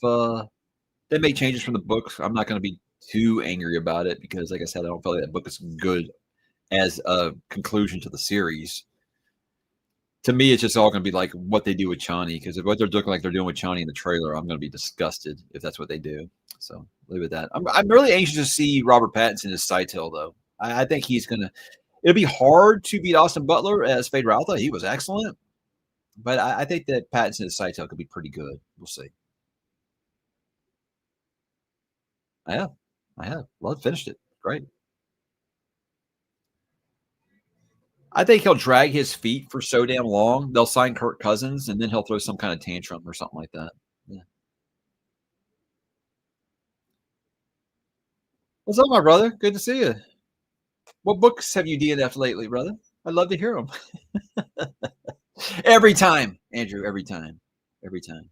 A: they make changes from the books, I'm not going to be too angry about it because, like I said, I don't feel like that book is good as a conclusion to the series. To me, it's just all gonna be like what they do with Chani, because if what they're looking like they're doing with Chani in the trailer, I'm gonna be disgusted if that's what they do. So leave it at that. I'm really anxious to see Robert Pattinson as Scytale, though. I think he's gonna. It'll be hard to beat Austin Butler as ℕ𝕦𝕣𝕠𝕜. He was excellent, but I think that Pattinson as Scytale could be pretty good. We'll see. I have, I have. Well, I finished it. Great. I think he'll drag his feet for so damn long. They'll sign Kirk Cousins, and then he'll throw some kind of tantrum or something like that. Yeah. What's up, my brother? Good to see you. What books have you DNF'd lately, brother? I'd love to hear them. Every time, Andrew, every time. Every time.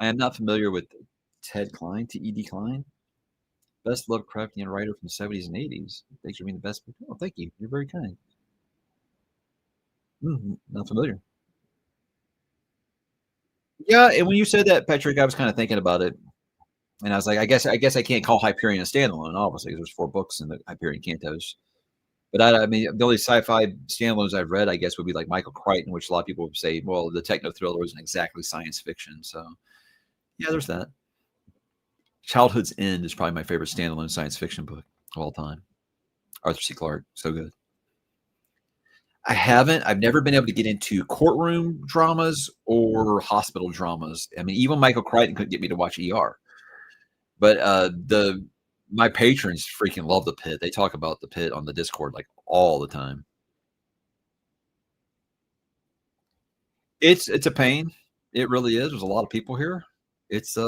A: I am not familiar with Ted Klein, T.E.D. Klein. Best Lovecraftian writer from the 70s and 80s. Thanks for being the best. Oh, thank you. You're very kind. Not familiar. Yeah, and when you said that, Patrick, I was kind of thinking about it, and I was like, I guess I can't call Hyperion a standalone, obviously, 'cause there's 4 books in the Hyperion Cantos. But I mean, the only sci-fi standalones I've read, I guess, would be like Michael Crichton, which a lot of people would say, well, the techno thriller isn't exactly science fiction. So yeah, there's that. Childhood's End is probably my favorite standalone science fiction book of all time. Arthur C. Clarke, so good. I haven't. I've never been able to get into courtroom dramas or hospital dramas. I mean, even Michael Crichton couldn't get me to watch ER. But the my patrons freaking love the Pit. They talk about the Pit on the Discord like all the time. It's a pain. It really is. There's a lot of people here. It's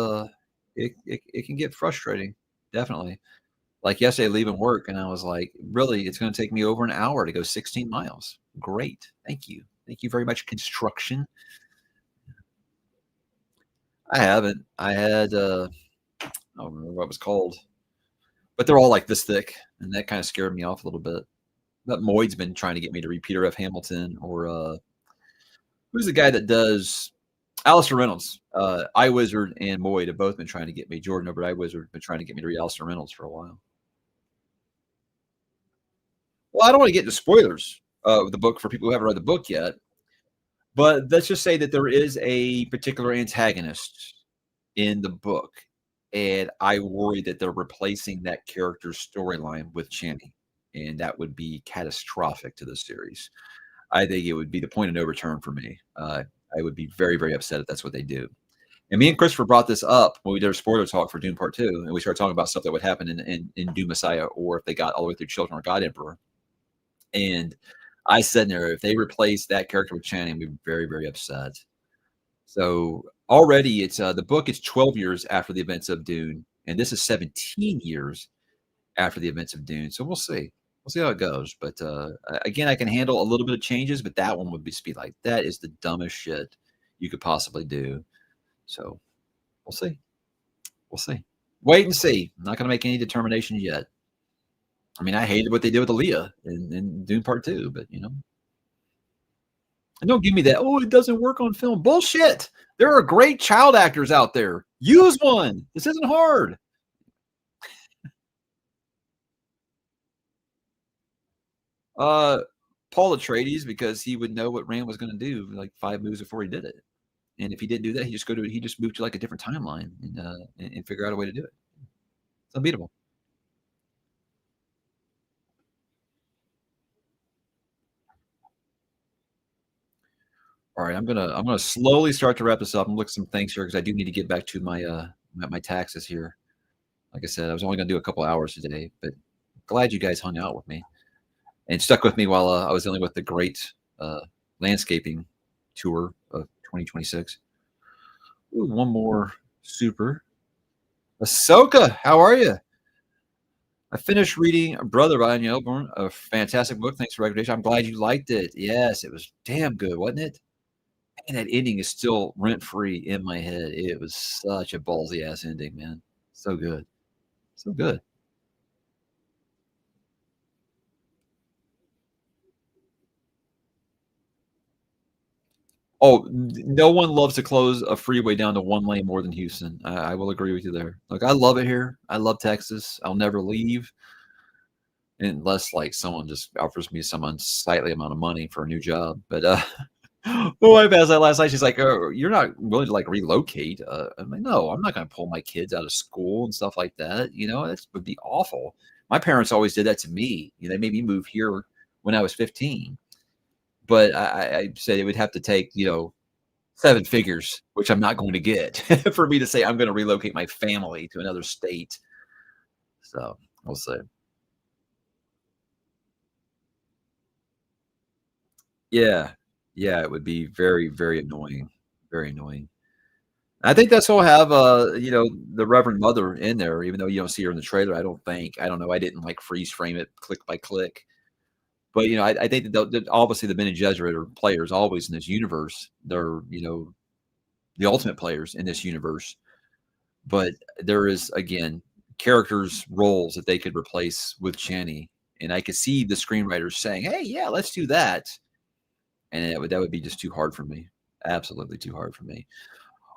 A: it can get frustrating. Definitely. Like yesterday leaving work and I was like, really, it's going to take me over an hour to go 16 miles. Great. Thank you. Thank you very much, construction. I haven't. I had I don't remember what it was called, but they're all like this thick, and that kind of scared me off a little bit. But Moyd's been trying to get me to read Peter F. Hamilton or who's the guy that does Alistair Reynolds? iWizard and Moyd have both been trying to get me. Jordan over at iWizard have been trying to get me to read Alistair Reynolds for a while. Well, I don't want to get into spoilers of the book for people who haven't read the book yet, but let's just say that there is a particular antagonist in the book, and I worry that they're replacing that character's storyline with Channing, and that would be catastrophic to the series. I think it would be the point of no return for me. I would be very, very upset if that's what they do. And me and Christopher brought this up when we did our spoiler talk for Dune Part 2, and we started talking about stuff that would happen in Dune Messiah, or if they got all the way through Children of God Emperor. And I said there, if they replace that character with Channing, I'd be very, very upset. So already it's the book is 12 years after the events of Dune, and this is 17 years after the events of Dune. So we'll see. We'll see how it goes. But again, I can handle a little bit of changes, but that one would be like that is the dumbest shit you could possibly do. So we'll see. We'll see. Wait and see. I'm not going to make any determinations yet. I mean, I hated what they did with Aaliyah in Dune Part 2, but you know. And don't give me that, oh, it doesn't work on film. Bullshit. There are great child actors out there. Use one. This isn't hard. Uh Paul Atreides, because he would know what Rand was going to do like 5 moves before he did it. And if he didn't do that, he just moved to like a different timeline and figure out a way to do it. It's unbeatable. All right, I'm gonna slowly start to wrap this up. I'm looking at some things here because I do need to get back to my taxes here. Like I said, I was only gonna do a couple hours today, but glad you guys hung out with me and stuck with me while I was dealing with the great landscaping tour of 2026. Ooh, one more super. Ahsoka, how are you? I finished reading Brother by Anya Elborn, a fantastic book. Thanks for the recommendation. I'm glad you liked it. Yes, it was damn good, wasn't it? And that ending is still rent free in my head. It was such a ballsy ass ending, man. So good. So good. Oh, no one loves to close a freeway down to 1 lane more than Houston. I will agree with you there. Look, I love it here. I love Texas. I'll never leave unless, like, someone just offers me some unsightly amount of money for a new job. But, my wife asked that last night. She's like, "Oh, you're not willing to, like, relocate?" I'm like, "No, I'm not gonna pull my kids out of school and stuff like that, you know, that would be awful." My parents always did that to me. They made me move here when I was 15, but I said it would have to take, 7 figures, which I'm not going to get for me to say I'm gonna relocate my family to another state. So, we'll see. Yeah. Yeah, it would be very, very annoying. Very annoying. I think that's what'll have, the Reverend Mother in there, even though you don't see her in the trailer, I don't think. I don't know, I didn't, like, freeze frame it click by click. But, I think that obviously the Bene Gesserit are players always in this universe. They're, the ultimate players in this universe. But there is, again, characters, roles that they could replace with Channy, and I could see the screenwriters saying, "Hey, yeah, let's do that." And that would be just too hard for me. Absolutely too hard for me.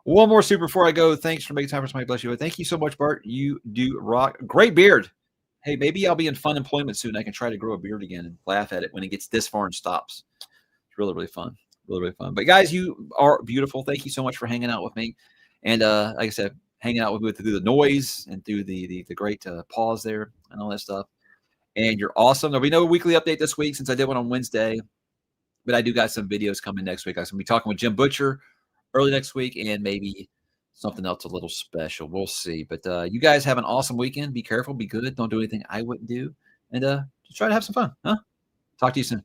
A: One more super before I go. Thanks for making time for somebody. Bless you. Thank you so much, Bart. You do rock. Great beard. Hey, maybe I'll be in fun employment soon. I can try to grow a beard again and laugh at it when it gets this far and stops. It's really, really fun. Really, really fun. But guys, you are beautiful. Thank you so much for hanging out with me. And like I said, hanging out with me through the noise and through the great pause there and all that stuff. And you're awesome. There'll be no weekly update this week since I did one on Wednesday, but I do got some videos coming next week. I'm gonna be talking with Jim Butcher early next week and maybe something else a little special. We'll see. But you guys have an awesome weekend. Be careful, be good. Don't do anything I wouldn't do. And just try to have some fun. Huh? Talk to you soon.